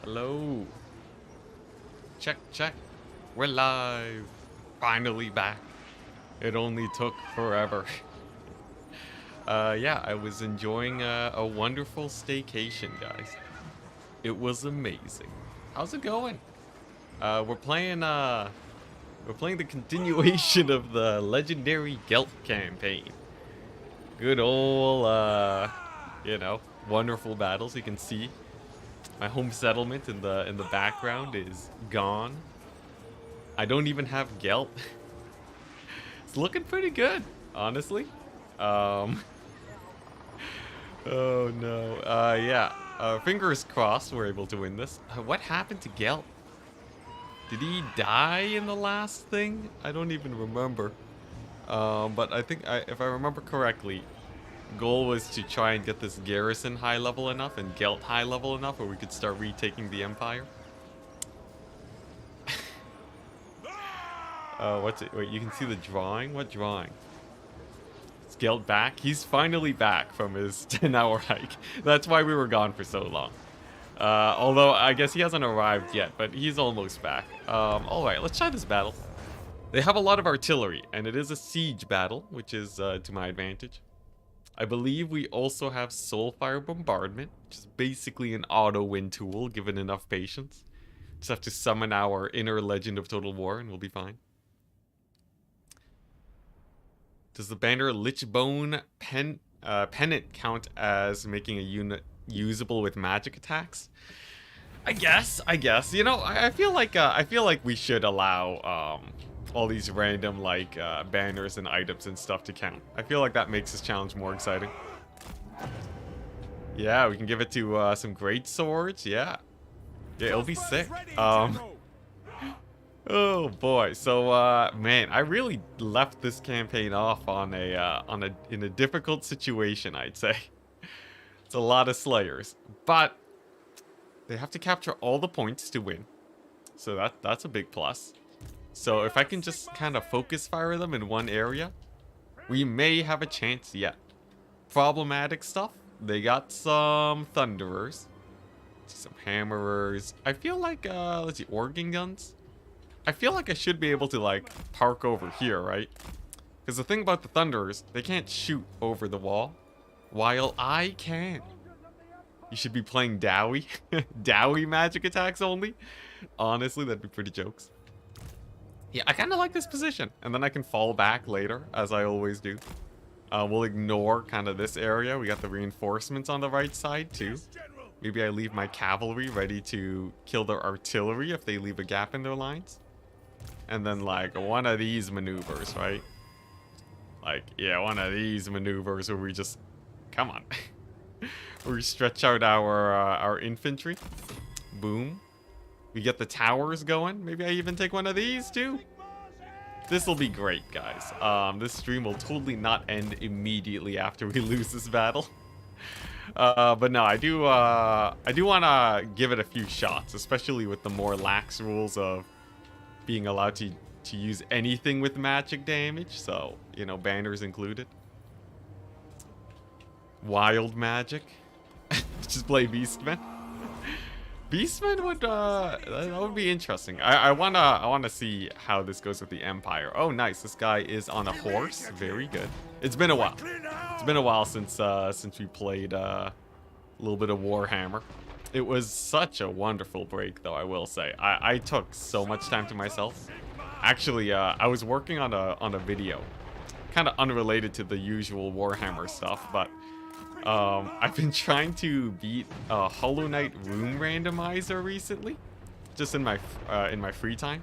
Hello. Check, check. We're live. Finally back. It only took forever. Yeah, I was enjoying a wonderful staycation, guys. It was amazing. How's it going? We're playing the continuation of the legendary Gelt campaign. Good old, wonderful battles. You can see my home settlement in the background is gone. I don't even have Gelt. It's looking pretty good, honestly. Oh no. Yeah. Fingers crossed we're able to win this. What happened to Gelt? Did he die in the last thing? I don't even remember. But I think if I remember correctly, goal was to try and get this garrison high level enough and Gelt high level enough where we could start retaking the Empire. What's it? Wait, you can see the drawing? What drawing? Is Gelt back? He's finally back from his 10-hour hike. That's why we were gone for so long. Although, I guess he hasn't arrived yet, but he's almost back. Alright, let's try this battle. They have a lot of artillery, and it is a siege battle, which is to my advantage. I believe we also have Soulfire Bombardment, which is basically an auto-win tool, given enough patience. Just have to summon our inner Legend of Total War, and we'll be fine. Does the banner Lichbone Pennant count as making a unit usable with magic attacks? I guess. You know, I feel like we should allow all these random banners and items and stuff to count. I feel like that makes this challenge more exciting. Yeah, we can give it to some great swords. Yeah, it'll be sick. Oh boy, so man, I really left this campaign off in a difficult situation, I'd say. It's a lot of slayers, but they have to capture all the points to win, so that's a big plus. So if I can just kind of focus fire them in one area, we may have a chance yet. Problematic stuff. They got some thunderers, some hammerers. I feel like let's see, organ guns. I feel like I should be able to park over here, right? Because the thing about the thunderers, they can't shoot over the wall, while I can. You should be playing Dowie. Dowie magic attacks only. Honestly, that'd be pretty jokes. Yeah, I kind of like this position. And then I can fall back later, as I always do. We'll ignore kind of this area. We got the reinforcements on the right side, too. Maybe I leave my cavalry ready to kill their artillery if they leave a gap in their lines. And then, one of these maneuvers, right? Yeah, one of these maneuvers where we just... Come on. We stretch out our infantry. Boom. We get the towers going. Maybe I even take one of these, too. This will be great, guys. This stream will totally not end immediately after we lose this battle. But no, I do want to give it a few shots, especially with the more lax rules of being allowed to use anything with magic damage. So, you know, banners included. Wild magic. Just play Beastman. Beastman would that would be interesting. I wanna see how this goes with the Empire. Oh, nice. This guy is on a horse. Very good. It's been a while. It's been a while since we played a little bit of Warhammer. It was such a wonderful break, though, I will say. I took so much time to myself. Actually, I was working on a video, kind of unrelated to the usual Warhammer stuff, but I've been trying to beat a Hollow Knight room randomizer recently, just in my free time,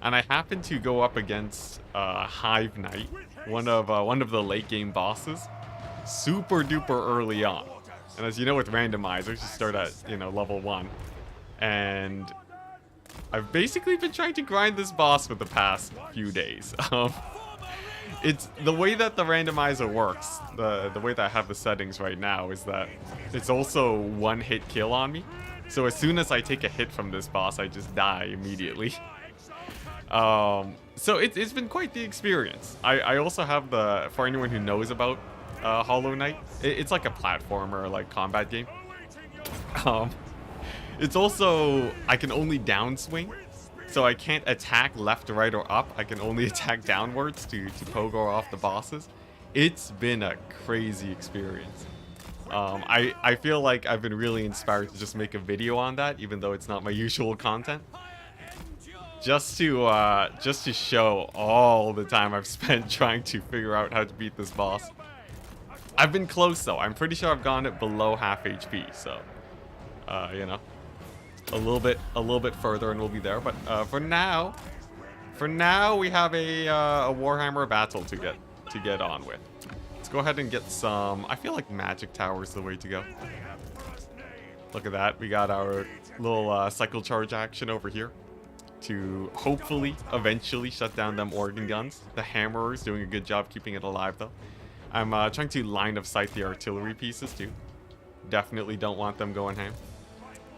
and I happened to go up against Hive Knight, one of the late game bosses, super duper early on. And as you know, with randomizers, you start at level 1, and I've basically been trying to grind this boss for the past few days. It's the way that the randomizer works, the way that I have the settings right now is that it's also one hit kill on me. So as soon as I take a hit from this boss, I just die immediately. So it's been quite the experience. I also have for anyone who knows about Hollow Knight, it's like a platformer, combat game. It's also, I can only downswing, so I can't attack left, right, or up. I can only attack downwards to pogo off the bosses. It's been a crazy experience. I feel like I've been really inspired to just make a video on that, even though it's not my usual content. Just to show all the time I've spent trying to figure out how to beat this boss. I've been close though. I'm pretty sure I've gone it below half HP, so you know, a little bit further and we'll be there. But for now we have a Warhammer battle to get on with. Let's go ahead and get some. I feel like magic tower is the way to go. Look at that. We got our little cycle charge action over here to hopefully eventually shut down them organ guns. The hammerer's doing a good job keeping it alive though. I'm trying to line of sight the artillery pieces too. Definitely don't want them going ham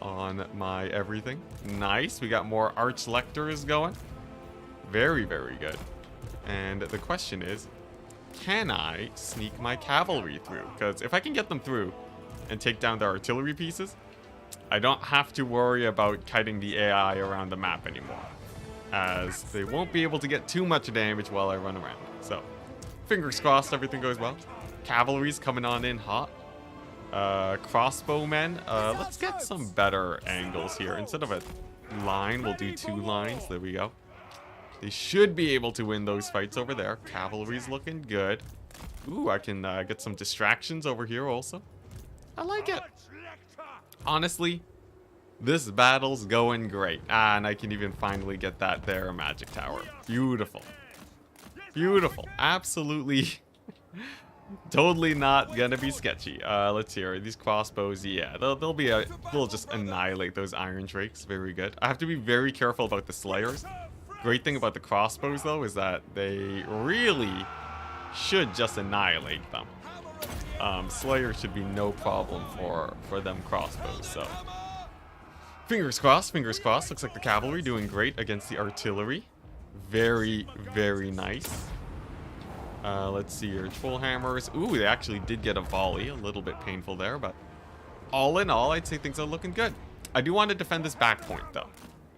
on my everything. Nice. We got more arch lectors going. Very, very good. And the question is, can I sneak my cavalry through? Because if I can get them through and take down the artillery pieces, I don't have to worry about kiting the AI around the map anymore, as they won't be able to get too much damage while I run around. So, fingers crossed everything goes well. Cavalry's coming on in hot. Crossbowmen, let's get some better angles here. Instead of a line, we'll do 2 lines. There we go. They should be able to win those fights over there. Cavalry's looking good. Ooh, I can get some distractions over here also. I like it. Honestly, this battle's going great. And I can even finally get that there magic tower. Beautiful. Beautiful. Absolutely. Totally not gonna be sketchy. Let's hear these crossbows. Yeah, they'll just annihilate those iron drakes. Very good. I have to be very careful about the slayers. Great thing about the crossbows though is that they really should just annihilate them. Slayer should be no problem for them crossbows, so fingers crossed, fingers crossed. Looks like the cavalry doing great against the artillery. Very, very nice. Let's see here, troll hammers. Ooh, they actually did get a volley. A little bit painful there, but all in all, I'd say things are looking good. I do want to defend this back point though,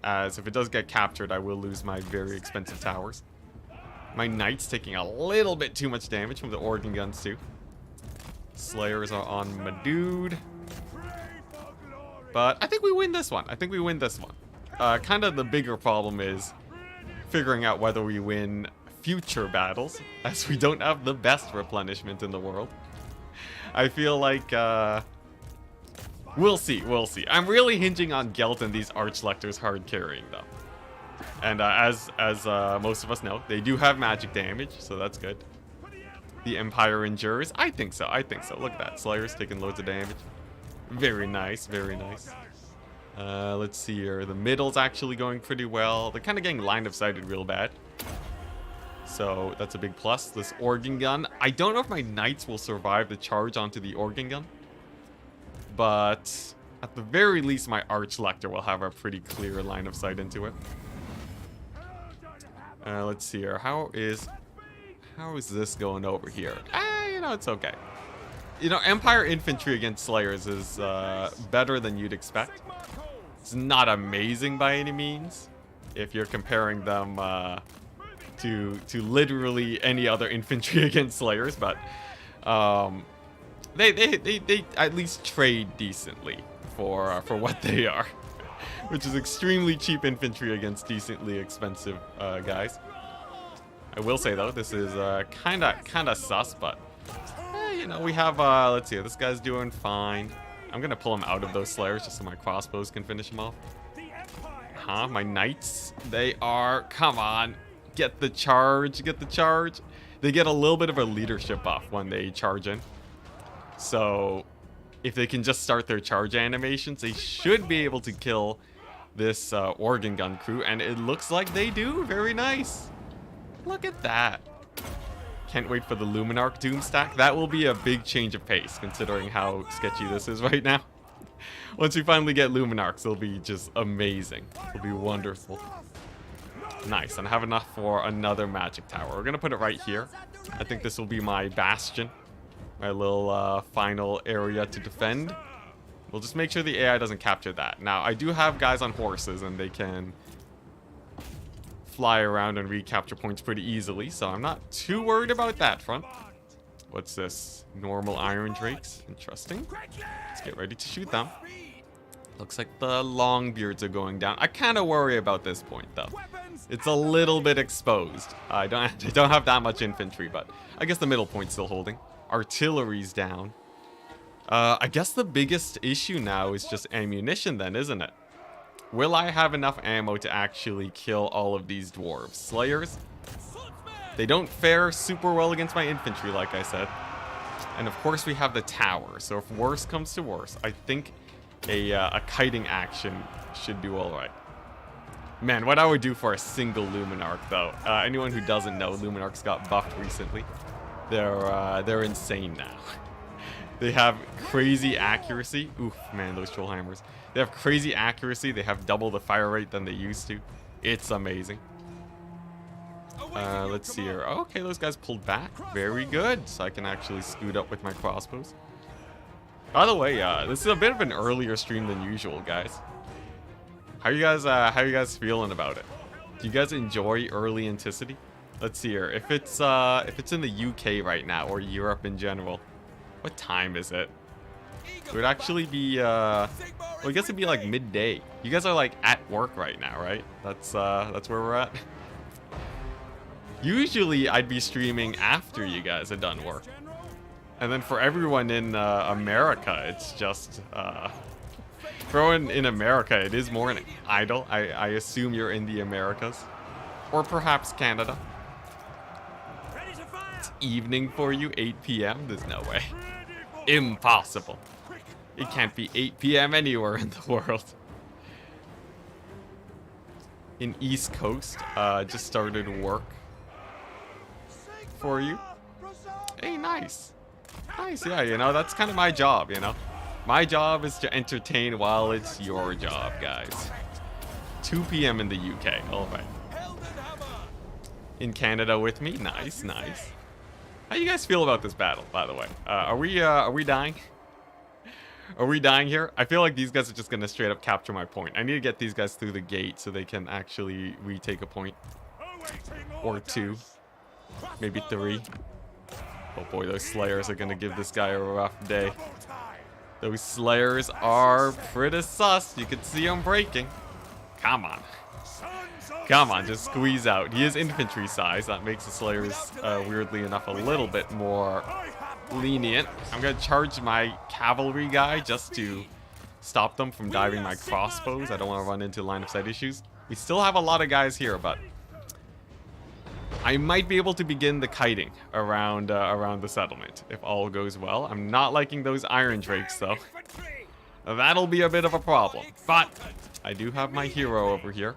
as if it does get captured, I will lose my very expensive towers. My knight's taking a little bit too much damage from the organ guns too. Slayers are on my dude. But I think we win this one. I think we win this one. Kind of the bigger problem is figuring out whether we win future battles, as we don't have the best replenishment in the world. I feel like, we'll see, we'll see. I'm really hinging on Gelt and these Archlectors hard carrying, though. And as most of us know, they do have magic damage, so that's good. The Empire endures. I think so, I think so. Look at that, Slayer's taking loads of damage. Very nice, very nice. Let's see here. The middle's actually going pretty well. They're kind of getting line of sighted real bad. So that's a big plus. This organ gun. I don't know if my knights will survive the charge onto the organ gun, but at the very least my Archlector will have a pretty clear line of sight into it. Let's see here. How is this going over here? You know, it's okay. You know, Empire infantry against Slayers is better than you'd expect. It's not amazing by any means if you're comparing them to literally any other infantry against Slayers, but they at least trade decently for what they are, which is extremely cheap infantry against decently expensive guys. I will say though, this is kind of sus, but you know, we have let's see, this guy's doing fine. I'm gonna pull him out of those Slayers just so my crossbows can finish him off. Huh? My knights, they are, come on. Get the charge, get the charge. They get a little bit of a leadership buff when they charge in. So if they can just start their charge animations, they should be able to kill this organ gun crew. And it looks like they do. Very nice. Look at that. Can't wait for the Luminarch Doom stack. That will be a big change of pace considering how sketchy this is right now. Once we finally get Luminarchs, it'll be just amazing. It'll be wonderful. Nice, and I have enough for another magic tower. We're gonna put it right here. I think this will be my bastion. My little final area to defend. We'll just make sure the AI doesn't capture that. Now, I do have guys on horses, and they can fly around and recapture points pretty easily, so I'm not too worried about that front. What's this? Normal iron drakes. Interesting. Let's get ready to shoot them. Looks like the longbeards are going down. I kind of worry about this point, though. It's a little bit exposed. I don't have that much infantry, but I guess the middle point's still holding. Artillery's down. I guess the biggest issue now is just ammunition then, isn't it? Will I have enough ammo to actually kill all of these dwarves? Slayers? They don't fare super well against my infantry, like I said. And of course we have the tower, so if worse comes to worse, I think a kiting action should do alright. Man, what I would do for a single Luminarch, though. Anyone who doesn't know, Luminarchs got buffed recently. They're insane now. They have crazy accuracy. Oof, man, those troll hammers. They have crazy accuracy. They have double the fire rate than they used to. It's amazing. Let's see here. Oh, okay, those guys pulled back. Very good. So I can actually scoot up with my crossbows. By the way, this is a bit of an earlier stream than usual, guys. How you guys feeling about it? Do you guys enjoy early Enticity? Let's see here. If it's in the UK right now or Europe in general, what time is it? It would actually be well, I guess it'd be like midday. You guys are like at work right now, right? That's where we're at. Usually I'd be streaming after you guys are done work. And then for everyone in America, it's just for everyone in America, it is more an idle. I assume you're in the Americas. Or perhaps Canada. It's evening for you, 8 p.m. There's no way. Impossible. It can't be 8 p.m. anywhere in the world. In East Coast, just started work for you. Hey, nice. Nice, yeah, you know, that's kind of my job, you know. My job is to entertain while it's your job, guys. 2 p.m. in the UK, alright. In Canada with me, nice, nice. How you guys feel about this battle, by the way? Are we dying? Are we dying here? I feel like these guys are just gonna straight up capture my point. I need to get these guys through the gate so they can actually retake a point. Or 2. Maybe 3. Oh boy, those Slayers are gonna give this guy a rough day. Those Slayers are pretty sus. You can see them breaking. Come on. Come on, just squeeze out. He is infantry size. That makes the Slayers, weirdly enough, a little bit more lenient. I'm gonna charge my cavalry guy just to stop them from diving my crossbows. I don't want to run into line of sight issues. We still have a lot of guys here, but I might be able to begin the kiting around the settlement if all goes well. I'm not liking those iron drakes though. That'll be a bit of a problem. But I do have my hero over here,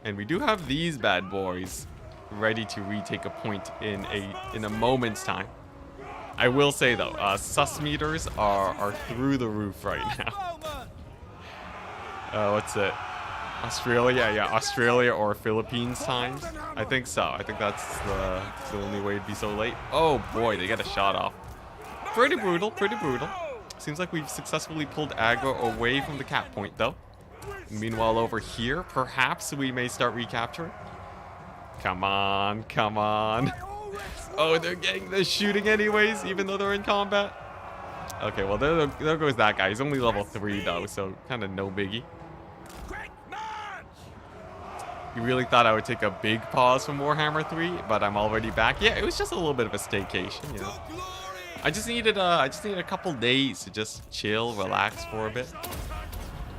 and we do have these bad boys ready to retake a point in a moment's time. I will say though, sus meters are through the roof right now. What's it? Australia, yeah, Australia or Philippines times. I think so. I think that's the only way it'd be so late. Oh boy, they get a shot off. Pretty brutal, pretty brutal. Seems like we've successfully pulled aggro away from the cap point though. Meanwhile over here, perhaps we may start recapturing. Come on, come on. Oh, they're shooting anyways, even though they're in combat. Okay, well there goes that guy. He's only level 3 though, so kind of no biggie. You really thought I would take a big pause from Warhammer 3, but I'm already back. Yeah, it was just a little bit of a staycation, you know. I just needed a couple days to just chill, relax for a bit.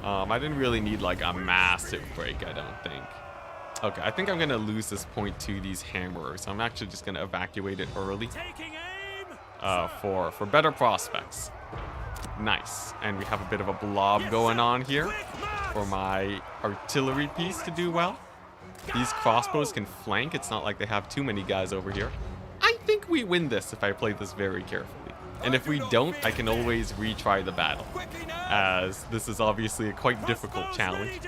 I didn't really need like a massive break, I don't think. Okay, I think I'm gonna lose this point to these hammerers. I'm actually just gonna evacuate it early. For better prospects. Nice. And we have a bit of a blob going on here for my artillery piece to do well. These crossbows can flank. It's not like they have too many guys over here. I think we win this if I play this very carefully. And if we don't, I can always retry the battle, as this is obviously a quite difficult challenge.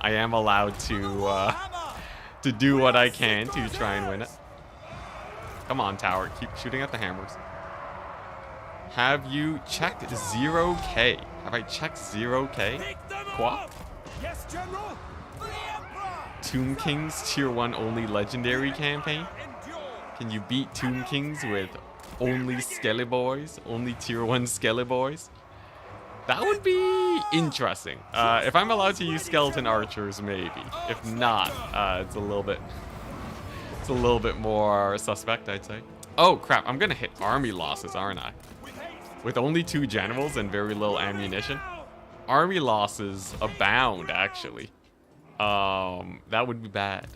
I am allowed to do what I can to try and win it. Come on, tower. Keep shooting at the hammers. Have you checked 0K? Have I checked 0K? Quoi? Yes, General. Tomb Kings Tier 1 only legendary campaign? Can you beat Tomb Kings with only Skelly Boys? Only Tier 1 Skelly Boys? That would be interesting. If I'm allowed to use skeleton archers, maybe. If not, it's a little bit more suspect, I'd say. Oh crap, I'm gonna hit army losses, aren't I? With only 2 generals and very little ammunition. Army losses abound, actually. That would be bad.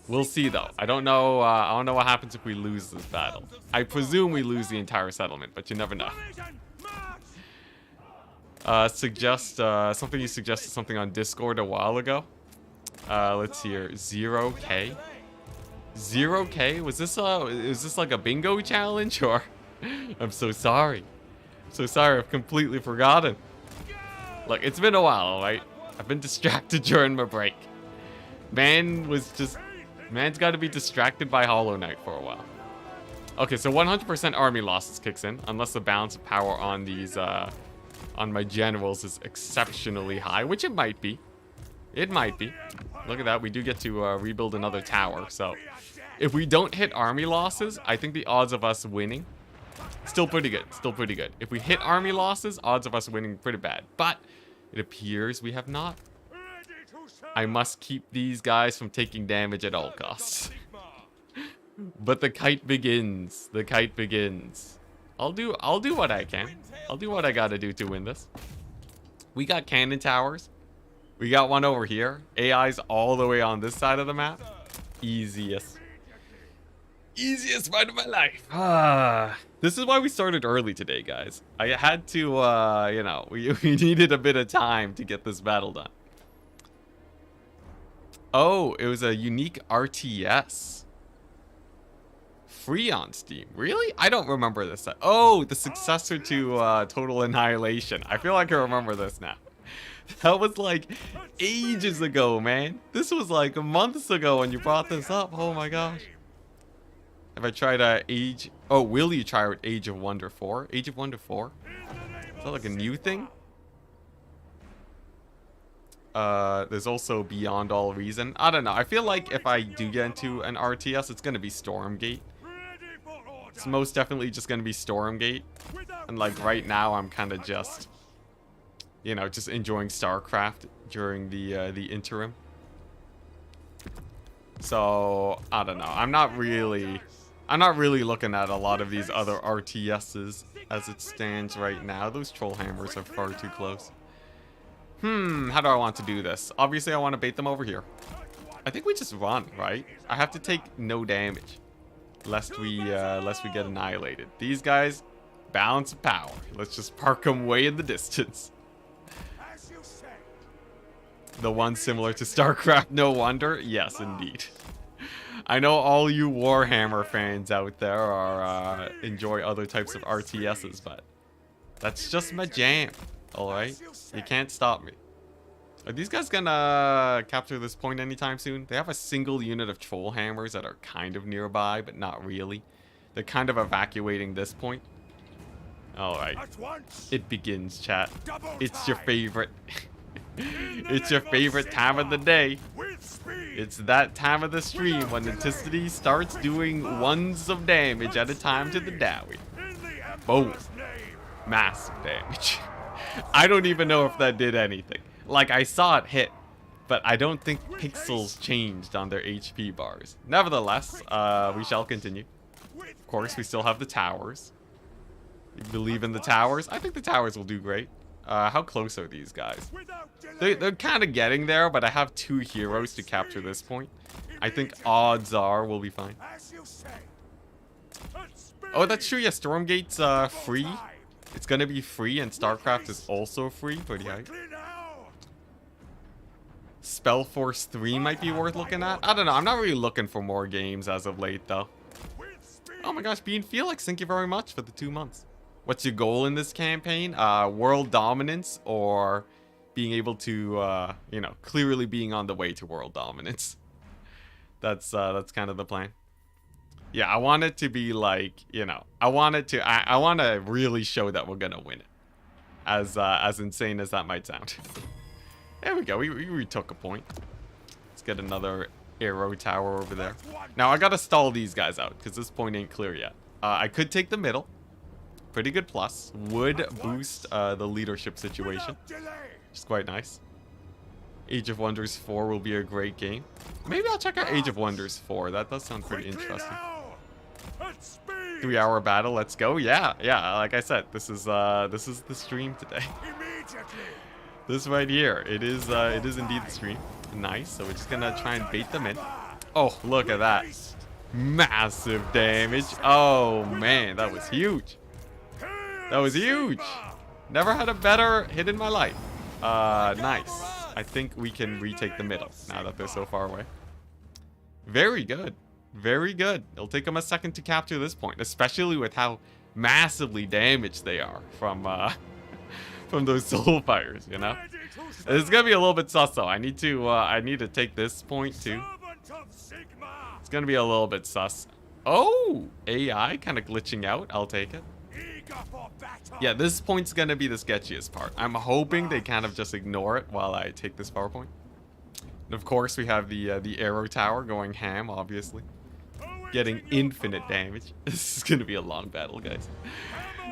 We'll see though. I don't know what happens if we lose this battle. I presume we lose the entire settlement, but you never know. Something you suggested something on Discord a while ago. Let's see here. 0K. 0K? Is this like a bingo challenge or? I'm so sorry. So sorry, I've completely forgotten. Look, it's been a while, right? I've been distracted during my break. Man's got to be distracted by Hollow Knight for a while. Okay, so 100% army losses kicks in, unless the balance of power on these, on my generals is exceptionally high, which it might be. It might be. Look at that, we do get to rebuild another tower, so if we don't hit army losses, I think the odds of us winning, still pretty good, still pretty good. If we hit army losses, odds of us winning pretty bad, but it appears we have not. I must keep these guys from taking damage at all costs. But the kite begins. The kite begins. I'll do what I can. I'll do what I gotta do to win this. We got cannon towers. We got one over here. AI's all the way on this side of the map. Easiest fight of my life. This is why we started early today, guys. I had to, you know, we needed a bit of time to get this battle done. Oh, it was a unique RTS. Free on Steam. Really? I don't remember this. Oh, the successor to Total Annihilation. I feel like I remember this now. That was like ages ago, man. This was like months ago when you brought this up. Oh my gosh. Have I tried Age... Oh, will you try Age of Wonder 4? Age of Wonder 4? Is that like a new thing? There's also Beyond All Reason. I don't know. I feel like if I do get into an RTS, it's going to be Stormgate. It's most definitely just going to be Stormgate. And like right now, I'm kind of just, you know, just enjoying StarCraft during the interim. So, I don't know. I'm not really looking at a lot of these other RTSs as it stands right now. Those troll hammers are far too close. How do I want to do this? Obviously, I want to bait them over here. I think we just run, right? I have to take no damage, lest we get annihilated. These guys, balance of power. Let's just park them way in the distance. The one similar to StarCraft, no wonder. Yes, indeed. I know all you Warhammer fans out there are enjoy other types of RTSs, but that's just my jam. Alright? You can't stop me. Are these guys gonna capture this point anytime soon? They have a single unit of troll hammers that are kind of nearby, but not really. They're kind of evacuating this point. Alright. It begins, chat. It's your favorite. It's your favorite time of the day. It's that time of the stream when Enticity starts doing ones of damage at a time to the Dowie. Boom. Massive damage. I don't even know if that did anything. Like, I saw it hit, but I don't think pixels changed on their HP bars. Nevertheless, we shall continue. Of course, we still have the towers. You believe in the towers? I think the towers will do great. How close are these guys? They're kind of getting there, but I have 2 heroes to capture this point. I think odds are we'll be fine. Oh, that's true. Yeah, Stormgate's free. It's gonna be free, and StarCraft is also free. Pretty high. Spellforce 3 might be worth looking at. I don't know. I'm not really looking for more games as of late, though. Oh my gosh, Bean Felix, thank you very much for the 2 months. What's your goal in this campaign? World dominance, or being able to, you know, clearly being on the way to world dominance. That's kind of the plan. Yeah, I want it to be like, you know, I want to really show that we're gonna win it. As insane as that might sound. There we go. We took a point. Let's get another arrow tower over there. Now I gotta stall these guys out because this point ain't clear yet. I could take the middle. Pretty good plus. Would boost the leadership situation. Which is quite nice. Age of Wonders 4 will be a great game. Maybe I'll check out Age of Wonders 4. That does sound pretty interesting. 3-hour battle. Let's go. Yeah. Like I said, this is the stream today. This right here. It is indeed the stream. Nice. So we're just gonna try and bait them in. Oh, look at that. Massive damage. Oh man, that was huge. That was huge. Never had a better hit in my life. Nice. I think we can retake the middle now that they're so far away. Very good. Very good. It'll take them a second to capture this point, especially with how massively damaged they are from those soul fires, you know? It's gonna be a little bit sus though. I need to take this point too. It's gonna be a little bit sus. Oh, AI kind of glitching out. I'll take it. Yeah, this point's gonna be the sketchiest part. I'm hoping they kind of just ignore it while I take this power point. And of course, we have the arrow tower going ham, obviously. Getting infinite damage. This is gonna be a long battle, guys.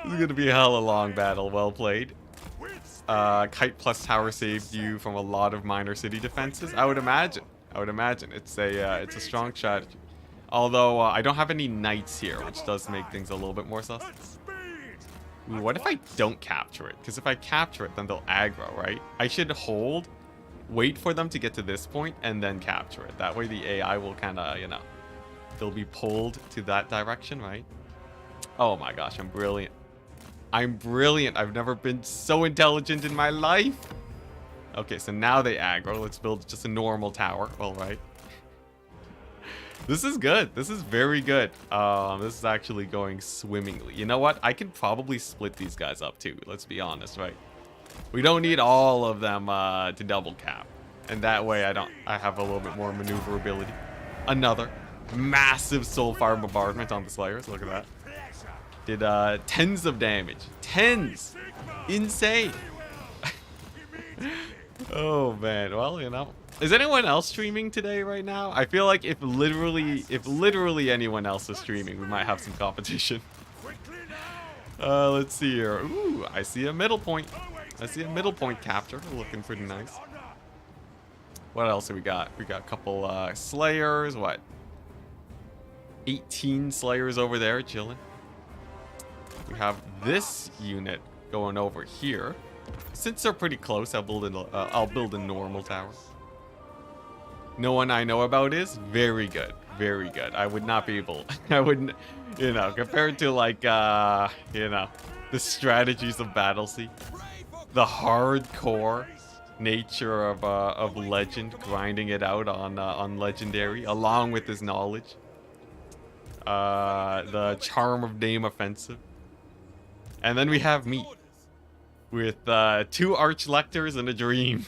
This is gonna be a hella long battle. Well played. Kite plus tower saved you from a lot of minor city defenses. I would imagine. It's a strong strategy. Although I don't have any knights here, which does make things a little bit more sus. Ooh, what if I don't capture it? Because if I capture it, then they'll aggro, right? I should hold, wait for them to get to this point, and then capture it. That way the AI will kind of, you know, they'll be pulled to that direction, right? Oh my gosh, I'm brilliant. I'm brilliant. I've never been so intelligent in my life. Okay, so now they aggro. Let's build just a normal tower. All right. This is good. This is very good. This is actually going swimmingly. You know what? I can probably split these guys up too. Let's be honest, right? We don't need all of them to double cap. And that way I have a little bit more maneuverability. Another massive soulfire bombardment on the Slayers. Look at that. Did tens of damage. Tens! Insane! Oh man, well, you know. Is anyone else streaming today right now? I feel like if literally anyone else is streaming, we might have some competition. Let's see here. Ooh, I see a middle point. I see a middle point capture. Looking pretty nice. What else have we got? We got a couple Slayers. What? 18 Slayers over there chilling. We have this unit going over here. Since they're pretty close, I'll build a normal tower. No one I know about is very good. Very good. I would not be able. I wouldn't, you know, compared to like, you know, the strategies of Battlesea, the hardcore nature of Legend, grinding it out on Legendary, along with his knowledge, the charm of Name Offensive, and then we have me with 2 Archlectors and a Dream.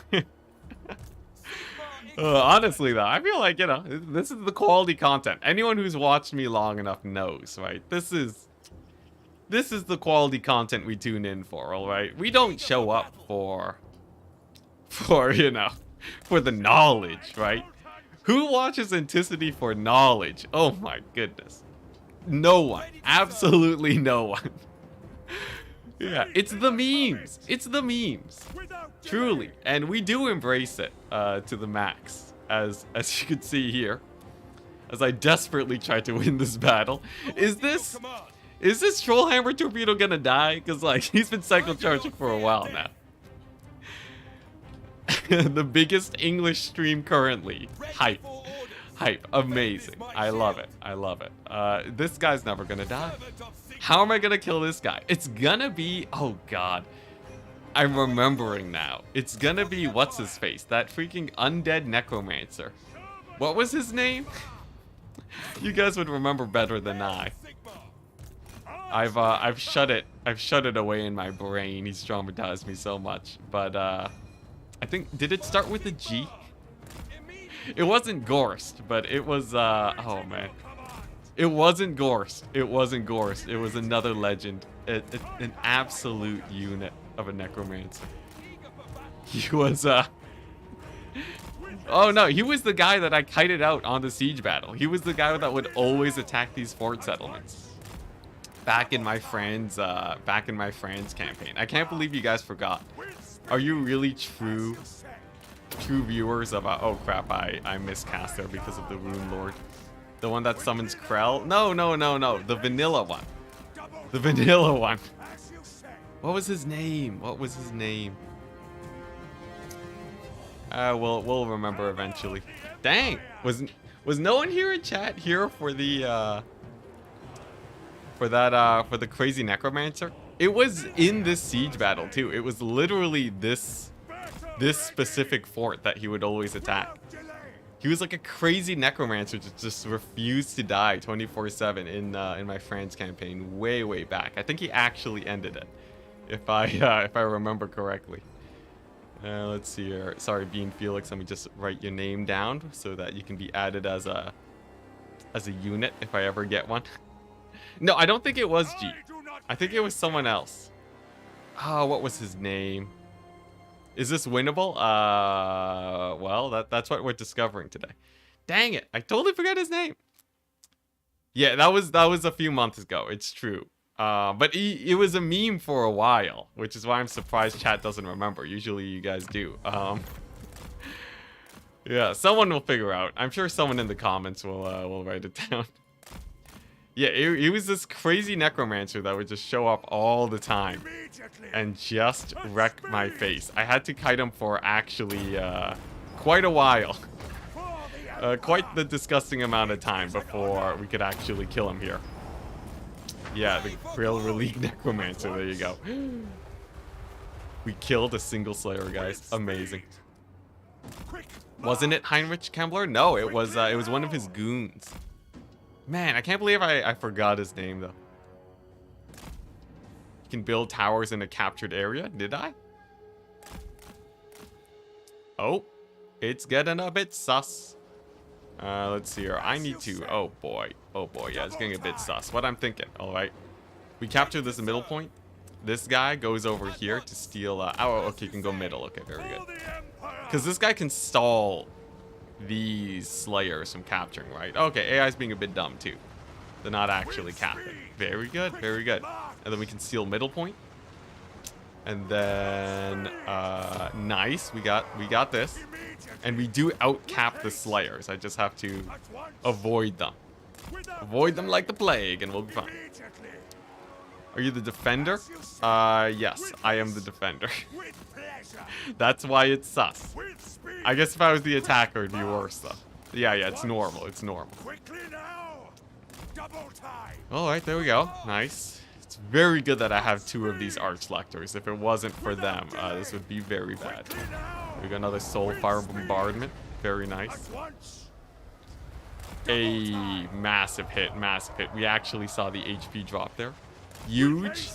Honestly though, I feel like, you know, this is the quality content. Anyone who's watched me long enough knows, right? This is the quality content we tune in for, all right? We don't show up for you know, for the knowledge, right? Who watches Enticity for knowledge? Oh my goodness. No one. Absolutely no one. Yeah, it's the memes. It's the memes. Truly. And we do embrace it to the max, as you can see here. As I desperately try to win this battle. Is this Trollhammer Torpedo gonna die? Because, like, he's been cycle charging for a while now. The biggest English stream currently. Hype. Hype. Amazing. I love it. I love it. This guy's never gonna die. How am I gonna kill this guy? It's gonna be... Oh, God. I'm remembering now. It's gonna be... What's his face? That freaking undead necromancer. What was his name? You guys would remember better than I. I've shut it away in my brain. He's traumatized me so much. But, I think... Did it start with a G? It wasn't Gorst, but it was, oh, man. It wasn't Gorse. It wasn't Gorse. It was another legend. An absolute unit of a necromancer. He was, oh no, he was the guy that I kited out on the siege battle. He was the guy that would always attack these fort settlements. Back in my friend's campaign. I can't believe you guys forgot. Are you really true viewers of, oh crap, I miscast there because of the Rune Lord. The one that summons Krell? No. The vanilla one. The vanilla one. What was his name? We'll remember eventually. Dang! Was no one here in chat here for the for the crazy necromancer? It was in this siege battle too. It was literally this specific fort that he would always attack. He was like a crazy necromancer that just refused to die 24/7 in my France campaign way back. I think he actually ended it, if I remember correctly. Let's see here. Sorry, Bean Felix. Let me just write your name down so that you can be added as a unit if I ever get one. No, I don't think it was G. I think it was someone else. Oh, what was his name? Is this winnable? Well, that's what we're discovering today. Dang it, I totally forgot his name. Yeah, that was a few months ago. It's true. But it was a meme for a while, which is why I'm surprised chat doesn't remember. Usually you guys do. Yeah, someone will figure out. I'm sure someone in the comments will write it down. Yeah, it was this crazy necromancer that would just show up all the time and just wreck my face. I had to kite him for actually quite a while. Quite the disgusting amount of time before we could actually kill him here. Yeah, the Grail Relique Necromancer, there you go. We killed a single Slayer, guys. Amazing. Wasn't it Heinrich Kembler? No, it was one of his goons. Man, I can't believe I forgot his name, though. You can build towers in a captured area. Did I? Oh, it's getting a bit sus. Let's see here. I need to... Oh, boy. Yeah, it's getting a bit sus. What I'm thinking. All right. We capture this middle point. This guy goes over here to steal... oh, okay, you can go middle. Okay, very good. Because this guy can stall these Slayers from capturing, right? Okay, AI's being a bit dumb too. They're not actually capping. Very good. And then we can steal middle point. And then nice, we got this. And we do outcap the Slayers. I just have to avoid them. Avoid them like the plague and we'll be fine. Are you the defender? Yes, I am the defender. That's why it's sus. I guess if I was the attacker, it'd be worse, though. Yeah, it's normal. Alright, there we go. Nice. It's very good that I have two of these Archlectors. If it wasn't for them, this would be very bad. We got another Soulfire Bombardment. Very nice. A massive hit. We actually saw the HP drop there. Huge.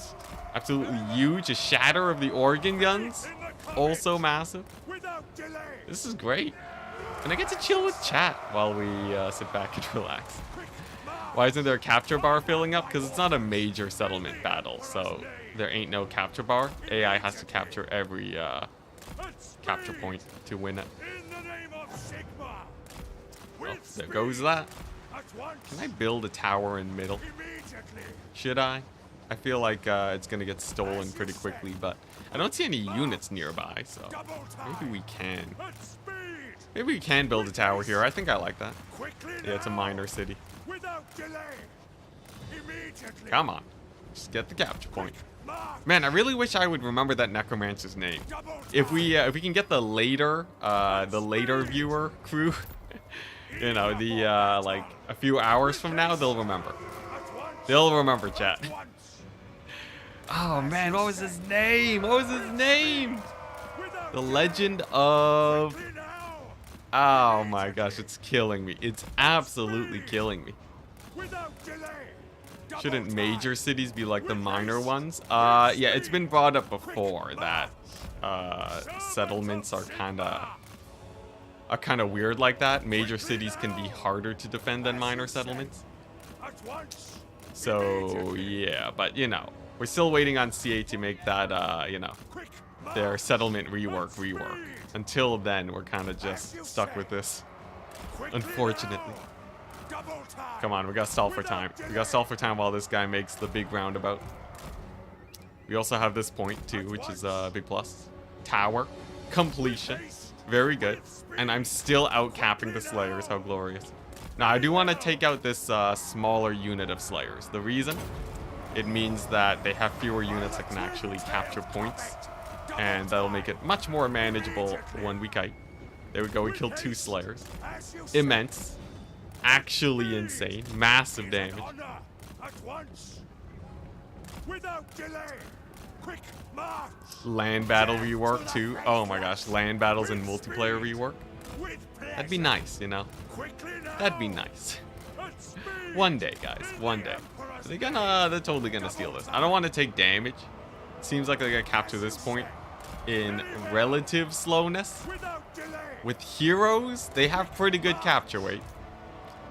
Absolutely huge. A shatter of the organ guns. Also massive. This is great. And I get to chill with chat while we sit back and relax. Why isn't there a capture bar filling up? Because it's not a major settlement battle, so there ain't no capture bar. AI has to capture every capture point to win it. Oh, there goes that. Can I build a tower in middle? Should I? I feel like it's going to get stolen pretty quickly, but I don't see any units nearby, so maybe we can. Maybe we can build a tower here. I think I like that. Yeah, it's a minor city. Come on. Just get the capture point. Man, I really wish I would remember that necromancer's name. If we can get the later viewer crew, you know, the like a few hours from now, they'll remember. They'll remember, chat. Oh man, what was his name? The Legend of... Oh my gosh, it's killing me. It's absolutely killing me. Shouldn't major cities be like the minor ones? Yeah, it's been brought up before that settlements are kind of weird like that. Major cities can be harder to defend than minor settlements. So, yeah, but, you know, we're still waiting on CA to make that, you know, their settlement rework. Until then, we're kind of just stuck with this, unfortunately. Come on, we gotta stall for time. We gotta stall for time while this guy makes the big roundabout. We also have this point, too, which is a big plus. Tower. Completion. Very good. And I'm still out-capping the Slayers. How glorious. Now, I do want to take out this smaller unit of Slayers. The reason? It means that they have fewer units that can actually capture points. And that'll make it much more manageable when we kite. There we go. We killed 2 Slayers. Immense. Actually insane. Massive damage. Without delay. Quick march. Land battle rework too. Oh my gosh, land battles and multiplayer rework. That'd be nice, you know. That'd be nice. One day, guys. One day. They're totally gonna steal this. I don't want to take damage. Seems like they're gonna capture this point in relative slowness. With heroes, they have pretty good capture weight.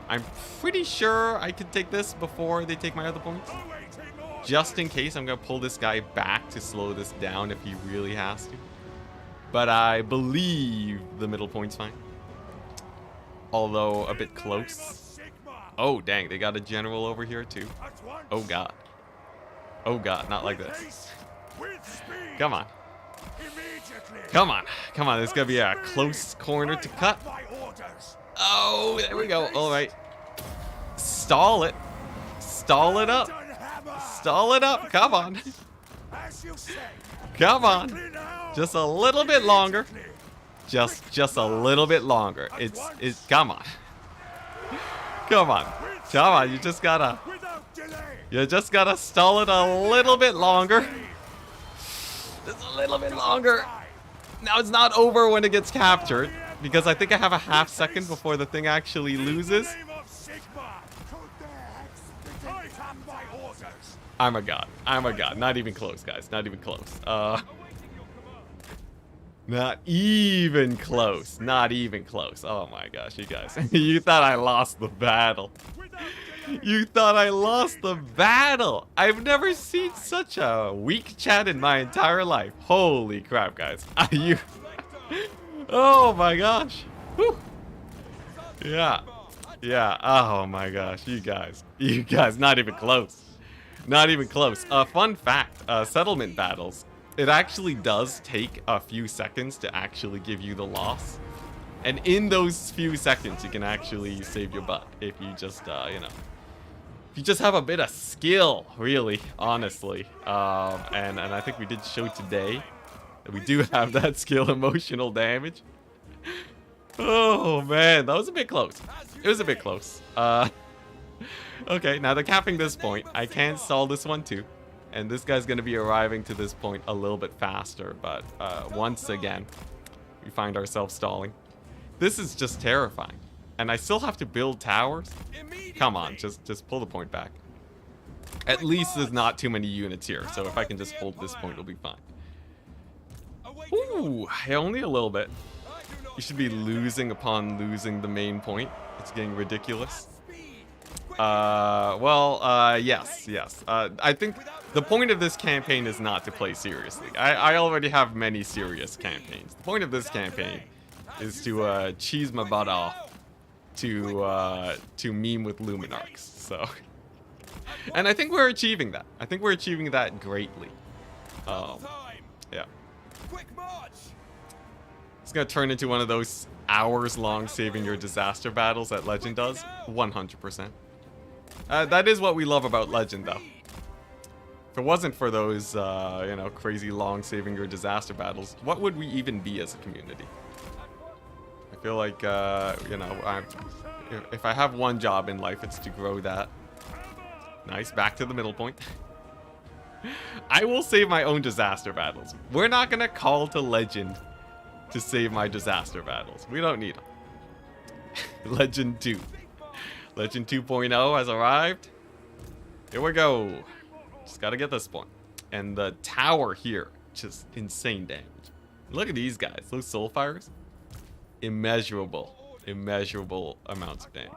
I'm pretty sure I could take this before they take my other points. Just in case, I'm going to pull this guy back to slow this down if he really has to. But I believe the middle point's fine. Although a bit close. Oh, dang. They got a general over here, too. Oh, God. Oh, God. Not like this. Come on. Come on. Come on. There's going to be a close corner to cut. Oh, there we go. All right. Stall it. Stall it up. Stall it up. Come on. Come on. Just a little bit longer. Just a little bit longer. It's come on. Come on. Come on. You just gotta stall it a little bit longer. Just a little bit longer. Now it's not over when it gets captured, because I think I have a half second before the thing actually loses. I'm a god. I'm a god. Not even close, guys. Not even close. Not even close. Not even close. Oh my gosh, you guys. You thought I lost the battle. You thought I lost the battle. I've never seen such a weak chat in my entire life. Holy crap, guys. You. Oh my gosh. Whew. Yeah. Yeah. Oh my gosh, you guys. You guys, not even close. Not even close. Fun fact, settlement battles, it actually does take a few seconds to actually give you the loss. And in those few seconds, you can actually save your butt if you just, you know, if you just have a bit of skill, really, honestly. And I think we did show today that we do have that skill, emotional damage. Oh, man, that was a bit close. It was a bit close. Okay, now they're capping this point. I can stall this one too. And this guy's going to be arriving to this point a little bit faster. But once again, we find ourselves stalling. This is just terrifying. And I still have to build towers? Come on, just pull the point back. At least there's not too many units here. So if I can just hold this point, it'll be fine. Ooh, only a little bit. You should be losing upon losing the main point. It's getting ridiculous. Yes. I think the point of this campaign is not to play seriously. I already have many serious campaigns. The point of this campaign is to cheese my butt off to meme with Luminarchs. So, and I think we're achieving that. I think we're achieving that greatly. Yeah. It's gonna turn into one of those hours-long saving your disaster battles that Legend does. 100%. That is what we love about Legend, though. If it wasn't for those, you know, crazy long saving your disaster battles, what would we even be as a community? I feel like, you know, if I have one job in life, it's to grow that. Nice, back to the middle point. I will save my own disaster battles. We're not gonna call to Legend to save my disaster battles. We don't need them. Legend 2. Legend 2.0 has arrived. Here we go. Just gotta get this point. And the tower here, just insane damage. Look at these guys, those soulfires. Immeasurable amounts of damage.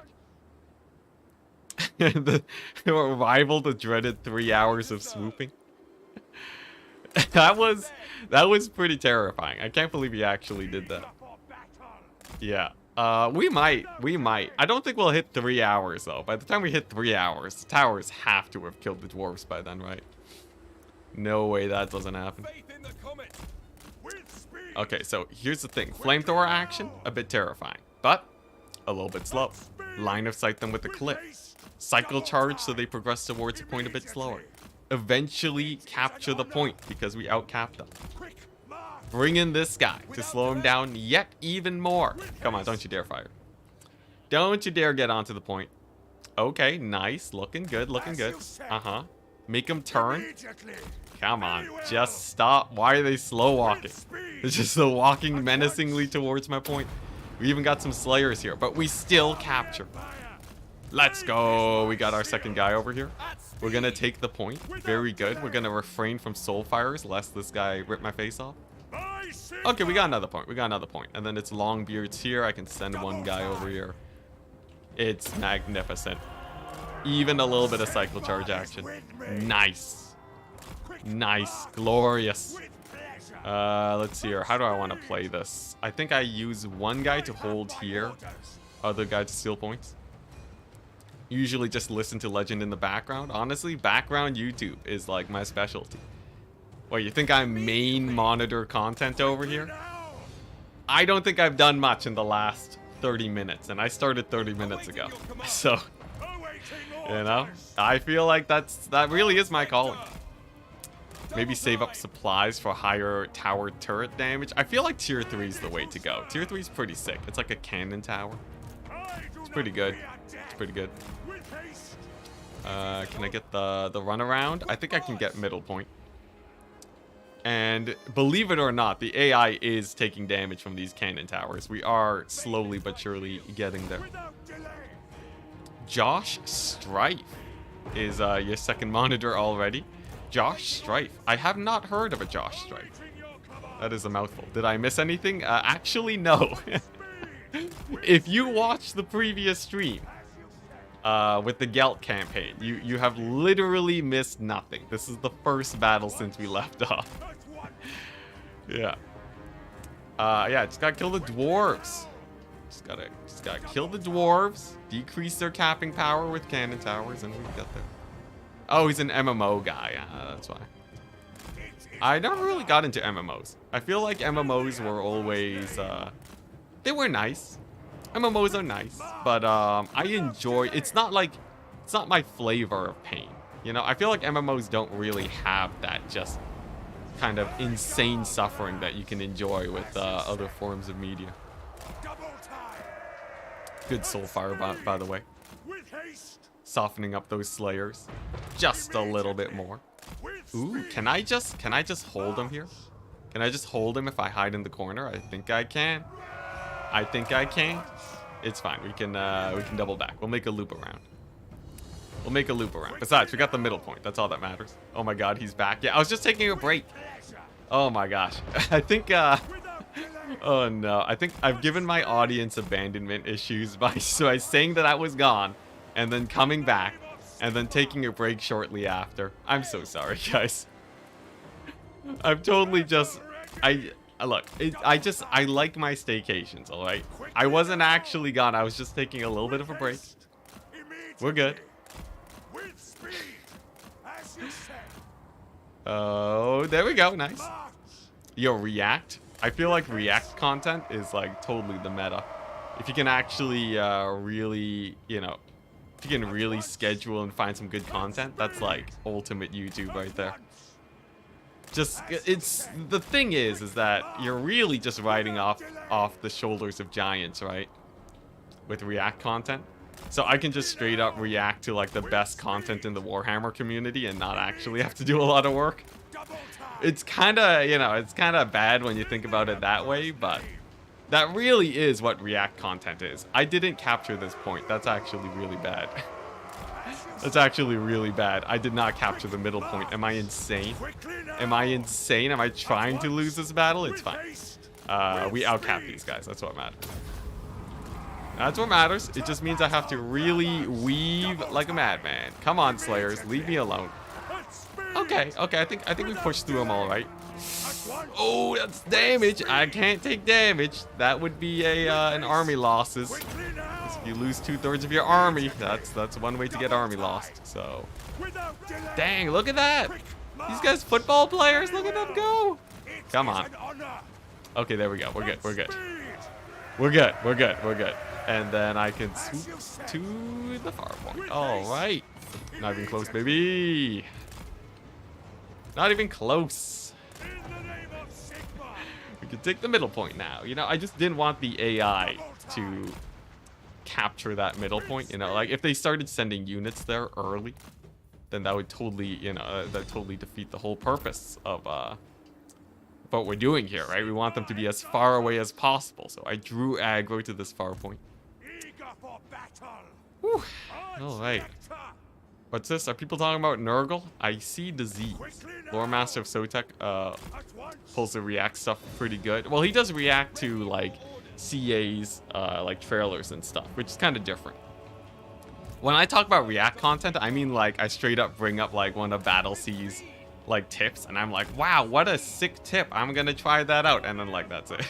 the rival the dreaded 3 hours of swooping. that was pretty terrifying. I can't believe he actually did that. Yeah. We might. I don't think we'll hit 3 hours though. By the time we hit 3 hours, the towers have to have killed the dwarves by then, right? No way that doesn't happen. Okay, so here's the thing. Flamethrower action, a bit terrifying, but a little bit slow. Line of sight them with the clip. Cycle charge so they progress towards a point a bit slower. Eventually capture the point because we outcapped them. Bring in this guy to slow him down yet even more. Come on, don't you dare fire. Don't you dare get onto the point. Okay, nice. Looking good, looking good. Uh-huh. Make him turn. Come on, just stop. Why are they slow walking? They're just slow walking menacingly towards my point. We even got some slayers here, but we still capture. Let's go. We got our second guy over here. We're gonna take the point. Very good. We're gonna refrain from soul fires lest this guy rip my face off. Okay, we got another point. We got another point. And then it's Longbeards here. I can send one guy over here. It's magnificent. Even a little bit of cycle charge action. Nice. Nice. Glorious. Let's see here. How do I want to play this? I think I use one guy to hold here. Other guy to steal points. Usually just listen to Legend in the background. Honestly, background YouTube is like my specialty. What, you think I'm main monitor content over here? I don't think I've done much in the last 30 minutes, and I started 30 minutes ago. So, you know, I feel like that really is my calling. Maybe save up supplies for higher tower turret damage. I feel like tier 3 is the way to go. Tier 3 is pretty sick. It's like a cannon tower. It's pretty good. It's pretty good. Can I get the runaround? I think I can get middle point. And believe it or not, the AI is taking damage from these cannon towers. We are slowly but surely getting there. Josh Strife is your second monitor already. Josh Strife. I have not heard of a Josh Strife. That is a mouthful. Did I miss anything? Actually, no. If you watch the previous stream with the Gelt campaign, you have literally missed nothing. This is the first battle since we left off. Yeah. Yeah, just gotta kill the dwarves. Just gotta kill the dwarves, decrease their capping power with cannon towers, and we got there. Oh, he's an MMO guy. That's why. I never really got into MMOs. I feel like MMOs were always, they were nice. MMOs are nice, but I enjoy. It's not my flavor of pain. You know, I feel like MMOs don't really have that just kind of insane suffering that you can enjoy with other forms of media. Good soulfire, by the way. Softening up those slayers just a little bit more. Ooh, can I just hold him here? Can I just hold him if I hide in the corner? I think I can. I think I can. It's fine. We can double back. We'll make a loop around. We'll make a loop around. Besides, we got the middle point. That's all that matters. Oh my god, he's back. Yeah, I was just taking a break. Oh my gosh. I think oh no. I think I've given my audience abandonment issues by saying that I was gone and then coming back and then taking a break shortly after. I'm so sorry, guys. I'm totally just look, I like my staycations, all right? I wasn't actually gone. I was just taking a little bit of a break. We're good. Oh, there we go. Nice. Yo, React. I feel like React content is like totally the meta. If you can actually really, you know, if you can really schedule and find some good content, that's like ultimate YouTube right there. Just, it's, the thing is that you're really just riding off the shoulders of giants, right? With React content. So I can just straight up react to like the best content in the Warhammer community and not actually have to do a lot of work. It's kind of, you know, it's kind of bad when you think about it that way, but that really is what React content is. I didn't capture this point. That's actually really bad. That's actually really bad. I did not capture the middle point. Am I insane? Am I insane? Am I trying to lose this battle? It's fine. We outcap these guys. That's what matters. That's what matters. It just means I have to really weave like a madman. Come on, Slayers, leave me alone. Okay, okay, I think we pushed through them all right. Oh, that's damage. I can't take damage. That would be an army losses. If you lose 2/3 of your army, that's one way to get army lost. So, dang, look at that. These guys football players. Look at them go. Come on. Okay, there we go. We're good. We're good. We're good. We're good. We're good. And then I can swoop to the far point. All right. Not even close, baby. Not even close. We can take the middle point now. You know, I just didn't want the AI to capture that middle point. You know, like if they started sending units there early, then that would totally, you know, that totally defeat the whole purpose of what we're doing here, right? We want them to be as far away as possible. So I drew aggro to this far point. Whew. All right. What's this? Are people talking about Nurgle? I see disease. Lore Master of Sotek pulls the react stuff pretty good. Well, he does react to like CA's like trailers and stuff, which is kind of different. When I talk about react content, I mean like I straight up bring up like one of Battle C's like tips, and I'm like, wow, what a sick tip. I'm gonna try that out, and then like that's it.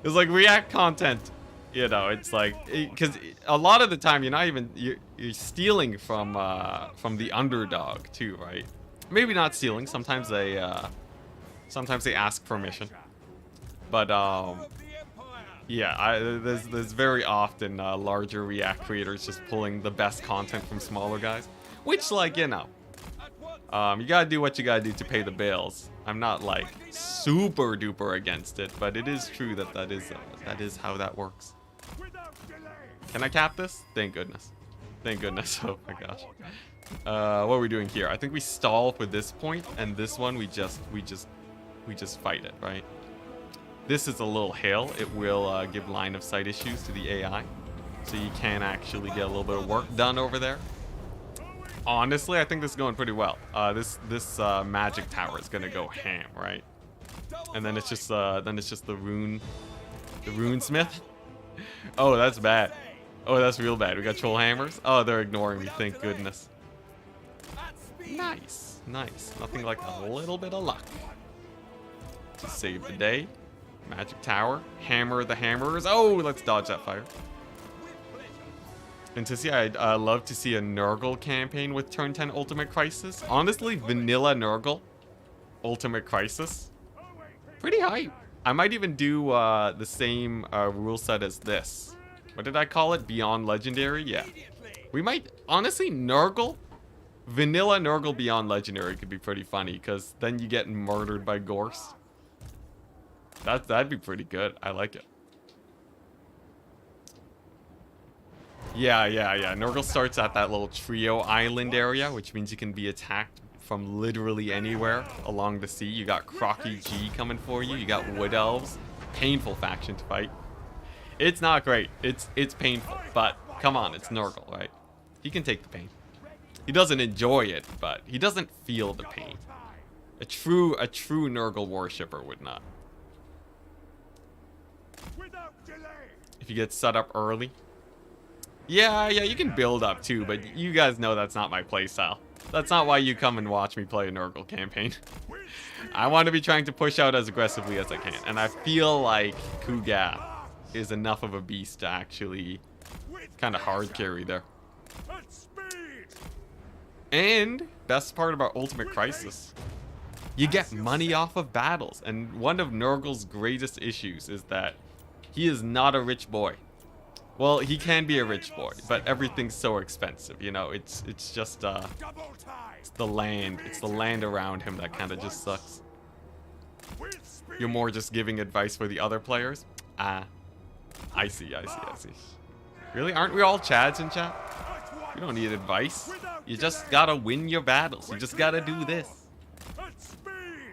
It's like react content. You know, it's like, because a lot of the time you're not even, you're stealing from the underdog too, right? Maybe not stealing. Sometimes they ask permission. But yeah, there's very often larger React creators just pulling the best content from smaller guys, which, like, you know, you gotta do what you gotta do to pay the bills. I'm not like super duper against it, but it is true that that is how that works. Can I cap this? Thank goodness. Thank goodness. Oh my gosh. What are we doing here? I think we stall for this point, and this one we just fight it, right? This is a little hill. It will give line of sight issues to the AI, so you can actually get a little bit of work done over there. Honestly, I think this is going pretty well. This magic tower is gonna go ham, right? And then it's just the rune smith. Oh, that's bad. Oh, that's real bad. We got troll hammers. Oh, they're ignoring me. Thank goodness. Nice, nice. Nothing like a little bit of luck to save the day. Magic tower. Hammer the hammerers. Oh, let's dodge that fire. Enticity, I'd love to see a Nurgle campaign with turn 10 Ultimate Crisis. Honestly, vanilla Nurgle Ultimate Crisis. Pretty hype. I might even do the same rule set as this. What did I call it? Beyond Legendary? Yeah. We might, honestly, Nurgle, vanilla Nurgle Beyond Legendary could be pretty funny, because then you get murdered by Gorse. That'd be pretty good. I like it. Yeah. Nurgle starts at that little trio island area, which means you can be attacked from literally anywhere along the sea. You got Crocky G coming for you. You got Wood Elves. Painful faction to fight. It's not great. It's painful, but come on, it's Nurgle, right? He can take the pain. He doesn't enjoy it, but he doesn't feel the pain. A true Nurgle worshipper would not. If you get set up early. Yeah, you can build up too, but you guys know that's not my playstyle. That's not why you come and watch me play a Nurgle campaign. I want to be trying to push out as aggressively as I can, and I feel like Kugath is enough of a beast to actually kind of hard carry there. And best part about Ultimate Crisis, you get money off of battles, and one of Nurgle's greatest issues is that he is not a rich boy. Well, he can be a rich boy, but everything's so expensive, you know. It's just it's the land around him that kind of just sucks. You're more just giving advice for the other players. I see. Really? Aren't we all Chads in chat? You don't need advice. You just gotta win your battles. You just gotta do this.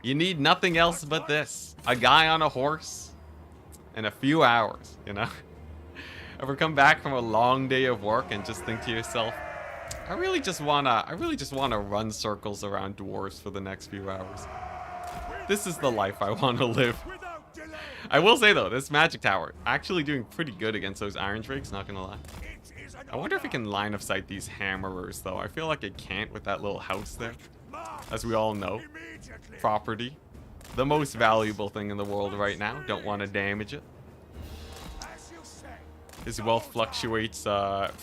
You need nothing else but this. A guy on a horse and a few hours, you know? Ever come back from a long day of work and just think to yourself, I really just wanna run circles around dwarves for the next few hours. This is the life I want to live. I will say though, this magic tower actually doing pretty good against those iron drakes, not gonna lie. It is an I wonder if it honor. can line of sight these hammerers though. I feel like it can't with that little house there. March As we all know, immediately. property. The most valuable thing in the world right now. Don't want to damage it. As you say. His wealth fluctuates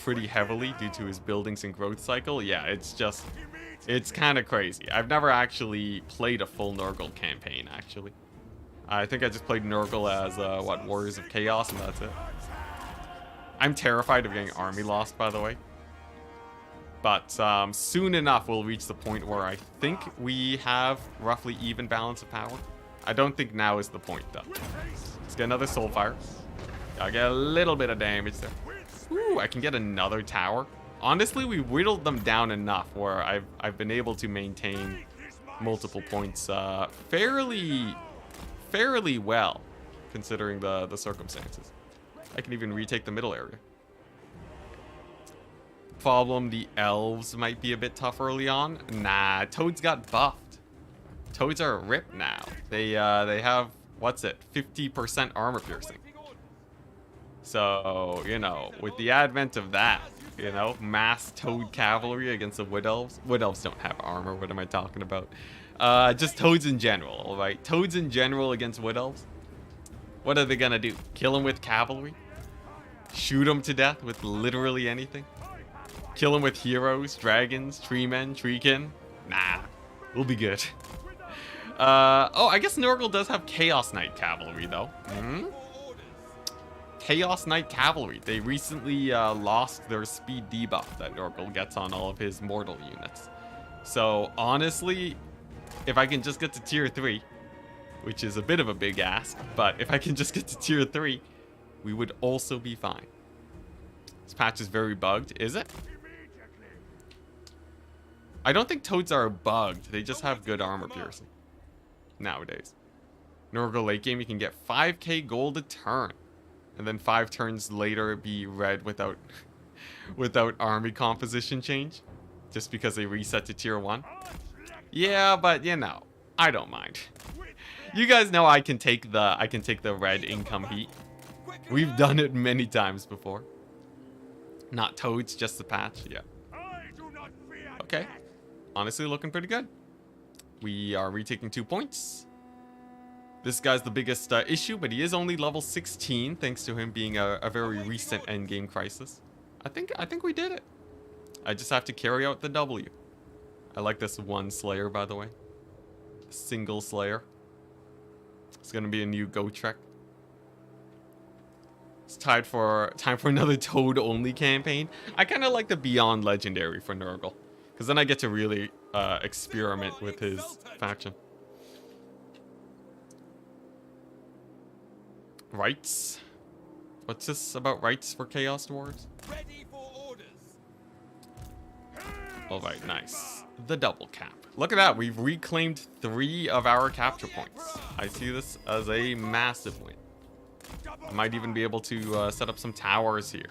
pretty heavily due to his buildings and growth cycle. Yeah, it's just, it's kind of crazy. I've never actually played a full Nurgle campaign, actually. I think I just played Nurgle as, what, Warriors of Chaos, and that's it. I'm terrified of getting army lost, by the way. But soon enough, we'll reach the point where I think we have roughly even balance of power. I don't think now is the point, though. Let's get another Soulfire. Gotta get a little bit of damage there. Ooh, I can get another tower. Honestly, we whittled them down enough where I've been able to maintain multiple points fairly well, considering the circumstances. I can even retake the middle area. Problem, the elves might be a bit tough early on. Nah, toads got buffed. Toads are ripped now. They have, what's it, 50% armor piercing. So, you know, with the advent of that, you know, mass toad cavalry against the wood elves. Wood elves don't have armor, what am I talking about? Just toads in general, alright? Toads in general against wood elves. What are they gonna do? Kill them with cavalry? Shoot them to death with literally anything? Kill them with heroes, dragons, tree men, treekin? Nah, we'll be good. Oh, I guess Nurgle does have Chaos Knight cavalry, though. Hmm? Chaos Knight cavalry. They recently lost their speed debuff that Nurgle gets on all of his mortal units. So, honestly, if I can just get to tier 3, which is a bit of a big ask, but if I can just get to tier 3, we would also be fine. This patch is very bugged, is it? I don't think toads are bugged. They just have good armor piercing nowadays. Nurgle late game, you can get 5k gold a turn. And then 5 turns later be red without without army composition change. Just because they reset to tier 1. Yeah, but you know, I don't mind. You guys know I can take the red income heat. We've done it many times before. Not toads, just the patch, yeah. Okay. Honestly, looking pretty good. We are retaking 2 points. This guy's the biggest issue, but he is only level 16, thanks to him being a very recent endgame crisis. I think we did it. I just have to carry out the W. I like this one Slayer, by the way. Single Slayer. It's gonna be a new Go Trek. It's time for another Toad-only campaign. I kind of like the Beyond Legendary for Nurgle. Because then I get to really experiment with his faction. Rights? What's this about rights for Chaos Dwarves? Ready for orders. Alright, nice. The double cap. Look at that, we've reclaimed 3 of our capture points. I see this as a massive win. I might even be able to set up some towers here.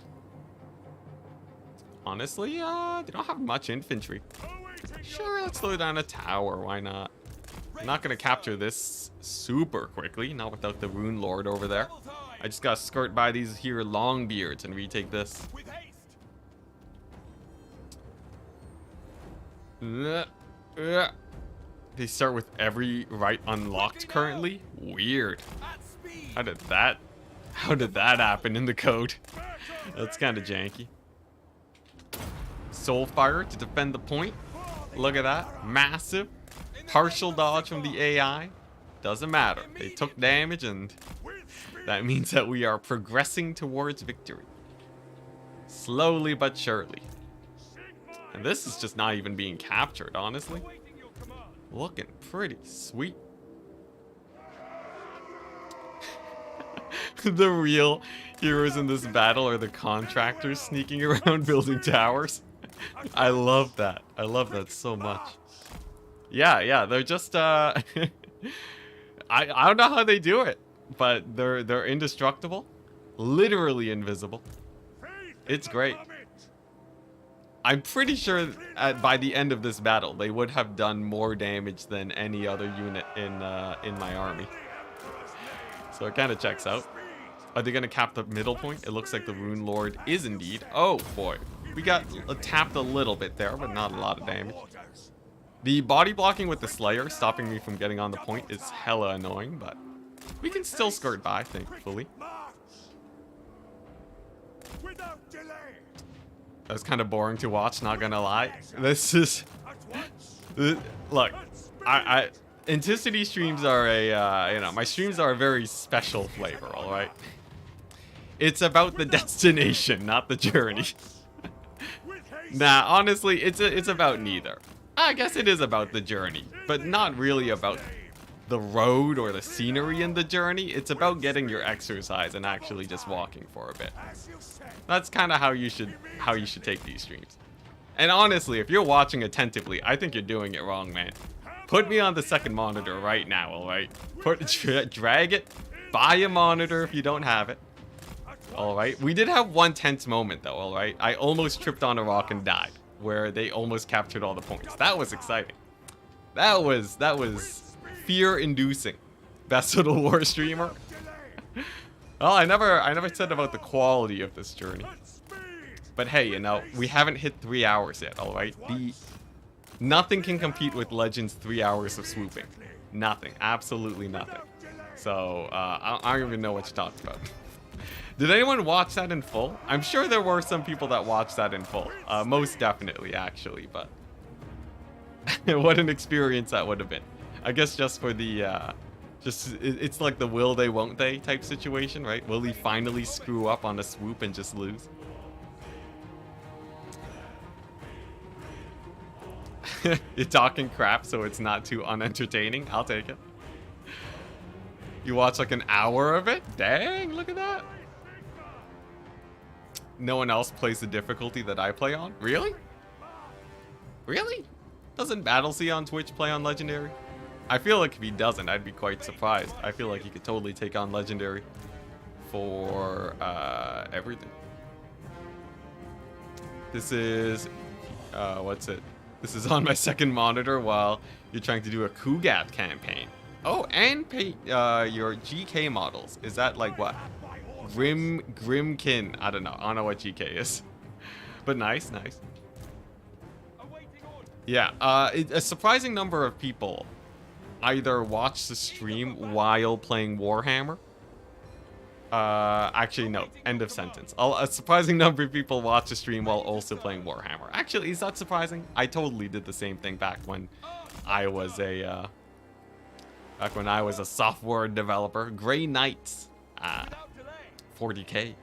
Honestly, they don't have much infantry. Sure, let's throw down a tower, why not? I'm not gonna capture this super quickly, not without the Rune Lord over there. I just gotta skirt by these here Longbeards and retake this. With haste. They start with every right unlocked currently? Weird. At speed. How did that happen in the code? That's kind of janky. Soulfire to defend the point. Look at that. Massive. Partial dodge from the AI. Doesn't matter. They took damage, and that means that we are progressing towards victory. Slowly but surely. And this is just not even being captured, honestly. Looking pretty sweet. The real heroes in this battle are the contractors sneaking around building towers. I love that. I love that so much. Yeah, they're just I don't know how they do it, but they're indestructible, literally invisible. It's great. I'm pretty sure by the end of this battle, they would have done more damage than any other unit in my army. So it kind of checks out. Are they going to cap the middle point? It looks like the Rune Lord is indeed. Oh, boy. We got tapped a little bit there, but not a lot of damage. The body blocking with the Slayer, stopping me from getting on the point, is hella annoying, but we can still skirt by, thankfully. Without delay. That's kind of boring to watch, not gonna lie. This is... Look, Enticity streams are a, my streams are a very special flavor, alright? It's about the destination, not the journey. Nah, honestly, it's about neither. I guess it is about the journey, but not really about the road or the scenery in the journey. It's about getting your exercise and actually just walking for a bit. That's kind of how you should take these streams. And honestly, if you're watching attentively, I think you're doing it wrong, man. Put me on the second monitor right now, alright? Drag it, buy a monitor if you don't have it. Alright, we did have one tense moment though, alright? I almost tripped on a rock and died, where they almost captured all the points. That was exciting. That was fear-inducing. Best Total War streamer. Well, I never said about the quality of this journey. But hey, we haven't hit 3 hours yet, alright? Nothing can compete with Legend's 3 hours of swooping. Nothing. Absolutely nothing. So, I don't even know what you talked about. Did anyone watch that in full? I'm sure there were some people that watched that in full. Most definitely, actually, but... what an experience that would have been. I guess just for the, it's like the will they, won't they type situation, right? Will he finally screw up on a swoop and just lose? You're talking crap, so it's not too unentertaining. I'll take it. You watch like an hour of it? Dang, look at that. No one else plays the difficulty that I play on? Really? Really? Doesn't Battlesea on Twitch play on Legendary? I feel like if he doesn't, I'd be quite surprised. I feel like he could totally take on Legendary for everything. This is... what's it? This is on my second monitor while you're trying to do a Kugat campaign. Oh, and pay your GK models. Is that like what? Grimkin. I don't know what GK is. But nice. Yeah, a surprising number of people either watch the stream while playing Warhammer. Actually, no. End of sentence. A surprising number of people watch the stream while also playing Warhammer. Actually, is that surprising? I totally did the same thing back when I was a software developer. Grey Knights. 40k.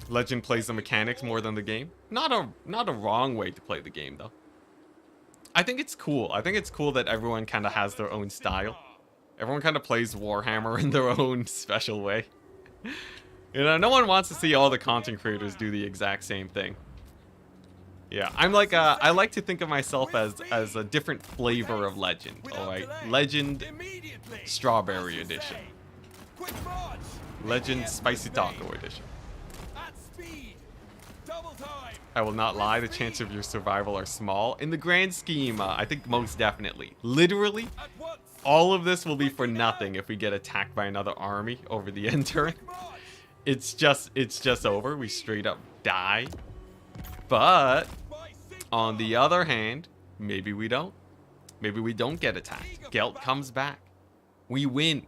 Legend plays the mechanics more than the game. Not a wrong way to play the game, though. I think it's cool. I think it's cool that everyone kind of has their own style. Everyone kind of plays Warhammer in their own special way. No one wants to see all the content creators do the exact same thing. Yeah, I'm like, I like to think of myself as a different flavor of Legend, alright? Legend Strawberry Edition. Legend Spicy Taco Edition. I will not lie, the chances of your survival are small. In the grand scheme, I think most definitely. Literally, all of this will be for nothing if we get attacked by another army over the end turn. It's just over. We straight up die. But, on the other hand, maybe we don't. Maybe we don't get attacked. Gelt comes back. We win.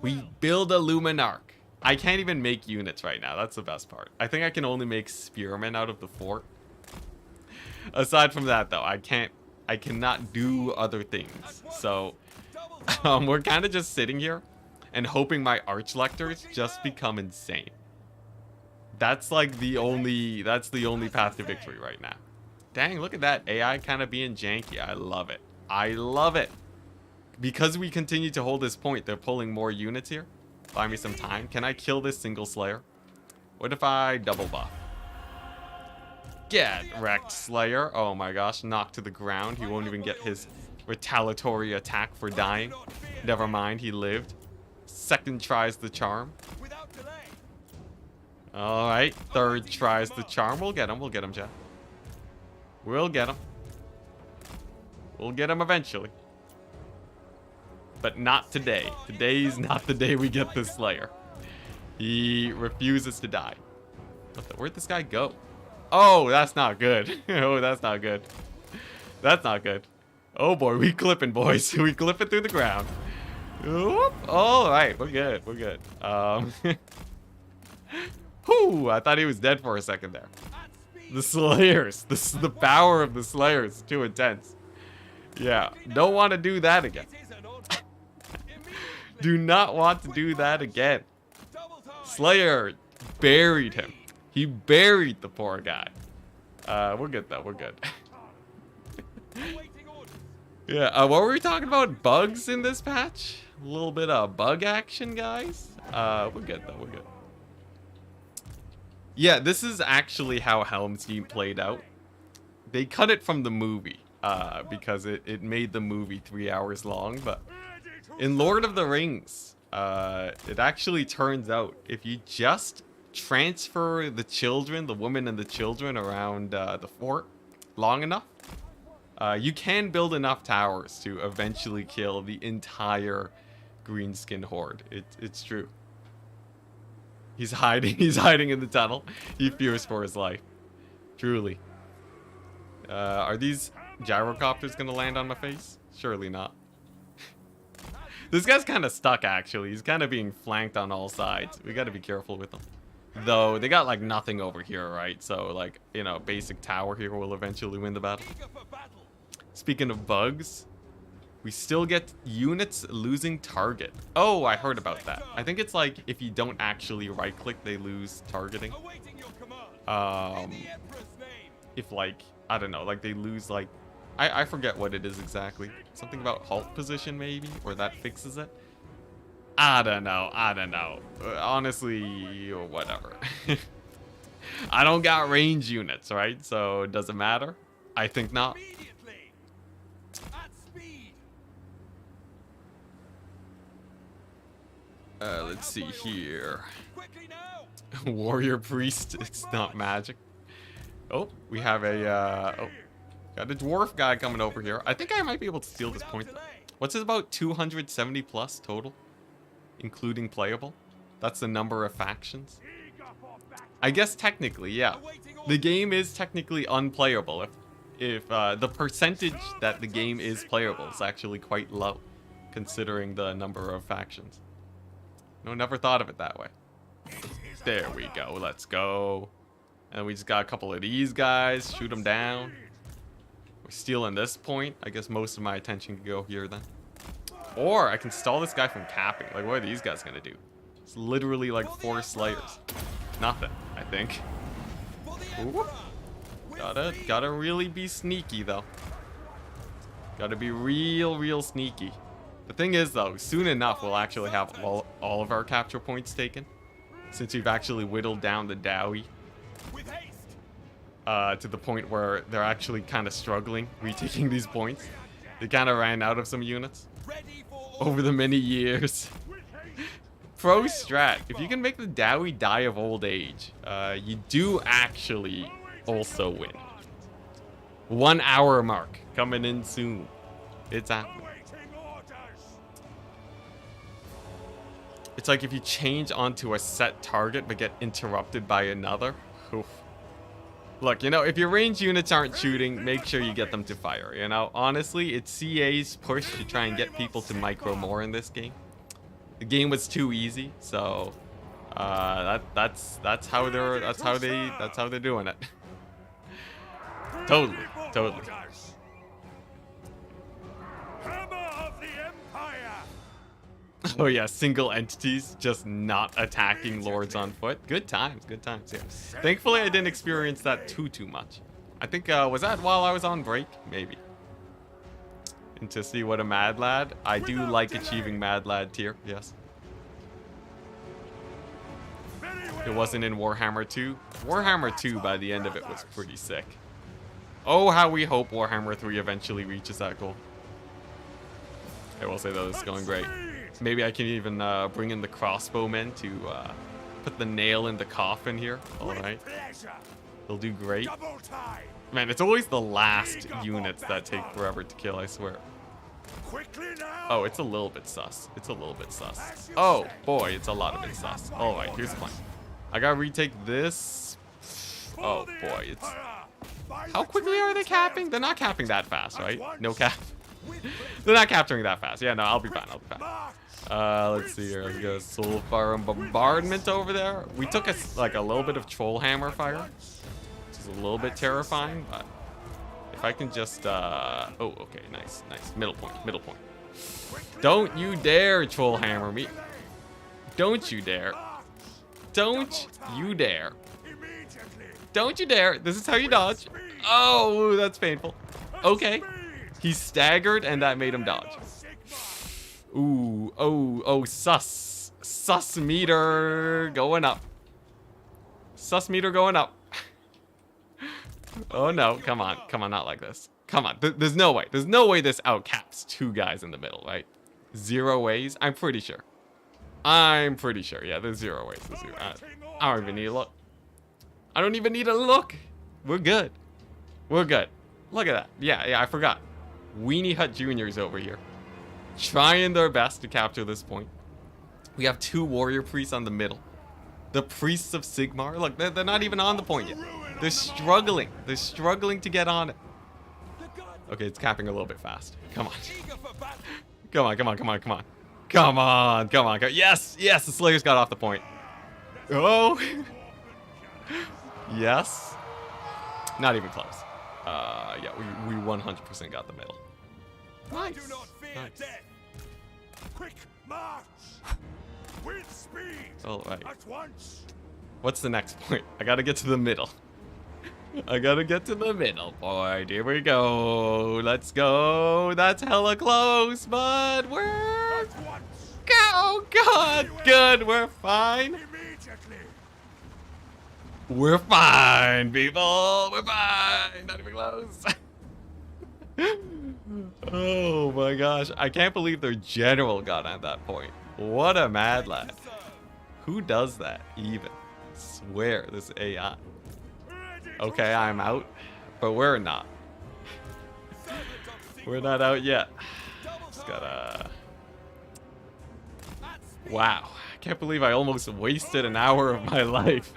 We build a Luminarch. I can't even make units right now. That's the best part. I think I can only make spearmen out of the fort. Aside from that, though, I cannot do other things. So, we're kind of just sitting here and hoping my Archlectors just become insane. That's like the only path to victory right now. Dang, look at that AI kind of being janky. I love it. I love it. Because we continue to hold this point, they're pulling more units here. Buy me some time. Can I kill this single Slayer? What if I double buff? Get wrecked, Slayer. Oh my gosh, knocked to the ground. He won't even get his retaliatory attack for dying. Never mind, he lived. Second tries the charm. Alright, third tries the charm. We'll get him, Jeff. We'll get him. We'll get him eventually. But not today. Today's not the day we get this Slayer. He refuses to die. Where'd this guy go? Oh, that's not good. Oh, that's not good. That's not good. Oh boy, we clipping, boys. We clipping through the ground. Oop. All right, we're good. We're good. Whew, I thought he was dead for a second there. The Slayers. This is the power of the Slayers. Too intense. Yeah, don't want to do that again. Do not want to do that again. Slayer buried him. He buried the poor guy. We're good though. We're good. Yeah. What were we talking about? Bugs in this patch? A little bit of bug action, guys. We're good though. We're good. Yeah, this is actually how Helm's Deep played out. They cut it from the movie because it made the movie 3 hours long. But in Lord of the Rings, it actually turns out if you just transfer the children, the women and the children around the fort long enough, you can build enough towers to eventually kill the entire greenskin horde. It's true. He's hiding. He's hiding in the tunnel. He fears for his life. Truly. Are these gyrocopters gonna land on my face? Surely not. This guy's kind of stuck, actually. He's kind of being flanked on all sides. We gotta be careful with him. Though, they got, like, nothing over here, right? So, like, you know, basic tower here will eventually win the battle. Speaking of bugs, we still get units losing target. Oh, I heard about that. I think it's like, if you don't actually right-click, they lose targeting. If, like, I don't know, like, they lose, like... I forget what it is exactly. Something about halt position, maybe? Or that fixes it? I don't know. I don't know. Honestly, whatever. I don't got range units, right? So, does it matter? I think not. Let's see here. Warrior priest. It's not magic. Oh, we have a... oh. Got a dwarf guy coming over here. I think I might be able to steal this point, though. What's it about? 270 plus total? Including playable? That's the number of factions? I guess technically, yeah. The game is technically unplayable. If the percentage that the game is playable is actually quite low, considering the number of factions. No, never thought of it that way. There we go. Let's go. And we just got a couple of these guys. Shoot them down. Stealing this point. I guess most of my attention can go here then. Or I can stall this guy from capping. Like, what are these guys gonna do? It's literally like 4 slayers. Nothing, I think. Ooh. Gotta really be sneaky though. Gotta be real sneaky. The thing is though, soon enough we'll actually have all of our capture points taken. Since we've actually whittled down the Dowie. To the point where they're actually kind of struggling retaking these points. They kind of ran out of some units over the many years. Pro strat, if you can make the Dowie die of old age, you do actually also win. 1 hour mark coming in soon. It's happening. It's like if you change onto a set target but get interrupted by another. Oof. Look, you know, if your range units aren't shooting, make sure you get them to fire. You know, honestly, it's CA's push to try and get people to micro more in this game. The game was too easy, so that's how they're doing it. Totally. Oh yeah, single entities just not attacking lords on foot. Good times, yeah. Thankfully I didn't experience that too much. I think, was that while I was on break? Maybe. And to see what a Mad Lad. I do like achieving Mad Lad tier, yes. It wasn't in Warhammer 2. Warhammer 2 by the end of it was pretty sick. Oh, how we hope Warhammer 3 eventually reaches that goal. I will say though, it's going great. Maybe I can even bring in the crossbowmen to put the nail in the coffin here. Alright. They'll do great. Man, it's always the last units that take forever to kill, I swear. Quickly now. Oh, it's a little bit sus. It's a little bit sus. Oh, boy, it's a lot of it sus. All right, here's the plan. I gotta retake this. Oh, boy, it's... How quickly are they capping? They're not capping that fast, right? No cap. They're not capturing that fast. Yeah, no, I'll be fine. I'll be fine. Let's see here. We got Soulfire and Bombardment over there. We took a little bit of Troll Hammer fire, which is a little bit terrifying, but if I can just, oh, okay, nice, nice. Middle point. Don't you dare Troll Hammer me. Don't you dare. Don't you dare. Don't you dare. This is how you dodge. Oh, that's painful. Okay. He staggered and that made him dodge. Ooh, oh, sus. Sus meter going up. Sus meter going up. Oh no, come on, not like this. Come on, there's no way. There's no way this outcaps two guys in the middle, right? 0 ways? I'm pretty sure. Yeah, there's 0 ways. I don't even need to look. I don't even need to look. We're good. We're good. Look at that. Yeah, I forgot. Weenie Hut Juniors over here, trying their best to capture this point. We have 2 warrior priests on the middle. The priests of Sigmar. Look, they're not even on the point yet. They're struggling. They're struggling to get on it. Okay, it's capping a little bit fast. Come on. Come on. Yes, the Slayers got off the point. Oh. Yes. Not even close. Yeah, we 100% got the middle. Nice. Do not fear death. Quick march. With speed. All right. At once. What's the next point? I gotta get to the middle. Boy. Here we go. Let's go. That's hella close, but we're... Oh, God. Good. We're fine. We're fine, people. We're fine. Not even close. Oh, my gosh. I can't believe their general got at that point. What a mad lad. Who does that, even? I swear, this AI. Okay, I'm out, but we're not. We're not out yet. Just gotta... Wow. I can't believe I almost wasted an hour of my life.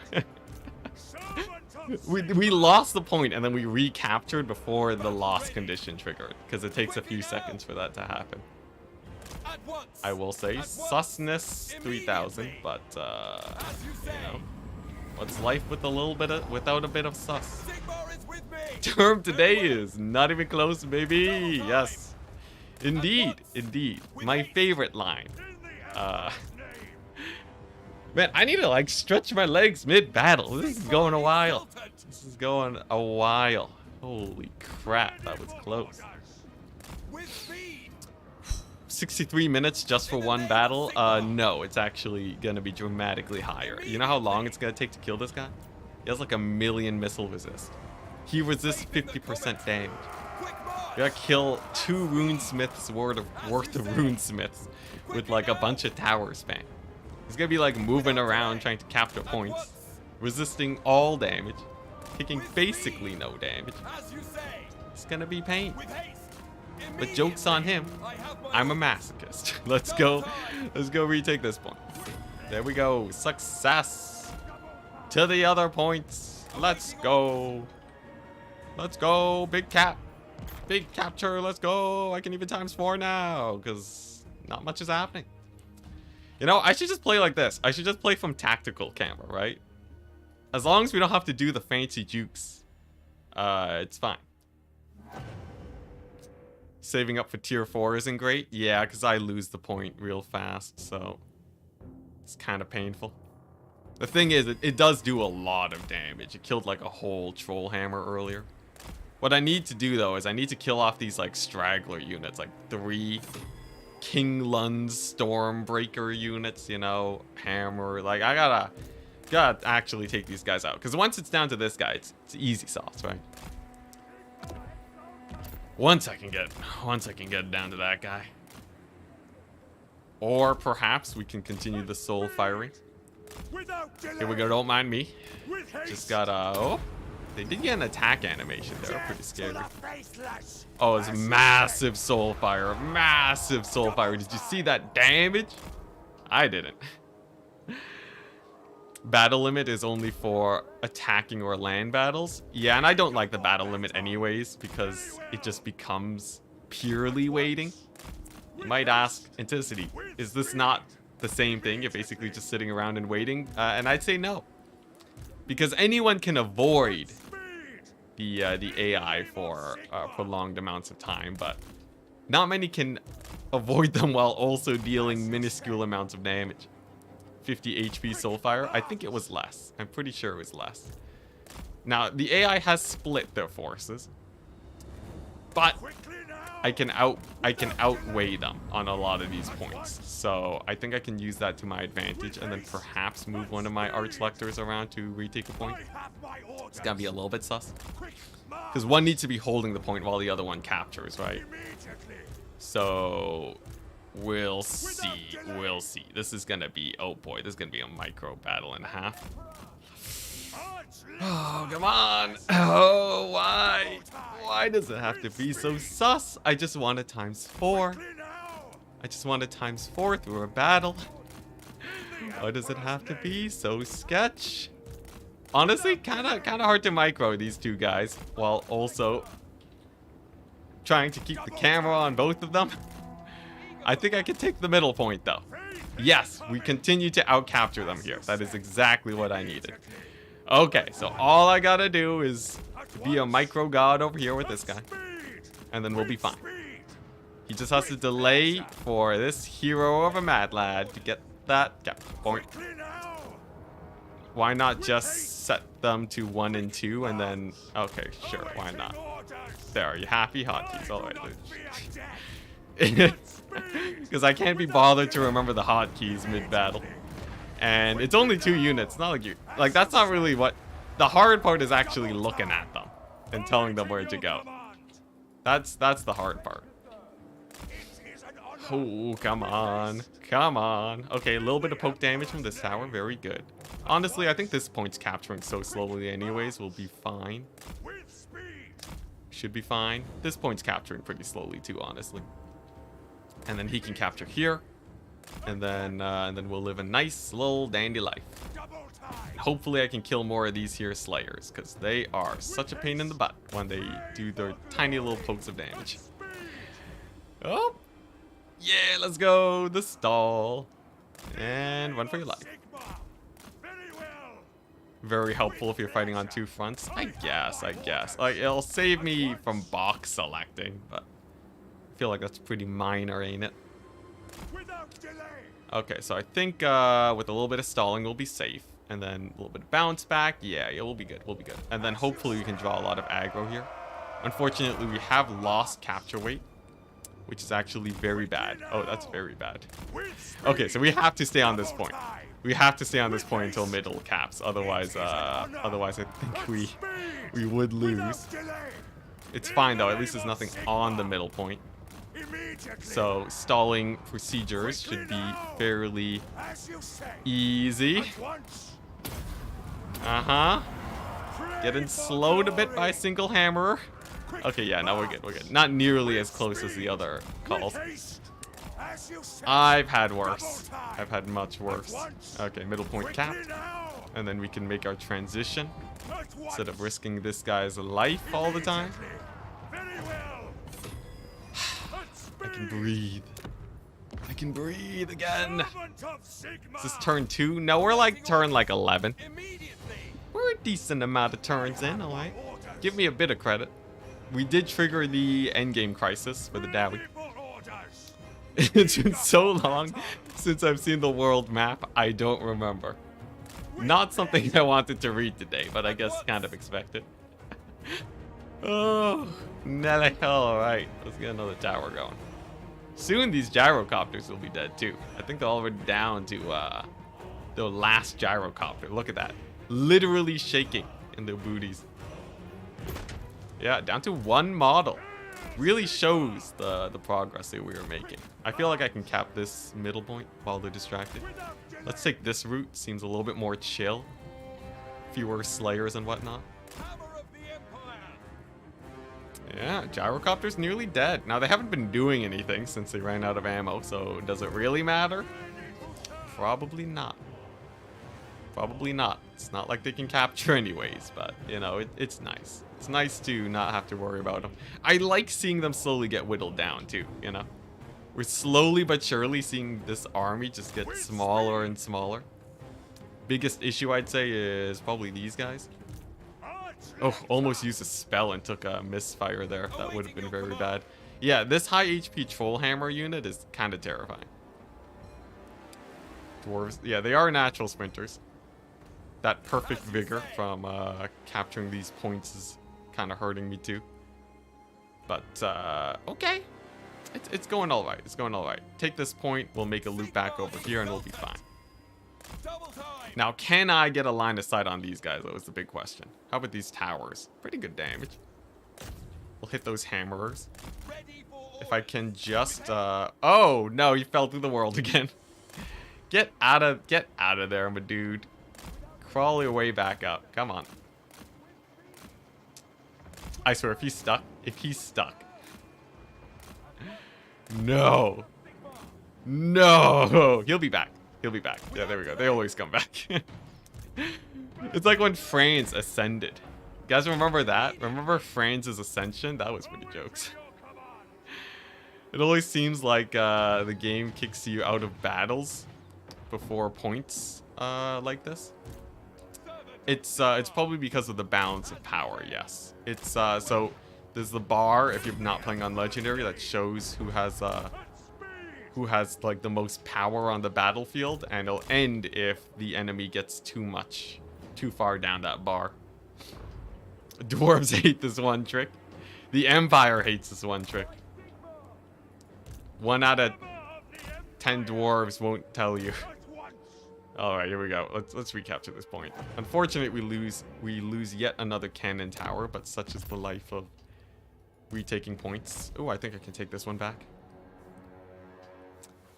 We lost the point and then we recaptured before the loss condition triggered, because it takes a few seconds for that to happen. I will say susness 3000, but you know, what's life with without a bit of sus? Term today is not even close, baby. Yes, indeed. My favorite line. Man, I need to like stretch my legs mid-battle. This is going a while. Holy crap, that was close. 63 minutes just for one battle? No, it's actually gonna be dramatically higher. You know how long it's gonna take to kill this guy? He has like a million missile resist. He resists 50% damage. You gotta kill 2 runesmiths worth of runesmiths with like a bunch of tower spam. He's gonna be like moving around trying to capture points, resisting all damage, taking basically no damage. It's gonna be pain. But joke's on him. I'm a masochist. Let's go retake this point. There we go. Success. To the other points. Let's go. Big cap. Big capture. Let's go. I can even ×4 now because not much is happening. You know, I should just play like this. I should just play from tactical camera, right? As long as we don't have to do the fancy jukes, it's fine. Saving up for tier 4 isn't great. Yeah, because I lose the point real fast, so it's kind of painful. The thing is, it does do a lot of damage. It killed like a whole troll hammer earlier. What I need to do though is I need to kill off these like straggler units, like 3 King Lund's Stormbreaker units, you know, hammer. Like I gotta actually take these guys out, because once it's down to this guy, it's easy sauce, right? Once I can get down to that guy. Or perhaps we can continue the soul firing. Here we go, don't mind me. Just gotta, oh. They did get an attack animation there. Pretty scary. To the faithless. Oh, it's massive soul fire. Massive soul fire. Did you see that damage? I didn't. Battle limit is only for attacking or land battles. Yeah, and I don't like the battle limit anyways because it just becomes purely waiting. You might ask, Enticity, is this not the same thing? You're basically just sitting around and waiting? And I'd say no. Because anyone can avoid the AI for prolonged amounts of time, but not many can avoid them while also dealing minuscule amounts of damage. 50 HP Soulfire? I think it was less. I'm pretty sure it was less. Now, the AI has split their forces, but I can outweigh them on a lot of these points. So I think I can use that to my advantage and then perhaps move one of my Arch Lectors around to retake a point. It's gonna be a little bit sus. Because one needs to be holding the point while the other one captures, right? So we'll see. We'll see. This is gonna be, oh boy, this is gonna be a micro battle and a half. Oh, come on. Oh, why? Why does it have to be so sus? I just want a ×4. I just want a ×4 through a battle. Why does it have to be so sketch? Honestly, kind of hard to micro these two guys while also trying to keep the camera on both of them. I think I can take the middle point though. Yes, we continue to outcapture them here. That is exactly what I needed. Okay, so all I gotta do is be a micro god over here with this guy. And then we'll be fine. He just has to delay for this hero of a mad lad to get that capture point. Why not just set them to 1 and 2 and then... Okay, sure, why not? There, are you happy? Hotkeys, alright. Because I can't be bothered to remember the hotkeys mid-battle. And it's only 2 units, not like you... Like, that's not really what... The hard part is actually looking at them and telling them where to go. That's the hard part. Oh, come on. Come on. Okay, a little bit of poke damage from this tower. Very good. Honestly, I think this point's capturing so slowly anyways. We'll be fine. Should be fine. This point's capturing pretty slowly too, honestly. And then he can capture here. And then we'll live a nice little dandy life. Hopefully I can kill more of these here Slayers, because they are such a pain in the butt when they do their tiny little pokes of damage. Oh! Yeah, let's go! The stall. And run for your life. Very helpful if you're fighting on 2 fronts. I guess. Like, it'll save me from box selecting, but I feel like that's pretty minor, ain't it? Okay, so I think with a little bit of stalling, we'll be safe. And then a little bit of bounce back. Yeah, we'll be good. We'll be good. And then hopefully we can draw a lot of aggro here. Unfortunately, we have lost capture weight, which is actually very bad. Oh, that's very bad. Okay, so we have to stay on this point. We have to stay on this point until middle caps. Otherwise, I think we would lose. It's fine though. At least there's nothing on the middle point. So stalling procedures should be fairly easy. Getting slowed a bit by a single hammerer. Okay, yeah, now we're good. We're good. Not nearly as close as the other calls. I've had worse. I've had much worse. Okay, middle point capped. And then we can make our transition instead of risking this guy's life all the time. I can breathe. I can breathe again. Is this turn 2? No, we're like turn like 11. We're a decent amount of turns in, alright. Give me a bit of credit. We did trigger the endgame crisis for the Dowie. It's been so long since I've seen the world map, I don't remember. Not something I wanted to read today, but I guess kind of expected. Oh, Nelly. Alright, let's get another tower going. Soon these gyrocopters will be dead too. I think they're already down to the last gyrocopter. Look at that. Literally shaking in their booties. Yeah, down to 1 model. Really shows the progress that we were making. I feel like I can cap this middle point while they're distracted. Let's take this route. Seems a little bit more chill. Fewer slayers and whatnot. Yeah, gyrocopter's nearly dead. Now, they haven't been doing anything since they ran out of ammo, so does it really matter? Probably not. Probably not. It's not like they can capture anyways, but, you know, it's nice. It's nice to not have to worry about them. I like seeing them slowly get whittled down, too, you know? We're slowly but surely seeing this army just get smaller and smaller. Biggest issue, I'd say, is probably these guys. Oh, almost used a spell and took a misfire there. That would have been very bad. Yeah, this high HP troll hammer unit is kind of terrifying. Dwarves, yeah, they are natural sprinters. That perfect vigor from capturing these points is kind of hurting me too. But, okay. It's going all right. It's going all right. Take this point. We'll make a loop back over here and we'll be fine. Now, can I get a line of sight on these guys? That was the big question. How about these towers? Pretty good damage. We'll hit those hammerers. If I can just, oh, no, he fell through the world again. Get out of there, my dude. Crawl your way back up. Come on. I swear, if he's stuck. No. No. He'll be back. He'll be back. Yeah, there we go. They always come back. It's like when France ascended. You guys remember that? Remember France's ascension? That was pretty jokes. It always seems like the game kicks you out of battles before points like this. It's probably because of the balance of power, yes. It's so there's the bar if you're not playing on legendary that shows who has like the most power on the battlefield, and it'll end if the enemy gets too far down that bar. Dwarves hate this one trick. The Empire hates this one trick. 1 out of 10 dwarves won't tell you. All right, here we go. Let's recapture this point. Unfortunately, we lose yet another cannon tower, but such is the life of retaking points. Oh, I think I can take this one back.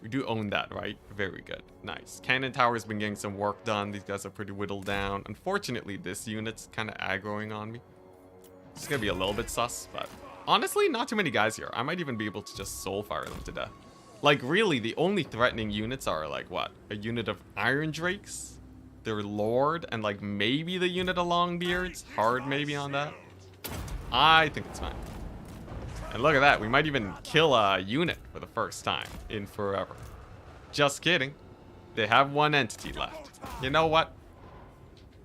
We do own that, right? Very good. Nice. Cannon tower's been getting some work done. These guys are pretty whittled down. Unfortunately, this unit's kind of aggroing on me. It's gonna be a little bit sus, but honestly, not too many guys here. I might even be able to just soul fire them to death. Like, really, the only threatening units are, like, what? A unit of Iron Drakes, their Lord, and, like, maybe the unit of Longbeards. Hard maybe on that. I think it's fine. And look at that. We might even kill a unit for the first time in forever. Just kidding. They have one entity left. You know what?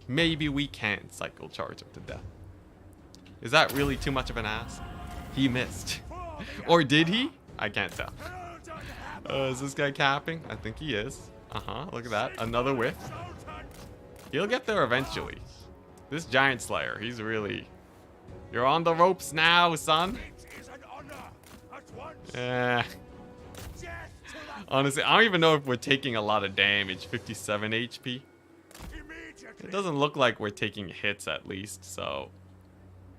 Maybe we can cycle charge them to death. Is that really too much of an ask? He missed. Or did he? I can't tell. Is this guy capping? I think he is. Look at that. Another whiff. He'll get there eventually. This Giant Slayer, he's really... You're on the ropes now, son. Honestly, I don't even know if we're taking a lot of damage. 57 HP. It doesn't look like we're taking hits at least, so...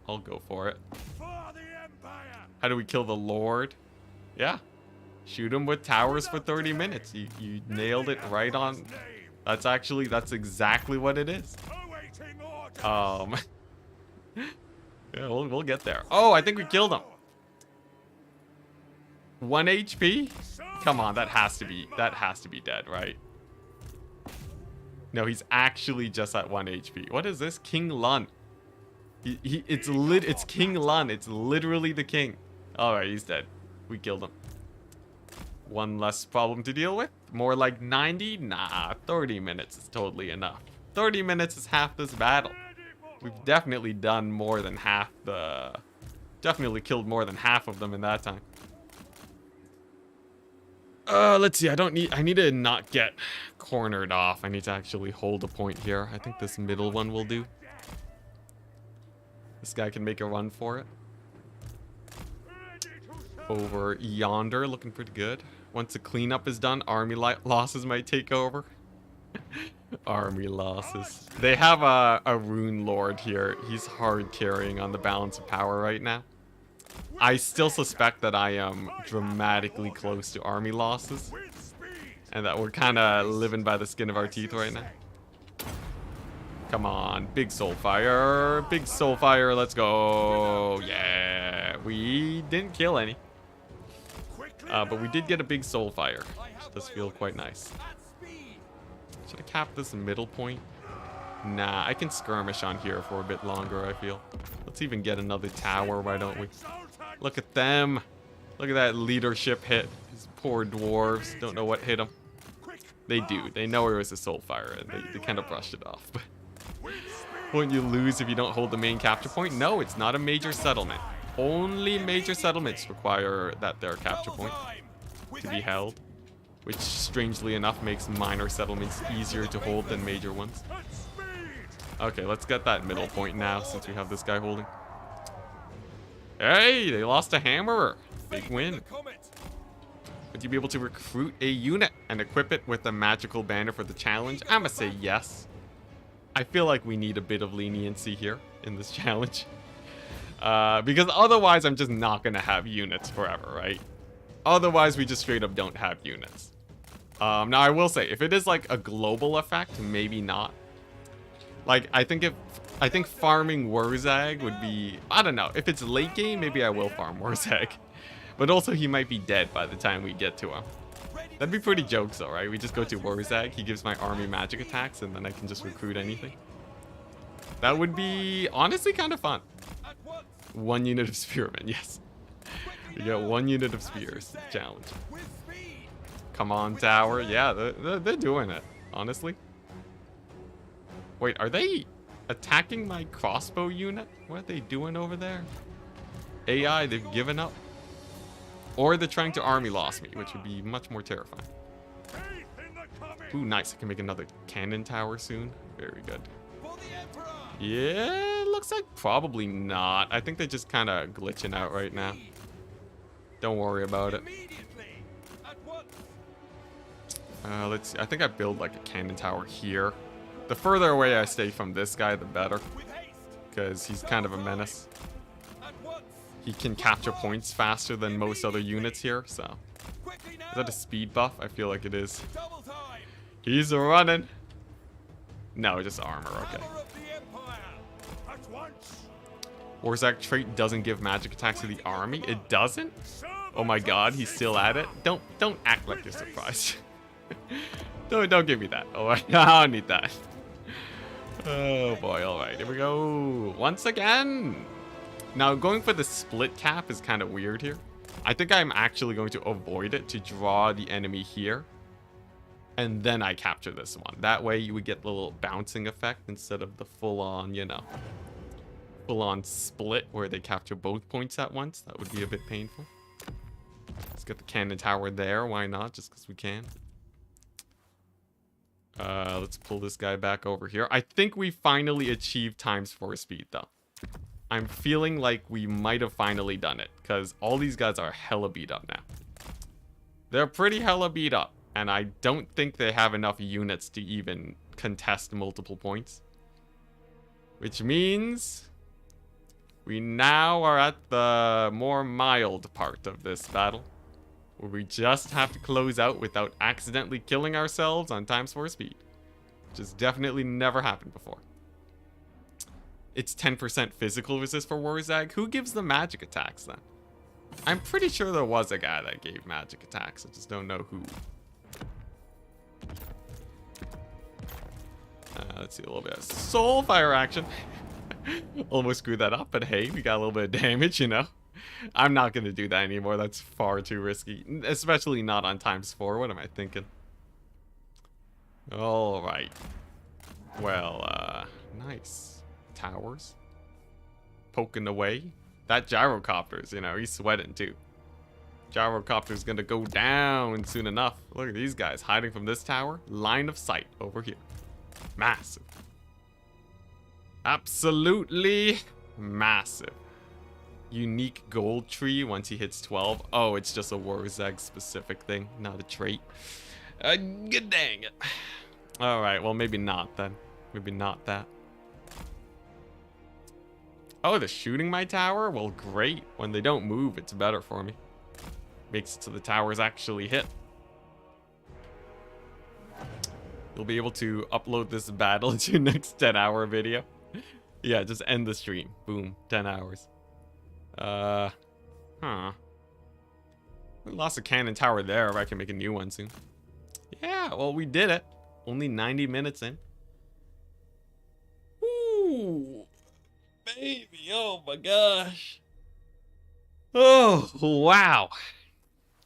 I'll go for it. How do we kill the Lord? Yeah. Shoot him with towers for 30 minutes. You nailed it right on. That's exactly what it is. Yeah, we'll get there. Oh, I think we killed him. 1 HP? Come on, that has to be dead, right? No, he's actually just at 1 HP. What is this? King Lun. It's King Lun. It's literally the king. All right, he's dead. We killed him. One less problem to deal with. More like 90? Nah, 30 minutes is totally enough. 30 minutes is half this battle. We've definitely done more than half the... Definitely killed more than half of them in that time. Let's see. I need to not get cornered off. I need to actually hold a point here. I think this middle one will do. This guy can make a run for it. Over yonder, looking pretty good. Once the cleanup is done, army losses might take over. Army losses. They have a rune lord here. He's hard carrying on the balance of power right now. I still suspect that I am dramatically close to army losses. And that we're kind of living by the skin of our teeth right now. Come on, big soul fire. Big soul fire, let's go. Yeah, We didn't kill any. But we did get a big soul fire. Which does feel quite nice. Should I cap this middle point? Nah, I can skirmish on here for a bit longer, I feel. Let's even get another tower, why don't we? Look at them. Look at that leadership hit. These poor dwarves don't know what hit them. They do. They know it was a soul fire, and they kind of brushed it off. Won't you lose if you don't hold the main capture point? No, it's not a major settlement. Only major settlements require that their capture point to be held, which strangely enough makes minor settlements easier to hold than major ones. Okay, let's get that middle point now since we have this guy holding. Hey, they lost a hammerer. Big win. Would you be able to recruit a unit and equip it with a magical banner for the challenge? I'm gonna say yes. I feel like we need a bit of leniency here in this challenge. Because otherwise I'm just not gonna have units forever, right? Otherwise we just straight up don't have units. Now I will say, if it is like a global effect, maybe not. Like, I think farming Wurzag would be... I don't know. If it's late game, maybe I will farm Wurzag. But also, he might be dead by the time we get to him. That'd be pretty jokes, though, right? We just go to Wurzag, he gives my army magic attacks, and then I can just recruit anything. That would be, honestly, kind of fun. 1 unit of spearmen, yes. We got 1 unit of spears. Challenge. Come on, tower. Yeah, they're doing it, honestly. Wait, are they attacking my crossbow unit? What are they doing over there? AI, they've given up. Or they're trying to army loss me, which would be much more terrifying. Ooh, nice. I can make another cannon tower soon. Very good. Yeah, looks like probably not. I think they're just kind of glitching out right now. Don't worry about it. Let's see. I think I build like a cannon tower here. The further away I stay from this guy, the better. Because he's kind of a menace. He can capture points faster than most other units here, so. Is that a speed buff? I feel like it is. He's running. No, just armor, okay. Wurzag trait doesn't give magic attacks to the army? It doesn't? Oh my god, he's still at it? Don't act like you're surprised. Don't give me that. Oh, I don't need that. Oh boy, alright, here we go. Once again. Now, going for the split cap is kind of weird here. I think I'm actually going to avoid it to draw the enemy here. And then I capture this one. That way you would get the little bouncing effect instead of the full-on, you know, full-on split where they capture both points at once. That would be a bit painful. Let's get the cannon tower there. Why not? Just because we can. Let's pull this guy back over here. I think we finally achieved ×4 speed, though. I'm feeling like we might have finally done it, because all these guys are hella beat up now. They're pretty hella beat up, and I don't think they have enough units to even contest multiple points. Which means we now are at the more mild part of this battle, where we just have to close out without accidentally killing ourselves on ×4 speed, which has definitely never happened before. It's 10% physical resist for Wurzag. Who gives the magic attacks then? I'm pretty sure there was a guy that gave magic attacks. I just don't know who. Let's see a little bit of soul fire action. Almost screwed that up, but hey, we got a little bit of damage, you know. I'm not going to do that anymore. That's far too risky. Especially not on ×4. What am I thinking? Alright. Well, nice. Towers. Poking away. That gyrocopter's, you know, he's sweating too. Gyrocopter's gonna go down soon enough. Look at these guys hiding from this tower. Line of sight over here. Massive. Absolutely massive. Unique gold tree once he hits 12. Oh, it's just a Wurzag specific thing, not a trait. Good dang it. Alright, well maybe not then. Maybe not that. Oh, they're shooting my tower? Well, great. When they don't move, it's better for me. Makes it so the towers actually hit. You'll be able to upload this battle into your next 10-hour video. Yeah, just end the stream. Boom. 10 hours. Huh. We lost a cannon tower there, if I can make a new one soon. Yeah, well, we did it. Only 90 minutes in. Ooh, baby, oh my gosh. Oh, wow.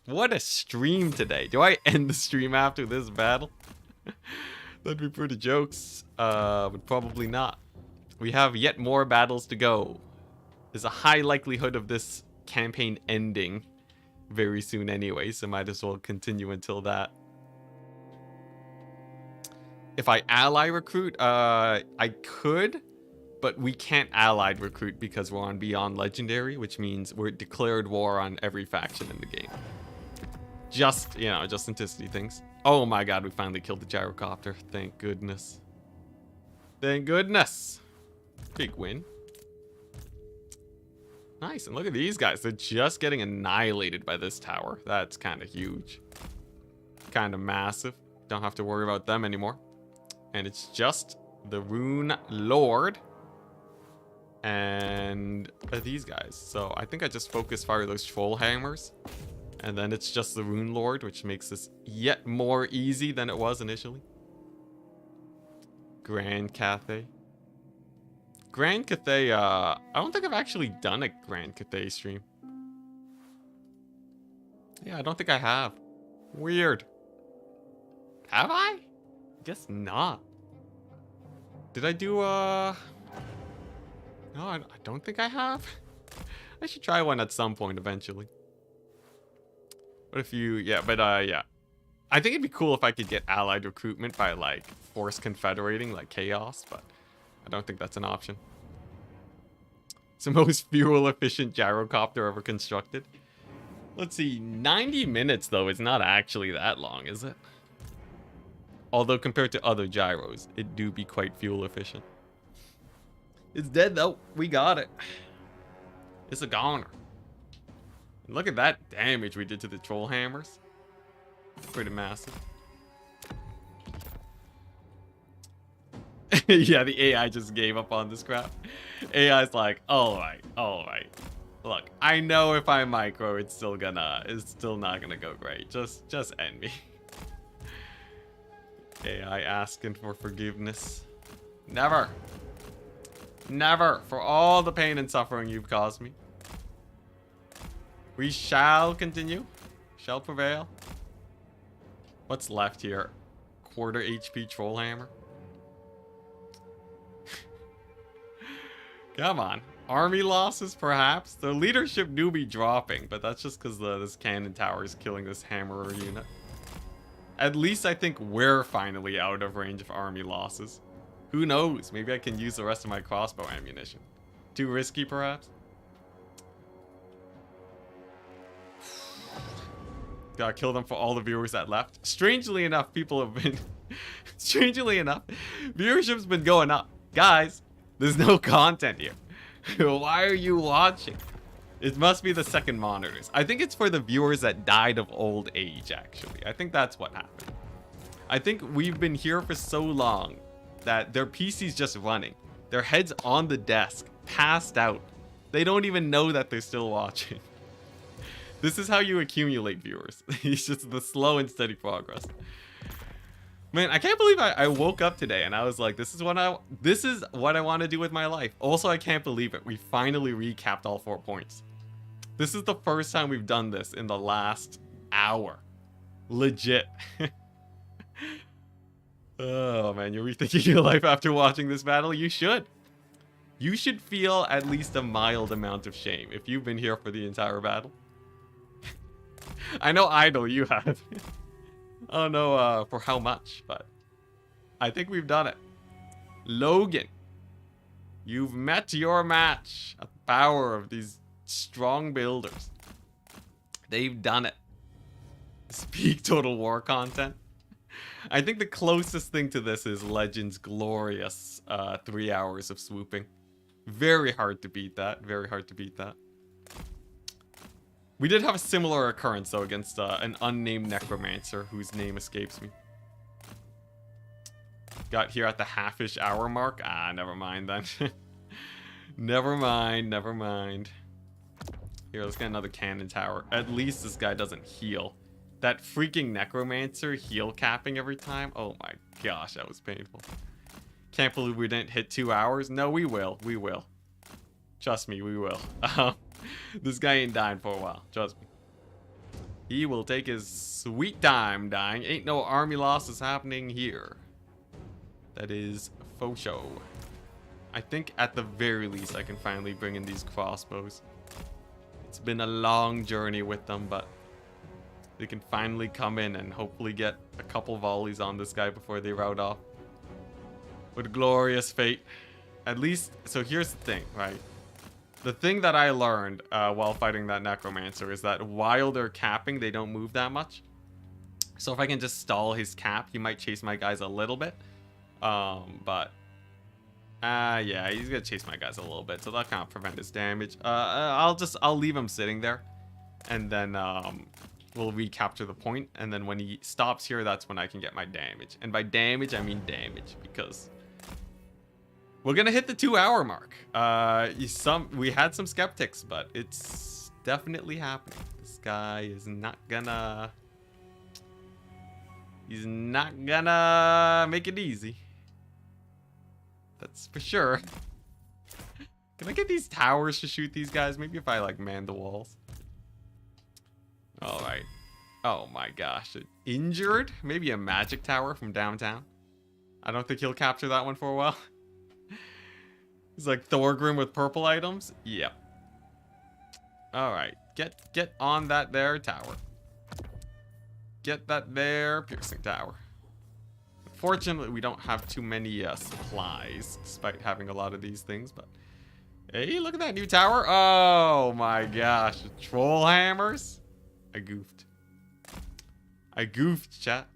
What a stream today. Do I end the stream after this battle? That'd be pretty jokes. But probably not. We have yet more battles to go. There's a high likelihood of this campaign ending very soon anyway, so might as well continue until that. If I ally recruit, I could, but we can't allied recruit because we're on Beyond Legendary, which means we're declared war on every faction in the game. Just, you know, just Enticity things. Oh my god, we finally killed the gyrocopter. Thank goodness. Thank goodness. Big win. Nice, and look at these guys. They're just getting annihilated by this tower. That's kind of huge. Kind of massive. Don't have to worry about them anymore. And it's just the Rune Lord and these guys. So I think I just focus fire those troll hammers. And then it's just the Rune Lord, which makes this yet more easy than it was initially. Grand Cathay. Grand Cathay, I don't think I've actually done a Grand Cathay stream. Yeah, I don't think I have. Weird. Have I? Guess not. Did I do, No, I don't think I have. I should try one at some point eventually. What if you, yeah, yeah. I think it'd be cool if I could get allied recruitment by, like, force confederating, like Chaos, but I don't think that's an option. It's the most fuel-efficient gyrocopter ever constructed. Let's see, 90 minutes, though, is not actually that long, is it? Although, compared to other gyros, it do be quite fuel-efficient. It's dead, though. We got it. It's a goner. And look at that damage we did to the troll hammers. Pretty massive. Yeah, the AI just gave up on this crap. AI's like, all right. Look, I know if I micro, it's still not gonna go great. Just end me. AI asking for forgiveness. Never. Never. For all the pain and suffering you've caused me. We shall continue. Shall prevail. What's left here? Quarter HP troll hammer. Come on. Army losses, perhaps? The leadership do be dropping, but that's just because this cannon tower is killing this hammerer unit. At least I think we're finally out of range of army losses. Who knows? Maybe I can use the rest of my crossbow ammunition. Too risky, perhaps? Gotta kill them for all the viewers that left. Strangely enough, people have been... Strangely enough, viewership's been going up. Guys, there's no content here. Why are you watching? It must be the second monitors. I think it's for the viewers that died of old age, actually. I think that's what happened. I think we've been here for so long that their PC's just running. Their head's on the desk, passed out. They don't even know that they're still watching. This is how you accumulate viewers. It's just the slow and steady progress. Man, I can't believe I woke up today and I was like, this is what I want to do with my life. Also, I can't believe it. We finally recapped all 4 points. This is the first time we've done this in the last hour. Legit. Oh man, you're rethinking your life after watching this battle? You should. You should feel at least a mild amount of shame if you've been here for the entire battle. I know Idle, you have. I don't know for how much, but I think we've done it. Logan, you've met your match at the power of these strong builders. They've done it. Speak Total War content. I think the closest thing to this is Legend's glorious 3 hours of swooping. Very hard to beat that. Very hard to beat that. We did have a similar occurrence, though, against an unnamed necromancer whose name escapes me. Got here at the half-ish hour mark. Ah, never mind then. Never mind, never mind. Here, let's get another cannon tower. At least this guy doesn't heal. That freaking necromancer heal capping every time. Oh my gosh, that was painful. Can't believe we didn't hit 2 hours. No, we will. We will. Trust me, we will. This guy ain't dying for a while. Trust me. He will take his sweet time dying. Ain't no army losses happening here. That is faux show. I think at the very least I can finally bring in these crossbows. It's been a long journey with them, but they can finally come in and hopefully get a couple volleys on this guy before they rout off. With glorious fate. At least, so here's the thing, right? The thing that I learned while fighting that necromancer is that while they're capping, they don't move that much. So if I can just stall his cap, he might chase my guys a little bit. Yeah, he's gonna chase my guys a little bit, so that kind of prevent his damage. I'll leave him sitting there, and then we'll recapture the point. And then when he stops here, that's when I can get my damage. And by damage, I mean damage, because we're gonna hit the 2 hour mark. We had some skeptics, but it's definitely happening. This guy is not gonna. He's not gonna make it easy. That's for sure. Can I get these towers to shoot these guys? Maybe if I like man the walls. All right. Oh my gosh. Injured? Maybe a magic tower from downtown. I don't think he'll capture that one for a while. He's like Thorgrim with purple items. Yep. All right. Get on that there tower. Get that there piercing tower. Fortunately, we don't have too many supplies, despite having a lot of these things, but hey, look at that new tower. Oh my gosh, troll hammers. I goofed, chat.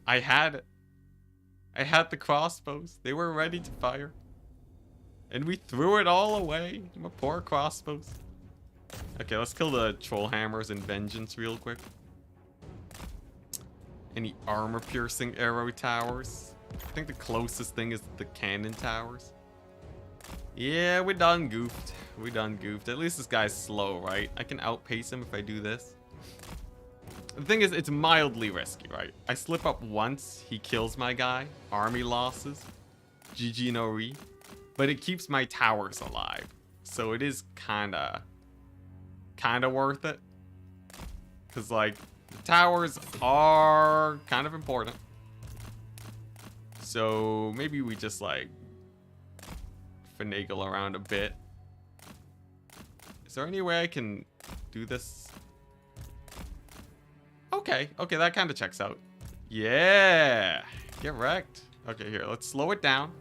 I had it. I had the crossbows. They were ready to fire. And we threw it all away. My poor crossbows. Okay, let's kill the troll hammers and vengeance real quick. Any armor-piercing arrow towers? I think the closest thing is the cannon towers. Yeah, we done goofed. We done goofed. At least this guy's slow, right? I can outpace him if I do this. The thing is, it's mildly risky, right? I slip up once, he kills my guy. Army losses. GG no re. But it keeps my towers alive. So it is kinda worth it. Because, like, the towers are kind of important. So maybe we just like finagle around a bit. Is there any way I can do this? Okay, that kind of checks out. Yeah, get wrecked. Okay, here, let's slow it down.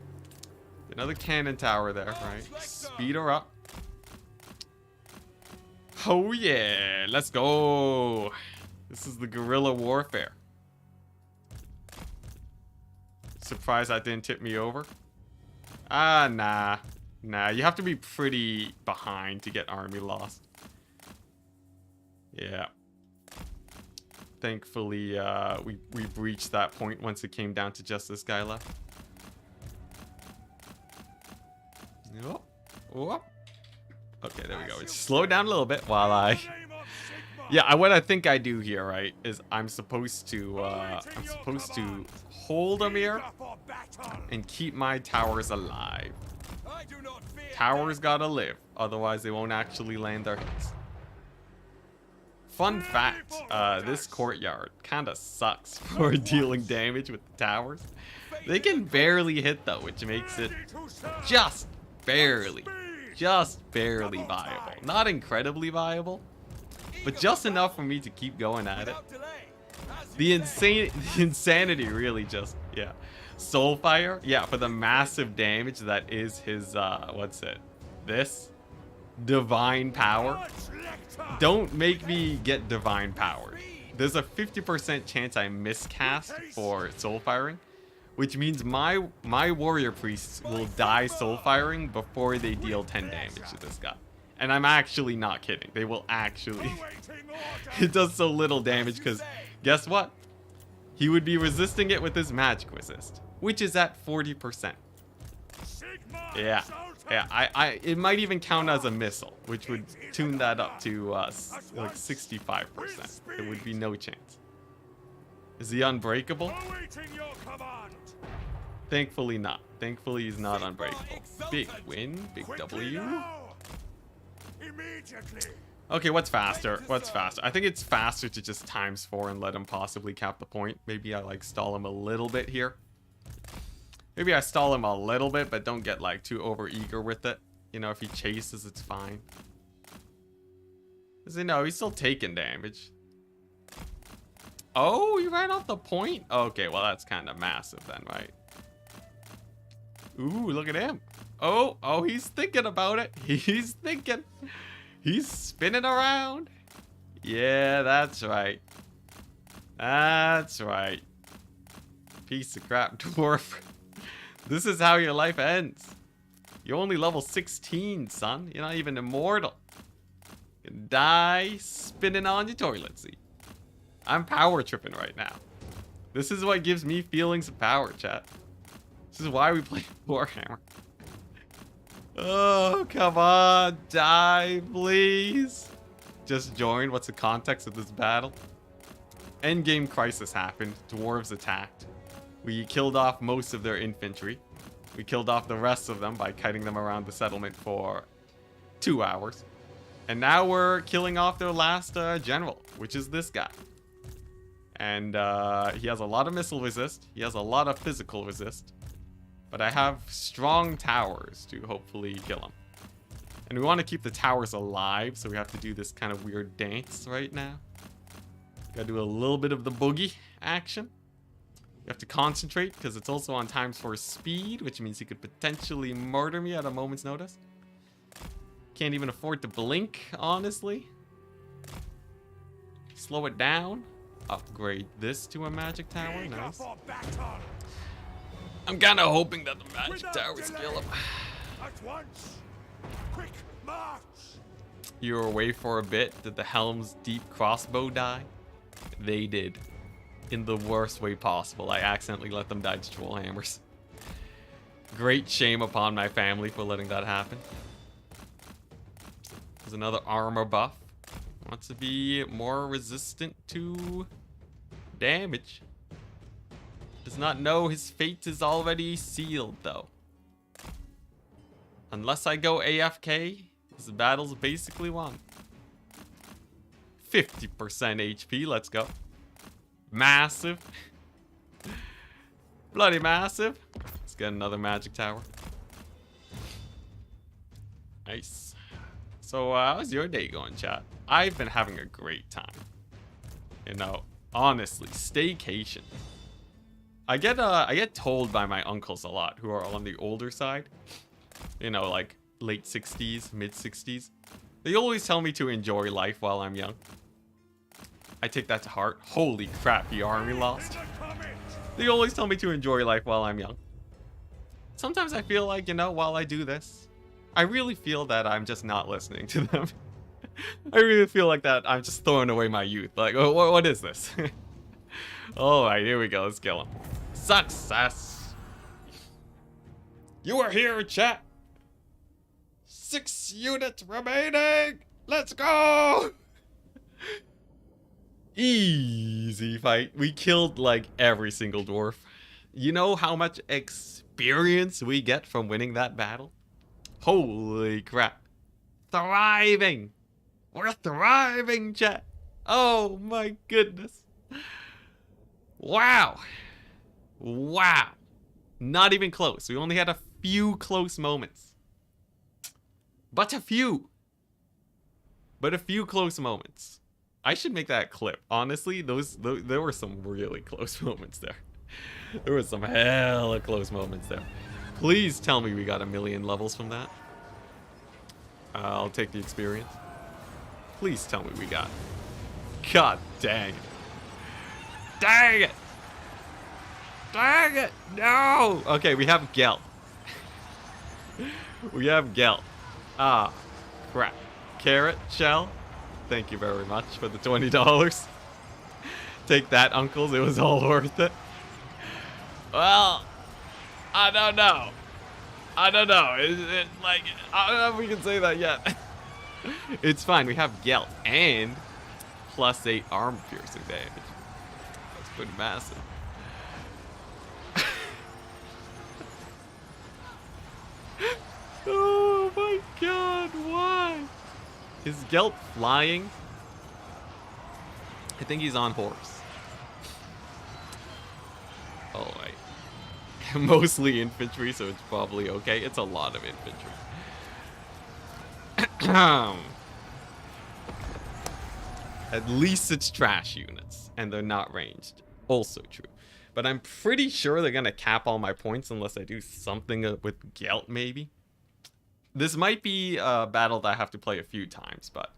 Another cannon tower there, right? Speed her up. Oh yeah, let's go. This is the guerrilla warfare. Surprised that didn't tip me over. Nah. You have to be pretty behind to get army lost. Yeah. Thankfully, we breached that point once it came down to just this guy left. Oh. Okay, there we go. Just slow it down a little bit while I... Yeah, what I think I do here, right, is I'm supposed to hold them here and keep my towers alive. Towers gotta live, otherwise they won't actually land their hits. Fun fact, this courtyard kinda sucks for dealing damage with the towers. They can barely hit though, which makes it just barely viable. Not incredibly viable, but just enough for me to keep going at it. The insanity really just, yeah. Soulfire, yeah, for the massive damage that is his, what's it? This? Divine Power. Don't make me get Divine Power. There's a 50% chance I miscast for Soulfiring, which means my warrior priests will die Soulfiring before they deal 10 damage to this guy. And I'm actually not kidding. They will actually... It does so little damage because guess what? He would be resisting it with his magic resist, which is at 40%. Sigma Yeah. exalted. Yeah, it might even count as a missile, which would tune that up to like 65%. There would be no chance. Is he unbreakable? Awaiting your command. Thankfully not. Thankfully he's not unbreakable. Big win, big Quickly W. now. Immediately. Okay, what's faster? What's faster? I think it's faster to just ×4 and let him possibly cap the point. Maybe I like stall him a little bit here. Maybe I stall him a little bit, but don't get like too over eager with it. You know, if he chases, it's fine. Cause no, he's still taking damage. Oh, he ran off the point? Okay, well that's kind of massive then, right? Ooh, look at him. Oh, he's thinking about it. He's thinking. He's spinning around. Yeah, that's right. That's right. Piece of crap dwarf. This is how your life ends. You're only level 16, son. You're not even immortal. You can die spinning on your toilet seat. I'm power tripping right now. This is what gives me feelings of power, chat. This is why we play Warhammer. Oh, come on. Die, please. Just join. What's the context of this battle? Endgame crisis happened. Dwarves attacked. We killed off most of their infantry. We killed off the rest of them by kiting them around the settlement for 2 hours. And now we're killing off their last general, which is this guy. And he has a lot of missile resist. He has a lot of physical resist. But I have strong towers to hopefully kill him. And we want to keep the towers alive, so we have to do this kind of weird dance right now. Gotta do a little bit of the boogie action. You have to concentrate, because it's also on ×4 speed, which means he could potentially murder me at a moment's notice. Can't even afford to blink, honestly. Slow it down. Upgrade this to a magic tower. Nice. I'm kind of hoping that the magic towers kill him. At once. Quick march. You were away for a bit. Did the Helm's deep crossbow die? They did. In the worst way possible. I accidentally let them die to troll hammers. Great shame upon my family for letting that happen. There's another armor buff. Wants to be more resistant to damage. Does not know his fate is already sealed, though. Unless I go AFK, this battle's basically won. 50% HP, let's go. Massive. Bloody massive. Let's get another magic tower. Nice. So, how's your day going, chat? I've been having a great time. You know, honestly, staycation. I get told by my uncles a lot, who are on the older side. You know, like late 60s, mid 60s. They always tell me to enjoy life while I'm young. I take that to heart. Holy crap, the army lost. They always tell me to enjoy life while I'm young. Sometimes I feel like, you know, while I do this, I really feel that I'm just not listening to them. I really feel like that I'm just throwing away my youth. Like, what is this? Alright, here we go. Let's kill him. Success! You are here, chat! 6 units remaining! Let's go! Easy fight. We killed, like, every single dwarf. You know how much experience we get from winning that battle? Holy crap. Thriving! We're thriving, chat! Oh my goodness. Wow. Wow. Not even close. We only had a few close moments. But a few. But a few close moments. I should make that clip. Honestly, there were some really close moments there. There were some hella close moments there. Please tell me we got 1,000,000 levels from that. I'll take the experience. Please tell me we got. God dang it. Dang it! Dang it! No! Okay, we have Gelt. We have Gelt. Ah, crap. Carrot shell. Thank you very much for the $20. Take that, uncles. It was all worth it. Well, I don't know. I don't know. Like, I don't know if we can say that yet. It's fine. We have Gelt and +8 arm piercing damage. That's pretty massive. Oh my god, why? Is Gelt flying? I think he's on horse. Oh, wait. Mostly infantry, so it's probably okay. It's a lot of infantry. At least it's trash units, and they're not ranged. Also true. But I'm pretty sure they're going to cap all my points unless I do something with Gelt, maybe. This might be a battle that I have to play a few times, but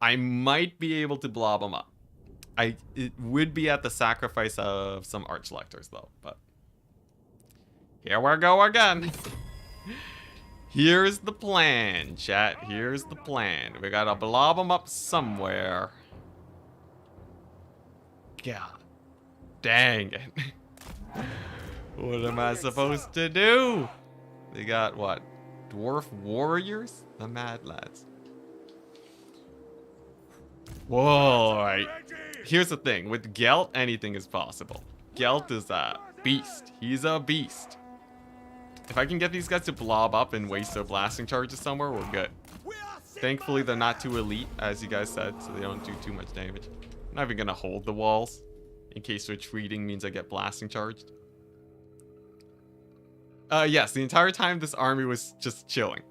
I might be able to blob them up. It would be at the sacrifice of some Archlectors, though, but... Here we go again. Here's the plan, chat. Here's the plan. We gotta blob them up somewhere. God dang it. What am I supposed to do? They got what? Dwarf warriors? The mad lads. Whoa, alright. Here's the thing. With Gelt, anything is possible. Gelt is a beast. He's a beast. If I can get these guys to blob up and waste their blasting charges somewhere, we're good. Thankfully, they're not too elite, as you guys said, so they don't do too much damage. I'm not even gonna hold the walls, in case retreating means I get blasting charged. Yes, the entire time this army was just chilling.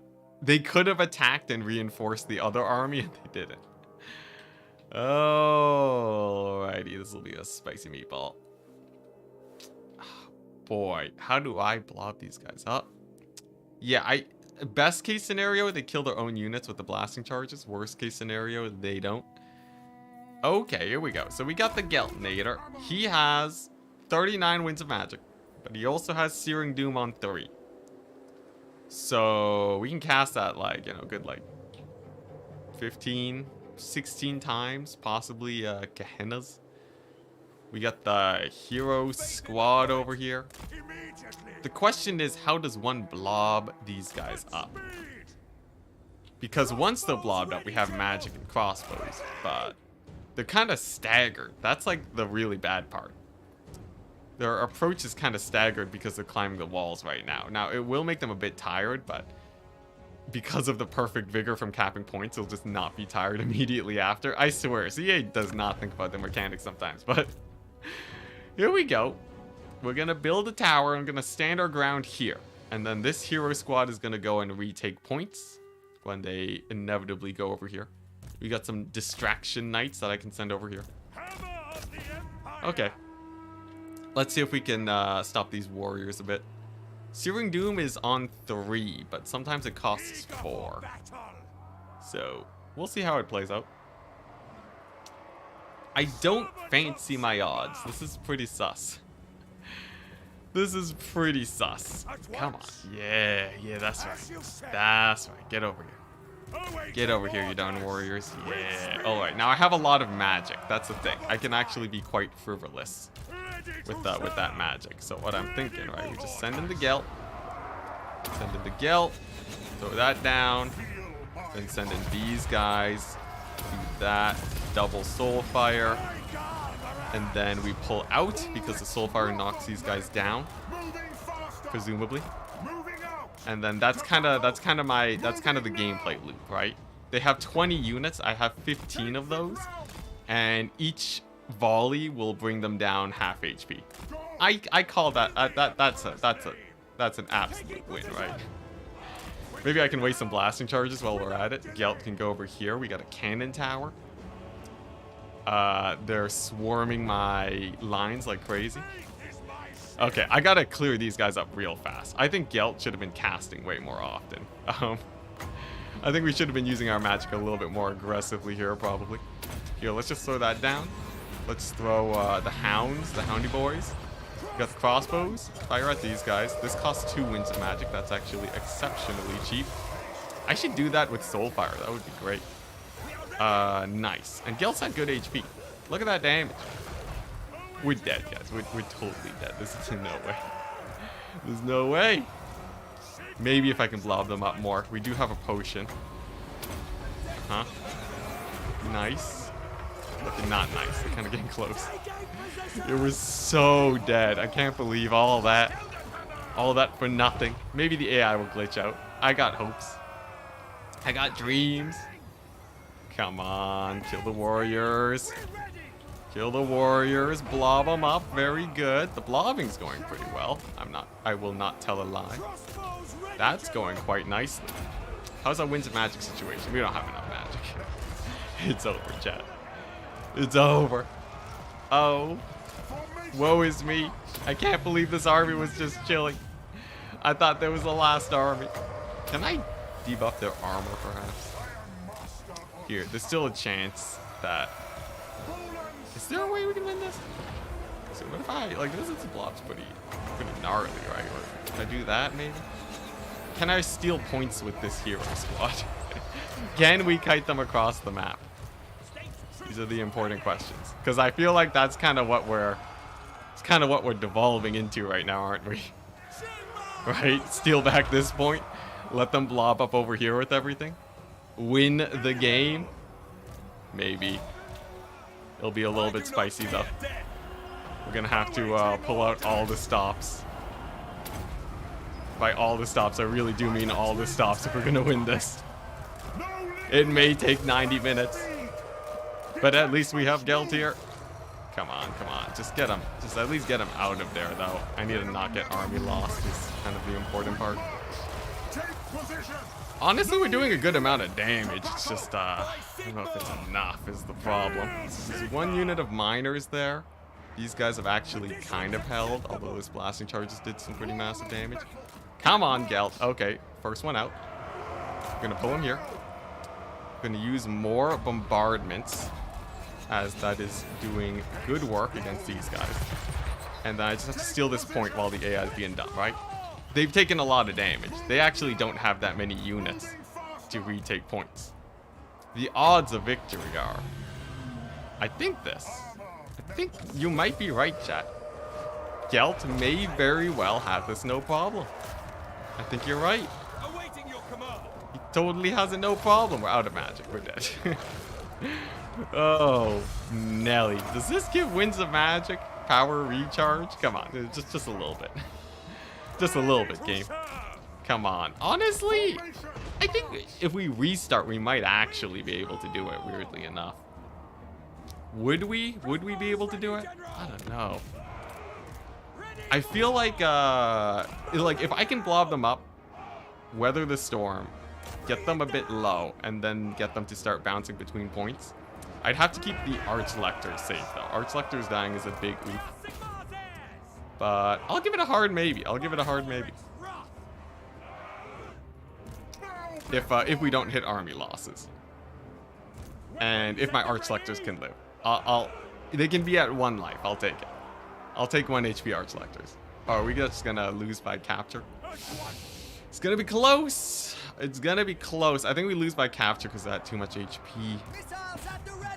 They could have attacked and reinforced the other army, and they didn't. Alrighty, this will be a spicy meatball. Boy, how do I blob these guys up? Yeah, best case scenario, they kill their own units with the blasting charges. Worst case scenario, they don't. Okay, here we go. So we got the Geltnator. He has 39 Winds of Magic, but he also has Searing Doom on 3. So we can cast that like, you know, good like 15, 16 times, possibly Gehennas. We got the hero squad over here. The question is, how does one blob these guys up? Because once they're blobbed up, we have magic and crossbows, but they're kind of staggered. That's like the really bad part. Their approach is kind of staggered because they're climbing the walls right now. Now, it will make them a bit tired, but because of the perfect vigor from capping points, they'll just not be tired immediately after. I swear, CA does not think about the mechanics sometimes, but here we go. We're going to build a tower. I'm going to stand our ground here. And then this hero squad is going to go and retake points when they inevitably go over here. We got some distraction knights that I can send over here. Okay. Let's see if we can stop these warriors a bit. Searing Doom is on 3, but sometimes it costs 4. So, we'll see how it plays out. I don't fancy my odds. This is pretty sus. This is pretty sus. Come on. Yeah, that's right. That's right. Get over here. Get over here, you darn warriors. Yeah. Alright, now I have a lot of magic. That's the thing. I can actually be quite frivolous with that magic. So what I'm thinking, right? We just send in the Gelt. Send in the Gelt. Throw that down. Then send in these guys. Do that. Double Soulfire. And then we pull out because the Soulfire knocks these guys down. Presumably. And then that's kind of the gameplay loop, right? They have 20 units. I have 15 of those. And each volley will bring them down half HP. I call that that's an absolute win, right? Maybe I can waste some blasting charges while we're at it. Gelt can go over here. We got a cannon tower. They're swarming my lines like crazy. Okay, I gotta clear these guys up real fast. I think Gelt should have been casting way more often. I think we should have been using our magic a little bit more aggressively here, probably. Here, let's just throw that down. Let's throw the hounds, the houndy boys. We got the crossbows. Fire at these guys. This costs 2 Winds of Magic. That's actually exceptionally cheap. I should do that with Soulfire. That would be great. Nice. And Gelt's had good HP. Look at that damage. We're dead, guys. We're totally dead. This is no way. There's no way. Maybe if I can blob them up more. We do have a potion. Huh? Nice. Okay, not nice. They're kind of getting close. It was so dead. I can't believe all that. All that for nothing. Maybe the AI will glitch out. I got hopes. I got dreams. Come on, kill the warriors. Kill the warriors. Blob them up. Very good. The blobbing's going pretty well. I will not tell a lie. That's going quite nicely. How's our winds of magic situation? We don't have enough magic. It's over, chat. It's over. Oh. Woe is me. I can't believe this army was just chilling. I thought there was the last army. Can I debuff their armor, perhaps? Here, there's still a chance that... Is there a way we can win this? So what if I... Like, this is blob's pretty gnarly, right? Or can I do that, maybe? Can I steal points with this hero squad? Can we kite them across the map? These are the important questions. Because I feel like that's kind of what we're... It's kind of what we're devolving into right now, aren't we? Right? Steal back this point. Let them blob up over here with everything. Win the game. Maybe. It'll be a little bit spicy, though. We're going to have to pull out all the stops. By all the stops, I really do mean all the stops if we're going to win this. It may take 90 minutes. But at least we have Gelt here. Come on, come on. Just get him. Just at least get him out of there, though. I need to not get army lost is kind of the important part. Honestly, we're doing a good amount of damage. It's just, I don't know if it's enough is the problem. There's one unit of miners there. These guys have actually kind of held, although this blasting charges did some pretty massive damage. Come on, Gelt. Okay, first one out. I'm gonna pull him here. I'm gonna use more bombardments, as that is doing good work against these guys. And then I just have to steal this point while the AI is being done, right? They've taken a lot of damage. They actually don't have that many units to retake points. The odds of victory are... I think you might be right, chat. Gelt may very well have this no problem. I think you're right. He totally has a no problem. We're out of magic. We're dead. Oh, Nelly. Does this give Winds of Magic power recharge? Come on, just a little bit. Just a little bit, game. Come on. Honestly, I think if we restart, we might actually be able to do it, weirdly enough. Would we? Would we be able to do it? I don't know. I feel like if I can blob them up, weather the storm, get them a bit low, and then get them to start bouncing between points, I'd have to keep the Archlector safe, though. Archlector's dying is a big oof. But I'll give it a hard maybe. I'll give it a hard maybe. If we don't hit army losses. And if my Archlectors can live. They can be at 1 life. I'll take it. I'll take 1 HP Archlectors. Oh, are we just gonna lose by capture? It's gonna be close. It's gonna be close. I think we lose by capture because I had too much HP.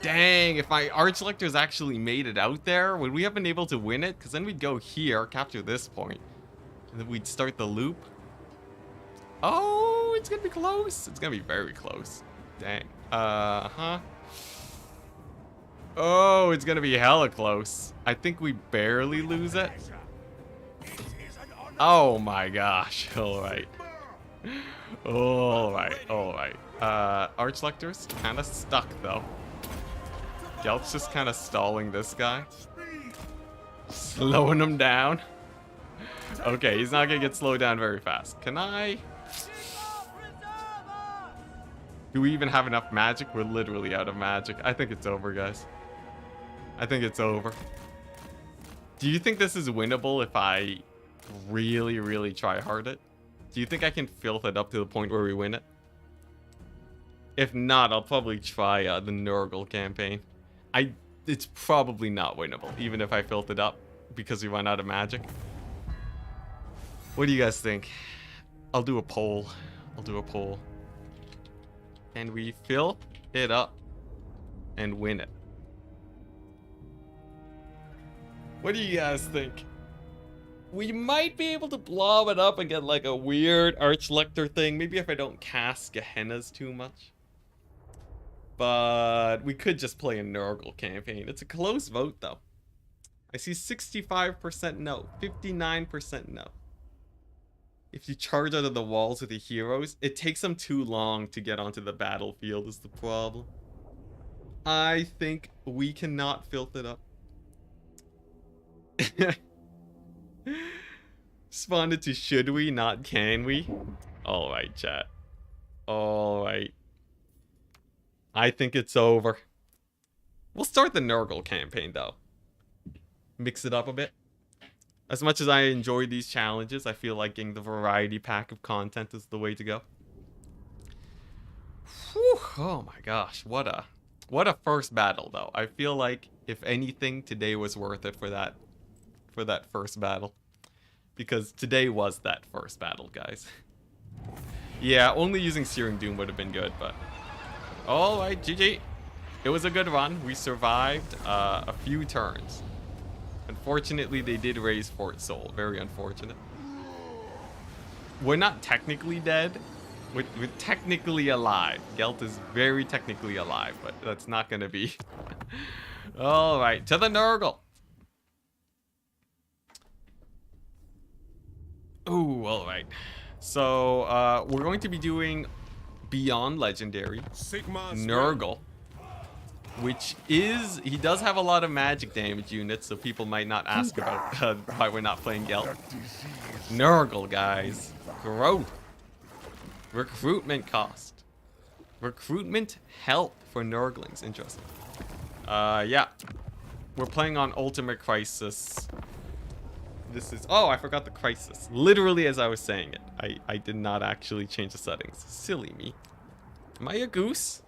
Dang, if my Archlectors actually made it out there, would we have been able to win it? Because then we'd go here, capture this point, and then we'd start the loop. Oh, it's gonna be close. It's gonna be very close. Dang. Oh, it's gonna be hella close. I think we barely lose it. Oh my gosh. Alright. Alright, alright. Archlectors kind of stuck though. Gelt's just kind of stalling this guy. Slowing him down. Okay, he's not gonna get slowed down very fast. Can I... Do we even have enough magic? We're literally out of magic. I think it's over, guys. I think it's over. Do you think this is winnable if I really, really try hard it? Do you think I can filth it up to the point where we win it? If not, I'll probably try the Nurgle campaign. It's probably not winnable, even if I filth it up, because we run out of magic. What do you guys think? I'll do a poll. I'll do a poll. Can we fill it up and win it? What do you guys think? We might be able to blob it up and get like a weird Archlector thing. Maybe if I don't cast Gehennas too much. But we could just play a Nurgle campaign. It's a close vote though. I see 65% no, 59% no. If you charge out of the walls with the heroes, it takes them too long to get onto the battlefield is the problem. I think we cannot filth it up. Responded to should we, not can we. Alright, chat. Alright. I think it's over. We'll start the Nurgle campaign though. Mix it up a bit. As much as I enjoy these challenges, I feel like getting the variety pack of content is the way to go. Whew, oh my gosh, what a first battle though. I feel like if anything, today was worth it for that first battle. Because today was that first battle, guys. Yeah, only using Searing Doom would have been good, but... Alright, GG. It was a good run. We survived a few turns. Unfortunately, they did raise Fort Soul. Very unfortunate. We're not technically dead. We're technically alive. Gelt is very technically alive, but that's not going to be... Alright, to the Nurgle. Ooh, alright. So, we're going to be doing Beyond Legendary. Nurgle. Which is... He does have a lot of magic damage units, so people might not ask about why we're not playing Gelt. Nurgle, guys. Growth. Recruitment cost. Recruitment help for Nurglings. Interesting. Yeah. We're playing on Ultimate Crisis. This is... Oh, I forgot the Crisis. Literally as I was saying it. I did not actually change the settings. Silly me. Am I a goose?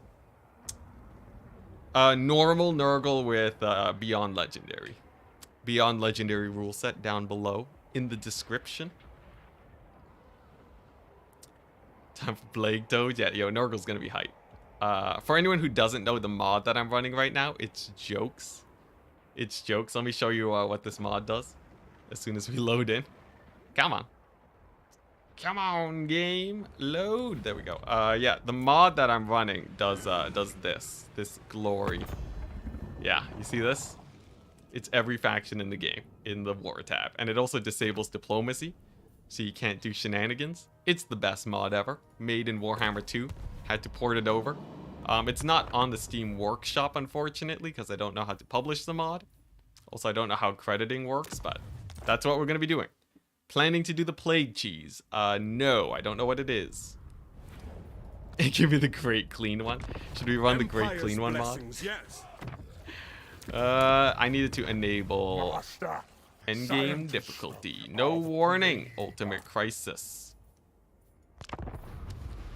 Normal Nurgle with Beyond Legendary. Beyond Legendary rule set down below in the description. Time for Plague Toad. Yeah, yo, Nurgle's gonna be hype. For anyone who doesn't know the mod that I'm running right now, it's jokes. It's jokes. Let me show you what this mod does as soon as we load in. Come on. Come on, game. Load. There we go. Yeah, the mod that I'm running does this glory. Yeah, you see this? It's every faction in the game in the war tab. And it also disables diplomacy, so you can't do shenanigans. It's the best mod ever. Made in Warhammer 2. Had to port it over. It's not on the Steam Workshop, unfortunately, because I don't know how to publish the mod. Also, I don't know how crediting works, but that's what we're going to be doing. Planning to do the Plague Cheese. No, I don't know what it is. Give me the Great Clean one. Should we run the Great Clean one mod? Yes. I needed to enable endgame difficulty. No warning. Ultimate Crisis.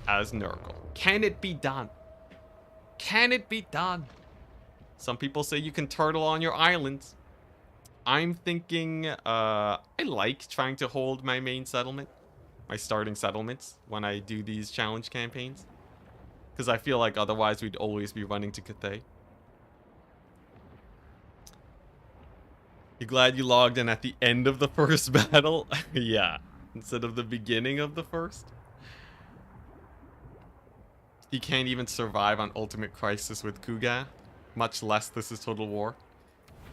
As Nurgle. Can it be done? Can it be done? Some people say you can turtle on your islands. I'm thinking, I like trying to hold my main settlement, my starting settlements, when I do these challenge campaigns. Because I feel like otherwise we'd always be running to Cathay. You glad you logged in at the end of the first battle? Yeah, instead of the beginning of the first. You can't even survive on Ultimate Crisis with Kuga, much less this is Total War.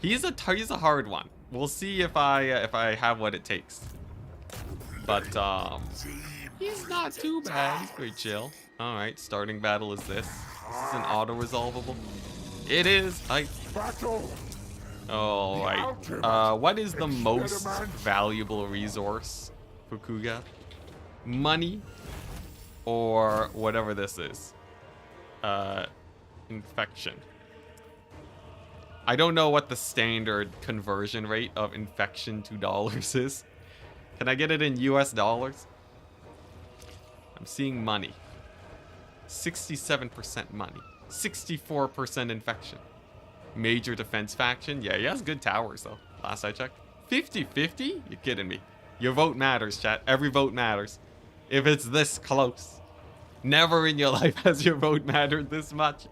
He's a hard one. We'll see if I have what it takes. But he's not too bad. He's pretty chill. All right, starting battle is this. This is an auto-resolvable. It is. All right. What is the most valuable resource for Kuga? Money or whatever this is. Infection. I don't know what the standard conversion rate of infection to dollars is. Can I get it in US dollars? I'm seeing money. 67% money. 64% infection. Major defense faction. Yeah, he has good towers though. Last I checked. 50-50? You're kidding me. Your vote matters, chat. Every vote matters. If it's this close. Never in your life has your vote mattered this much.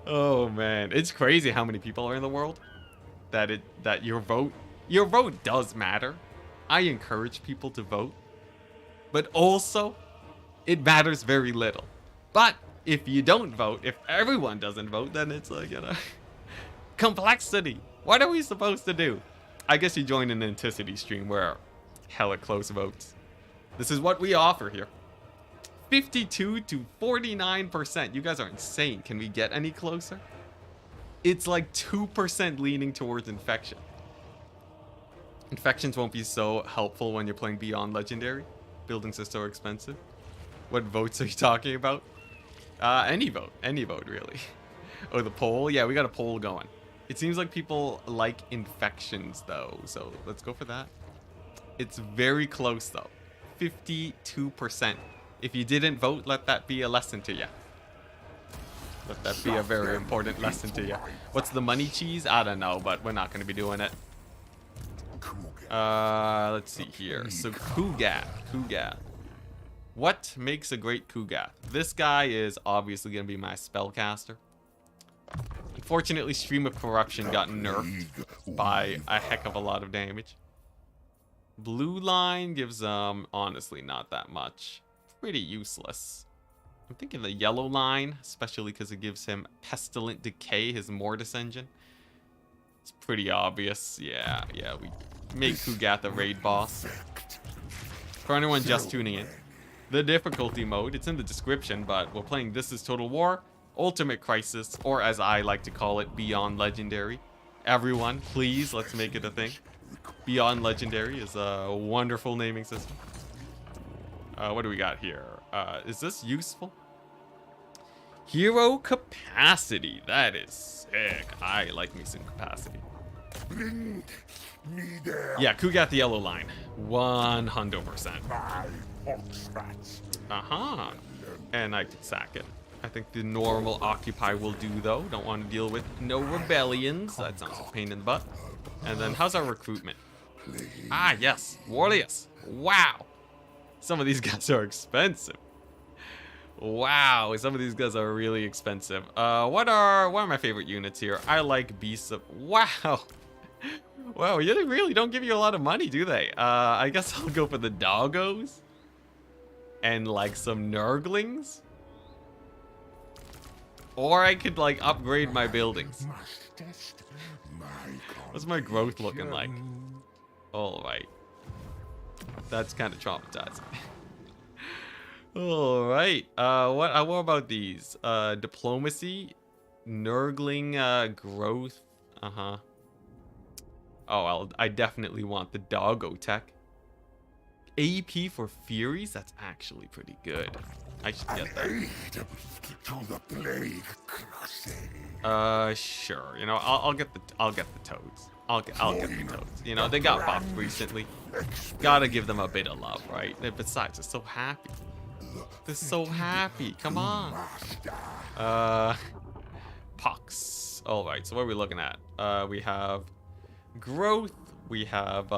Oh man, it's crazy how many people are in the world that your vote does matter. I encourage people to vote, but also it matters very little. But if you don't vote, if everyone doesn't vote, then it's like, you know, complexity. What are we supposed to do? I guess you join an Enticity stream where hella close votes. This is what we offer here. 52 to 49%. You guys are insane. Can we get any closer? It's like 2% leaning towards infection. Infections won't be so helpful when you're playing Beyond Legendary. Buildings are so expensive. What votes are you talking about? Any vote, really. Oh, the poll? Yeah, we got a poll going. It seems like people like infections though, so let's go for that. It's very close though. 52%. If you didn't vote, let that be a lesson to you. Let that be a very important lesson to you. What's the money cheese? I don't know, but we're not going to be doing it. Let's see here. So Kugath. What makes a great Kugath? This guy is obviously going to be my spellcaster. Unfortunately, Stream of Corruption got nerfed by a heck of a lot of damage. Blue line gives honestly not that much. Pretty useless. I'm thinking the yellow line, especially because it gives him Pestilent Decay, his Mortis engine. It's pretty obvious. Yeah, we make Kugath a raid boss. For anyone just tuning in, the difficulty mode, it's in the description, but we're playing This Is Total War, Ultimate Crisis, or as I like to call it, Beyond Legendary. Everyone, please, let's make it a thing. Beyond Legendary is a wonderful naming system. What do we got here? Is this useful? Hero capacity. That is sick. I like me some capacity. Yeah, Kugath the yellow line. 100%. Uh-huh. And I can sack it. I think the normal Occupy will do, though. Don't want to deal with no rebellions. That sounds a pain in the butt. And then, how's our recruitment? Ah, yes. Warriors. Wow. Some of these guys are expensive. Wow, some of these guys are really expensive. What are my favorite units here? I like Beasts of... Wow. Wow, they really don't give you a lot of money, do they? I guess I'll go for the doggos. And like some Nurglings. Or I could like upgrade my buildings. What's my growth looking like? Alright. That's kind of traumatizing. Alright. What about these? Diplomacy, Nurgling, growth. Uh-huh. Oh, I definitely want the doggo tech. AP for Furies? That's actually pretty good. I should get that. Sure. You know, I'll get the toads. I'll get the toads. You know, they got buffed recently. Gotta give them a bit of love, right? And besides, they're so happy. They're so happy. Come on. Pox. All right. So what are we looking at? We have growth. We have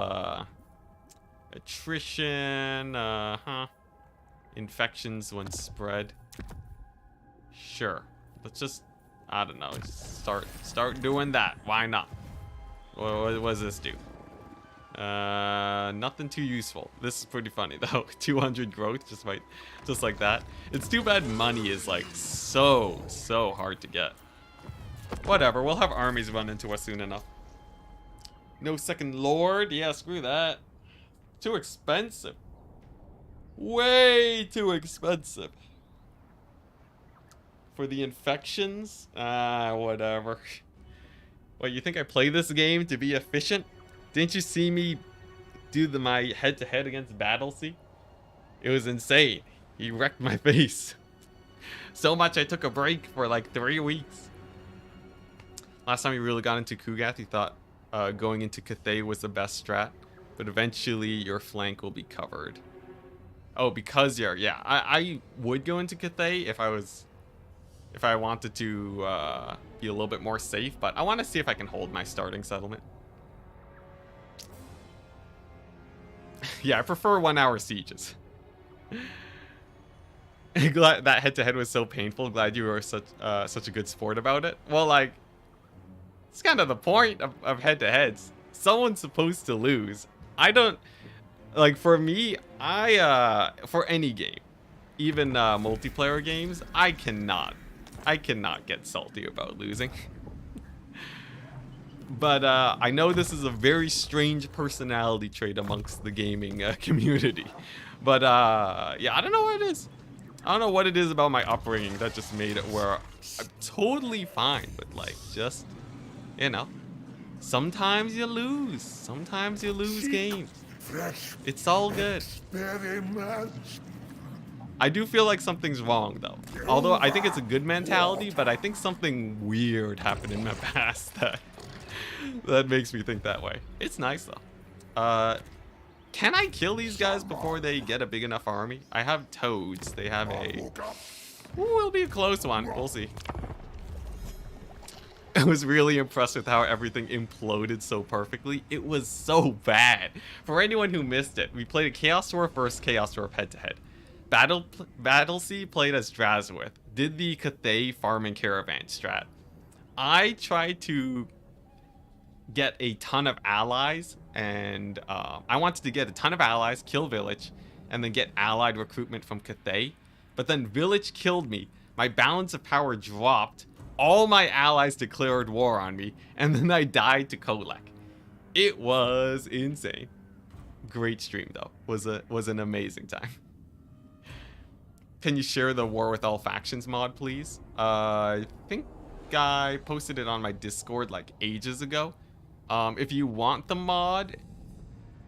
attrition. Infections when spread. Sure. Let's just, I don't know, start doing that. Why not? What does this do? Nothing too useful. This is pretty funny though. 200 growth, just like that. It's too bad money is like so hard to get. Whatever, we'll have armies run into us soon enough. No second lord? Yeah, screw that. Too expensive. Way too expensive. For the infections? Whatever. What, you think I play this game to be efficient? Didn't you see me do my head-to-head against Battlesea? It was insane. He wrecked my face. So much I took a break for like 3 weeks. Last time he really got into Kugath, he thought going into Cathay was the best strat. But eventually your flank will be covered. Oh, because you're... Yeah, I would go into Cathay if I wanted to be a little bit more safe. But I want to see if I can hold my starting settlement. Yeah, I prefer 1 hour sieges. Glad that head-to-head was so painful. Glad you were such a good sport about it. Well, like, it's kind of the point of head-to-heads. Someone's supposed to lose. I don't Like for me, for any game, even multiplayer games, I cannot get salty about losing. But I know this is a very strange personality trait amongst the gaming community. But yeah, I don't know what it is. I don't know what it is about my upbringing that just made it where I'm totally fine with, like, just, you know, sometimes you lose. Sometimes you lose games. It's all good. I do feel like something's wrong, though. Although I think it's a good mentality, but I think something weird happened in my past that makes me think that way. It's nice, though. Can I kill these guys before they get a big enough army? I have toads. They have a... Ooh, it'll be a close one. We'll see. I was really impressed with how everything imploded so perfectly. It was so bad. For anyone who missed it, we played a Chaos Dwarf versus Chaos Dwarf head-to-head. Battlesea played as Drazworth. Did the Cathay farming caravan strat. I tried to get a ton of allies, and I wanted to get a ton of allies, kill village, and then get allied recruitment from Cathay. But then village killed me. My balance of power dropped. All my allies declared war on me, and then I died to Kolek. It was insane. Great stream though. Was an amazing time. Can you share the War with All Factions mod, please? I think I posted it on my Discord like ages ago. If you want the mod,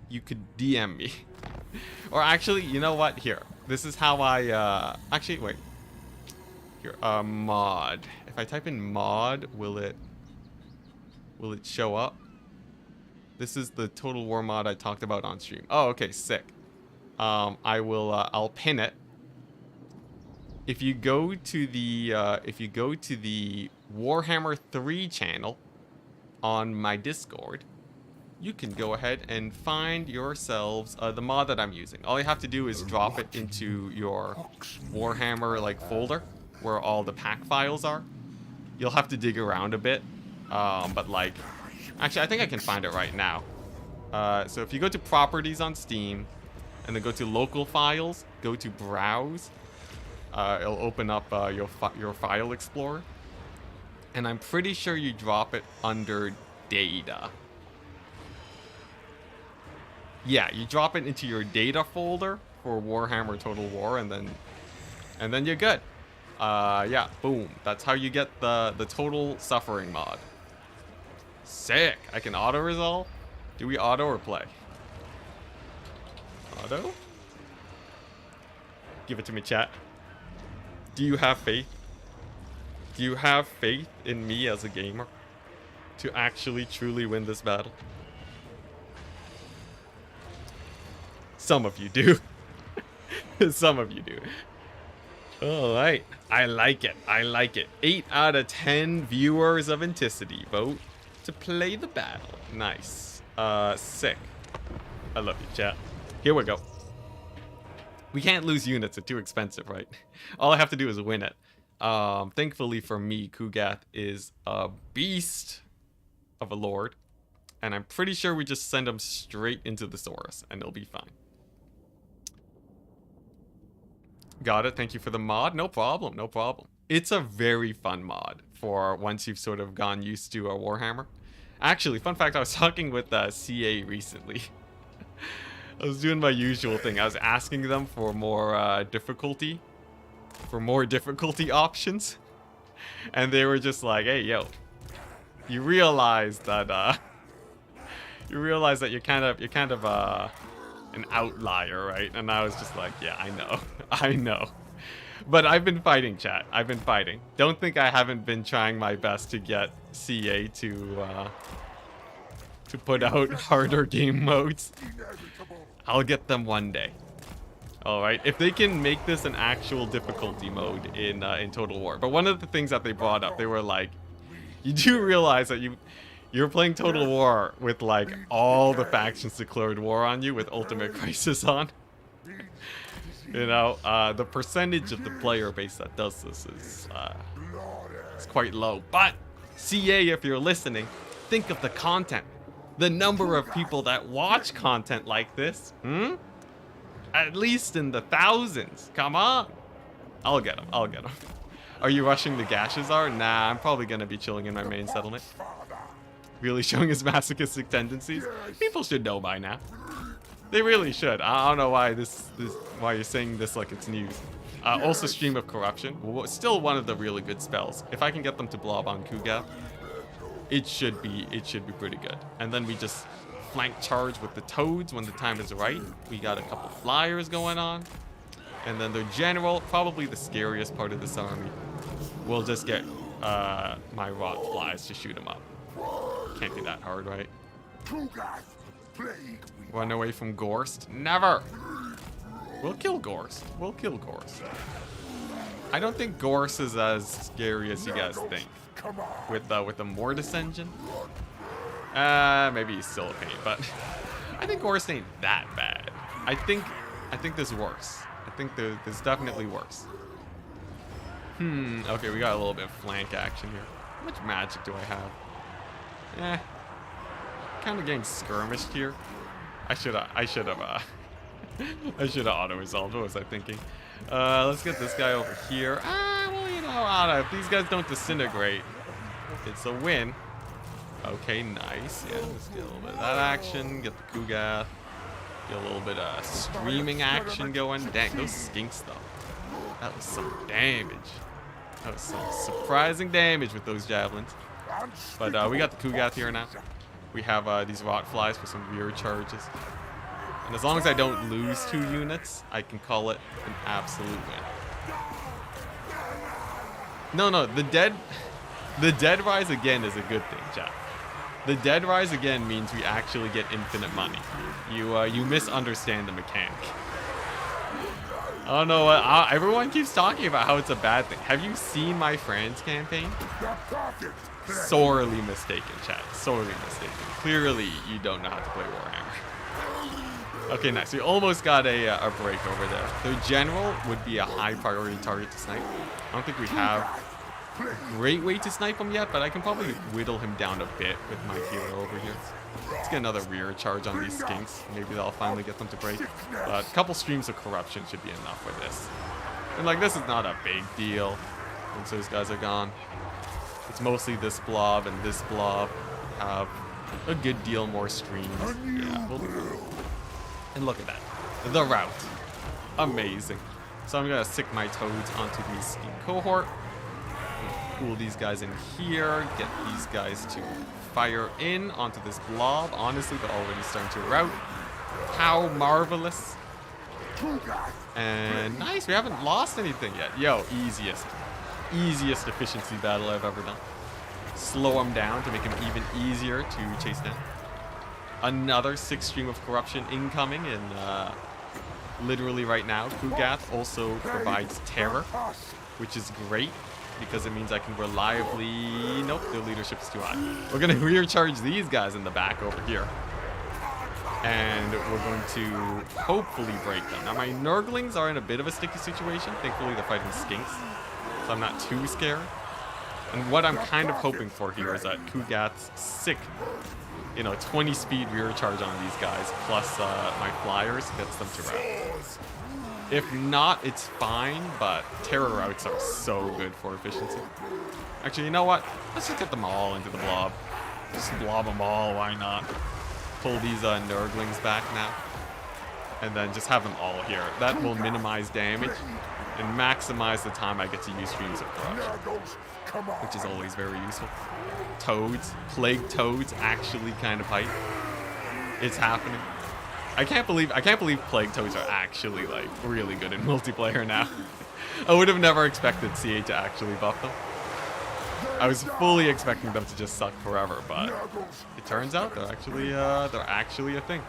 you could DM me. Or actually, you know what? Here. This is how I, actually, wait. Here, mod. If I type in mod, will it show up? This is the Total War mod I talked about on stream. Oh, okay, sick. I'll pin it. If you go to the Warhammer 3 channel on my Discord, you can go ahead and find yourselves the mod that I'm using. All you have to do is drop it into your Warhammer like folder where all the pack files are. You'll have to dig around a bit, but like, actually I think I can find it right now. So if you go to properties on Steam and then go to local files, go to browse, it'll open up your file explorer, and I'm pretty sure you drop it under data. Yeah, you drop it into your data folder for Warhammer Total War, and then you're good. Yeah, boom. That's how you get the Total Suffering mod. Sick. I can auto resolve. Do we auto or play? Auto? Give it to me, chat. Do you have faith? Do you have faith in me as a gamer to actually truly win this battle? Some of you do. Some of you do. Alright. I like it. I like it. 8 out of 10 viewers of Enticity vote to play the battle. Nice. Sick. I love you, chat. Here we go. We can't lose units. They're too expensive, right? All I have to do is win it. Thankfully for me, Kugath is a beast of a lord. And I'm pretty sure we just send him straight into the Saurus, and it'll be fine. Got it. Thank you for the mod. No problem. No problem. It's a very fun mod for once you've sort of gone used to a Warhammer. Actually, fun fact, I was talking with CA recently. I was doing my usual thing. I was asking them for more difficulty options. And they were just like, hey, yo, you realize that you're kind of an outlier, right? And I was just like, yeah, I know. I know. But I've been fighting, chat. I've been fighting. Don't think I haven't been trying my best to get CA to put out harder game modes. I'll get them one day. Alright, if they can make this an actual difficulty mode in Total War. But one of the things that they brought up, they were like, you do realize that you're playing Total War with like all the factions declared war on you with Ultimate Crisis on. You know, the percentage of the player base that does this is it's quite low. But CA, if you're listening, think of the content. The number of people that watch content like this, at least in the thousands. Come on. I'll get him. I'll get him. Are you rushing the Gashazar? Nah, I'm probably going to be chilling in my main settlement. Really showing his masochistic tendencies? People should know by now. They really should. I don't know why why you're saying this like it's news. Also, Stream of Corruption. Still one of the really good spells. If I can get them to blob on Kugath, it should be pretty good. And then we just flank charge with the toads when the time is right. We got a couple flyers going on. And then the general, probably the scariest part of this army. We'll just get my rot flies to shoot him up. Can't be that hard, right? Run away from Gorst? Never! We'll kill Gorst. We'll kill Gorst. I don't think Gorst is as scary as you guys think. With the Mortis engine? Maybe he's still a pain, but I think Gorst ain't that bad. I think there's worse. I think there's definitely worse. Okay, we got a little bit of flank action here. How much magic do I have? Kind of getting skirmished here. I should have auto-resolved. What was I thinking? Let's get this guy over here. Well, you know, I don't know. If these guys don't disintegrate, it's a win. Okay, nice. Yeah, let's get a little bit of that action. Get the Kugath. Get a little bit of streaming action going. Dang, those skinks though. That was some damage. That was some surprising damage with those javelins. But we got the Kugath here now. We have these rot flies for some rear charges. And as long as I don't lose 2 units, I can call it an absolute win. No, the dead rise again is a good thing, chat. The dead rise again means we actually get infinite money. You misunderstand the mechanic. I don't know what everyone keeps talking about how it's a bad thing. Have you seen my France campaign? Sorely mistaken, chat. Sorely mistaken. Clearly, you don't know how to play Warhammer. Okay, nice. We almost got a break over there. The general would be a high priority target to snipe. I don't think we have a great way to snipe him yet, but I can probably whittle him down a bit with my hero over here. Let's get another rear charge on these skinks. Maybe that'll finally get them to break. A couple streams of corruption should be enough for this. And like, this is not a big deal once those guys are gone. It's mostly this blob and this blob have a good deal more streams. Yeah, and look at that. The route. Amazing. So I'm going to stick my toads onto the skin cohort. Cool these guys in here. Get these guys to fire in onto this blob. Honestly, they're already starting to rout. How marvelous. And nice. We haven't lost anything yet. Yo, easiest efficiency battle I've ever done. Slow them down to make them even easier to chase down. Another 6 stream of corruption incoming, and literally right now, Kugath also provides terror, which is great because it means I can reliably. Nope, their leadership is too high. We're gonna rear charge these guys in the back over here, and we're going to hopefully break them. Now my Nurglings are in a bit of a sticky situation. Thankfully, they're fighting skinks, so I'm not too scared. And what I'm kind of hoping for here is that Kugath's sick, 20 speed rear charge on these guys, plus my flyers gets them to rout. If not, it's fine, but terror routes are so good for efficiency. Actually, you know what? Let's just get them all into the blob. Just blob them all, why not? Pull these Nurglings back now. And then just have them all here. That will minimize damage and maximize the time I get to use streams of corruption, which is always very useful. Toads, plague toads, actually kind of hype. It's happening. I can't believe plague toads are actually like really good in multiplayer now. I would have never expected CA to actually buff them. I was fully expecting them to just suck forever, but it turns out they're actually a thing.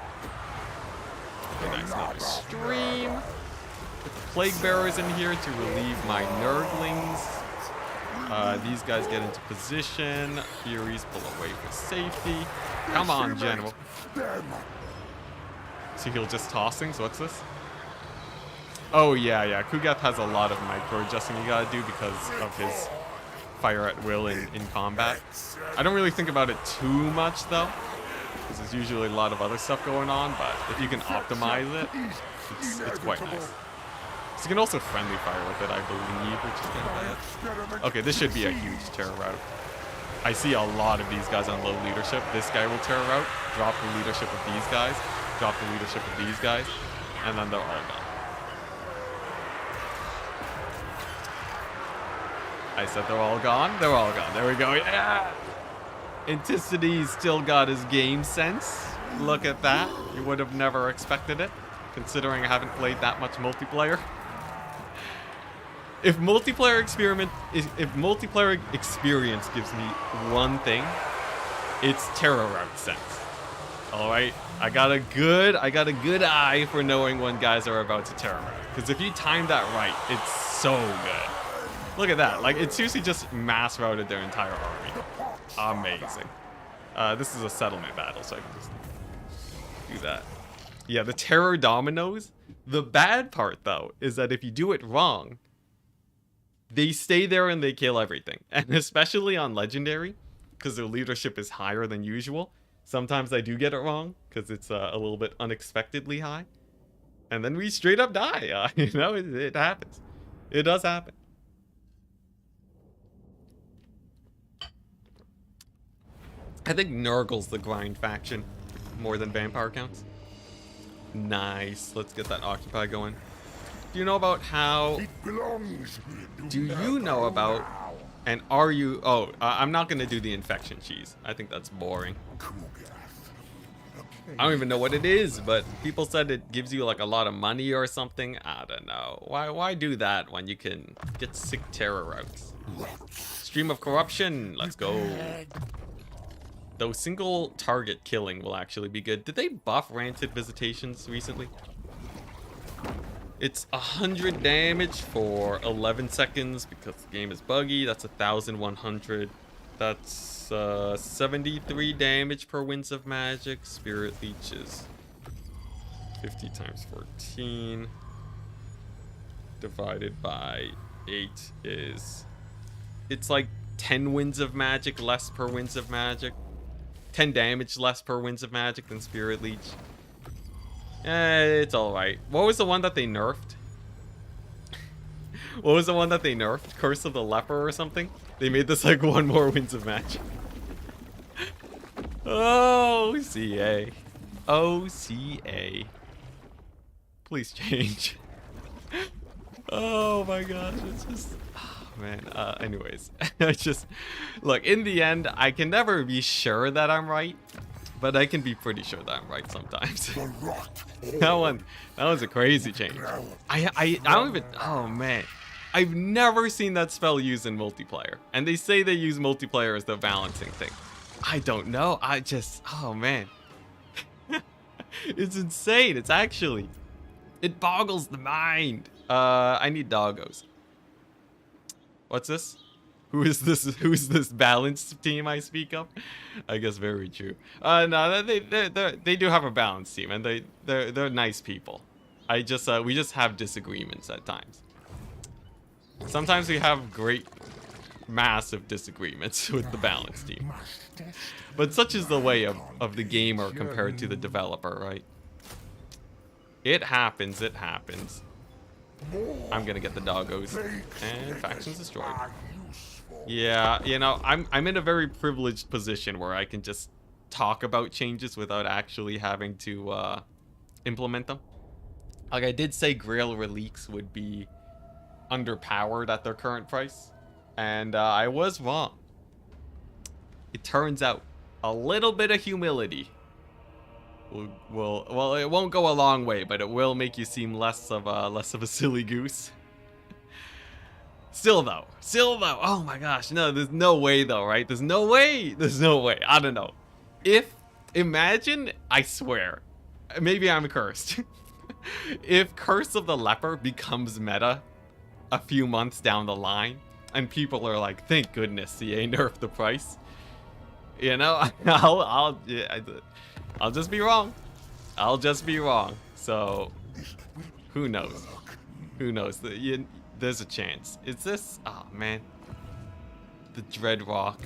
Okay, nice, another stream. Put the plague bearers in here to relieve my Nurglings. These guys get into position. Furies pull away for safety. Come on, General. So he'll just tossing. So what's this? Oh yeah. Kugath has a lot of micro adjusting you gotta do because of his fire at will in combat. I don't really think about it too much though, because there's usually a lot of other stuff going on, but if you can optimize it, it's quite nice. So you can also friendly fire with it, I believe, which is kind of bad. Okay, this should be a huge terror route. I see a lot of these guys on low leadership. This guy will terror route, drop the leadership of these guys, drop the leadership of these guys, and then they're all gone. I said they're all gone. They're all gone. There we go. Yeah! Enticity still got his game sense. Look at that. You would have never expected it, considering I haven't played that much multiplayer. If multiplayer experience gives me one thing, it's terror route sense. All right, I got a good eye for knowing when guys are about to terror route. Because if you time that right, it's so good. Look at that. Like, it seriously just mass routed their entire army. Amazing. This is a settlement battle, so I can just do that. Yeah, the terror dominoes. The bad part, though, is that if you do it wrong, they stay there and they kill everything. And especially on Legendary, because their leadership is higher than usual, sometimes I do get it wrong, because it's a little bit unexpectedly high. And then we straight up die. You know, it happens. It does happen. I think Nurgle's the grind faction more than vampire counts. Nice. Let's get that Occupy going. Do you know about how... Do you know about... And are you... Oh, I'm not going to do the infection cheese. I think that's boring. I don't even know what it is, but people said it gives you like a lot of money or something. I don't know. Why do that when you can get sick terror routes? Stream of corruption. Let's go. Though single target killing will actually be good. Did they buff rancid visitations recently? It's 100 damage for 11 seconds because the game is buggy. That's 1,100. That's 73 damage per Winds of Magic. Spirit Leech is 50 times 14. Divided by 8 is... It's like 10 Winds of Magic less per Winds of Magic. 10 damage less per Winds of Magic than Spirit Leech. It's alright. What was the one that they nerfed? What was the one that they nerfed? Curse of the Leper or something? They made this like one more Winds of Magic. OCA. OCA. Please change. Oh my gosh, it's just... Man, anyways, I just... Look, in the end, I can never be sure that I'm right, but I can be pretty sure that I'm right sometimes. that was a crazy change. I don't even... Oh, man. I've never seen that spell used in multiplayer, and they say they use multiplayer as the balancing thing. I don't know. I just... Oh, man. It's insane. It's actually... It boggles the mind. I need doggos. What's this? Who's this balanced team I speak of? I guess very true. No, they do have a balanced team, and they're nice people. We just have disagreements at times. Sometimes we have great, massive disagreements with the balanced team. But such is the way of the gamer compared to the developer, right? It happens. It happens. I'm gonna get the doggos and factions destroyed. Yeah, you know, I'm in a very privileged position where I can just talk about changes without actually having to implement them. Like I did say, Grail Reliques would be underpowered at their current price, and I was wrong. It turns out a little bit of humility well, it won't go a long way, but it will make you seem less of a silly goose. Still though, oh my gosh, no, there's no way though, right? There's no way. I don't know. Imagine, I swear, maybe I'm cursed. If Curse of the Leper becomes meta a few months down the line, and people are like, thank goodness CA nerfed the price. You know, I'll just be wrong. So, who knows? There's a chance. Is this... Oh, man. The Dread Rock.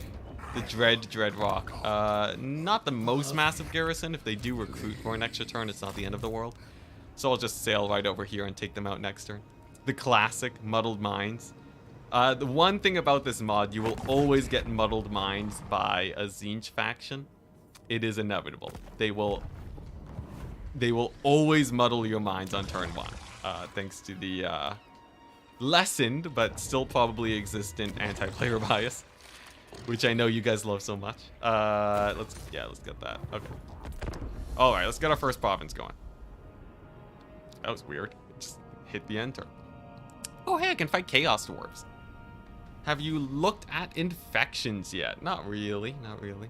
The Dread Rock. Not the most massive garrison. If they do recruit for an extra turn, it's not the end of the world. So I'll just sail right over here and take them out next turn. The classic Muddled Minds. The one thing about this mod, you will always get Muddled Minds by a Tzeentch faction. It is inevitable. They will always muddle your minds on turn 1. Thanks to the lessened, but still probably existent anti-player bias. Which I know you guys love so much. Let's get that. Okay. Alright, let's get our first province going. That was weird. Just hit the enter. Oh, hey, I can fight Chaos Dwarves. Have you looked at infections yet? Not really, not really.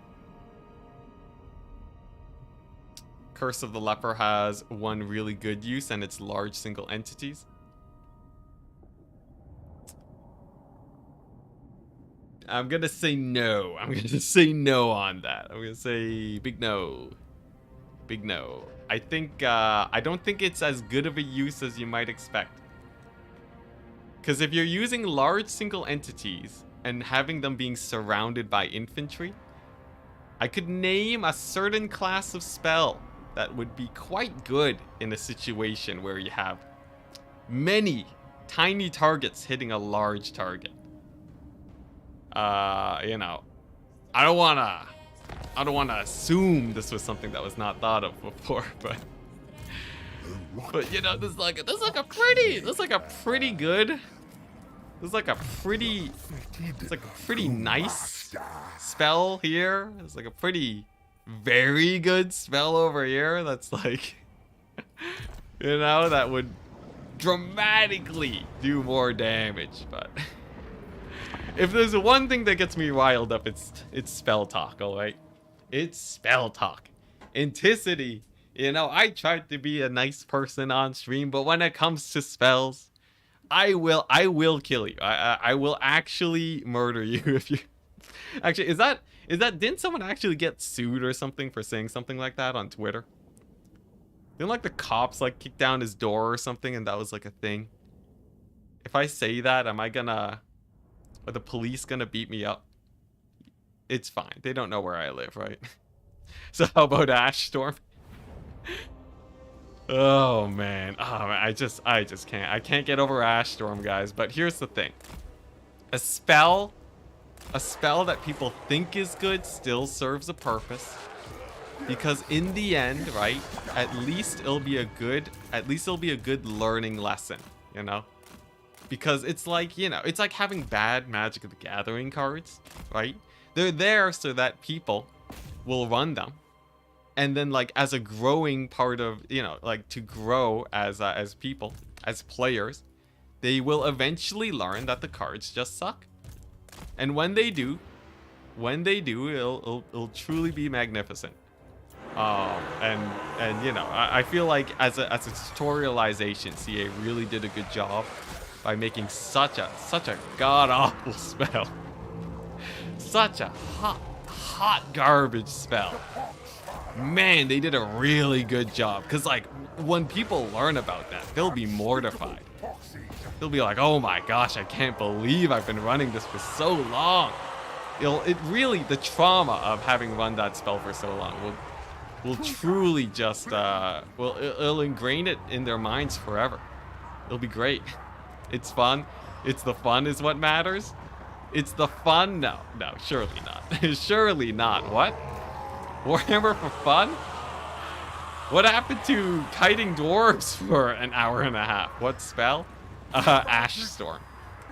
Curse of the Leper has one really good use, and it's large single entities. I'm gonna say no. I'm gonna say no on that. I'm gonna say big no. Big no. I think, I don't think it's as good of a use as you might expect. Because if you're using large single entities and having them being surrounded by infantry, I could name a certain class of spell that would be quite good in a situation where you have many tiny targets hitting a large target. You know, I don't wanna assume this was something that was not thought of before, but you know, there's like a pretty nice spell here. There's like a pretty very good spell over here that's like, you know, that would dramatically do more damage. But if there's one thing that gets me riled up, it's spell talk, all right? It's spell talk. Enticity. You know, I tried to be a nice person on stream, but when it comes to spells, I will kill you. I will actually murder you if you. Actually, is that didn't someone actually get sued or something for saying something like that on Twitter? Didn't like the cops like kick down his door or something, and that was like a thing? If I say that, am I gonna? Are the police gonna beat me up? It's fine. They don't know where I live, right? So how about Ash Storm? Oh man. I just can't. I can't get over Ash Storm, guys. But here's the thing. A spell that people think is good still serves a purpose. Because in the end, right, at least it'll be a good learning lesson, you know? Because it's like, you know, it's like having bad Magic of the Gathering cards, right? They're there so that people will run them. And then, like, as a growing part of, you know, like, to grow as people, as players, they will eventually learn that the cards just suck. And when they do, it'll truly be magnificent. And you know, I feel like as a tutorialization, CA really did a good job by making such a god-awful spell. Such a hot garbage spell. Man, they did a really good job. Because, like, when people learn about that, they'll be mortified. They'll be like, oh my gosh, I can't believe I've been running this for so long. It really, the trauma of having run that spell for so long will truly just, it'll ingrain it in their minds forever. It'll be great. It's fun. It's the fun is what matters. It's the fun? No, surely not. Surely not. What? Warhammer for fun? What happened to kiting dwarves for an hour and a half? What spell? Ash Storm.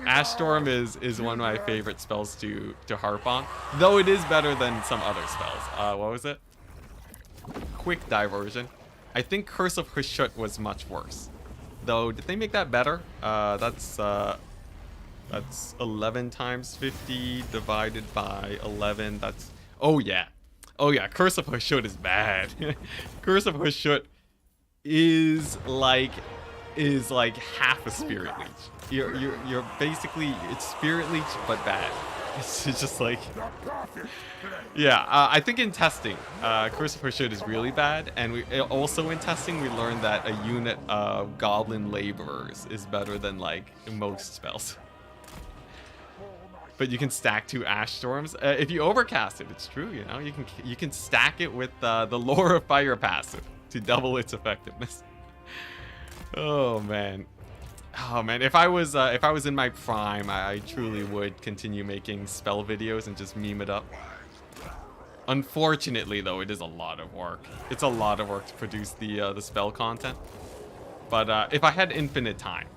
Ash Storm is one of my favorite spells to harp on, though it is better than some other spells. What was it? Quick Diversion. I think Curse of Hashut was much worse. Though, did they make that better? That's 11 times 50 divided by 11. That's, oh yeah, Curse of Hashut is bad. Curse of Hashut is like half a Spirit Leech. You're basically, it's Spirit Leech but bad. It's just like, yeah. I think in testing, Curse of Hashut is really bad, and also in testing we learned that a unit of Goblin Laborers is better than like most spells. but you can stack 2 ash storms. If you overcast it, it's true, you know. You can stack it with the Lore of Fire passive to double its effectiveness. Oh man. Oh man, if I was in my prime, I truly would continue making spell videos and just meme it up. Unfortunately, though, it is a lot of work. It's a lot of work to produce the spell content. But if I had infinite time,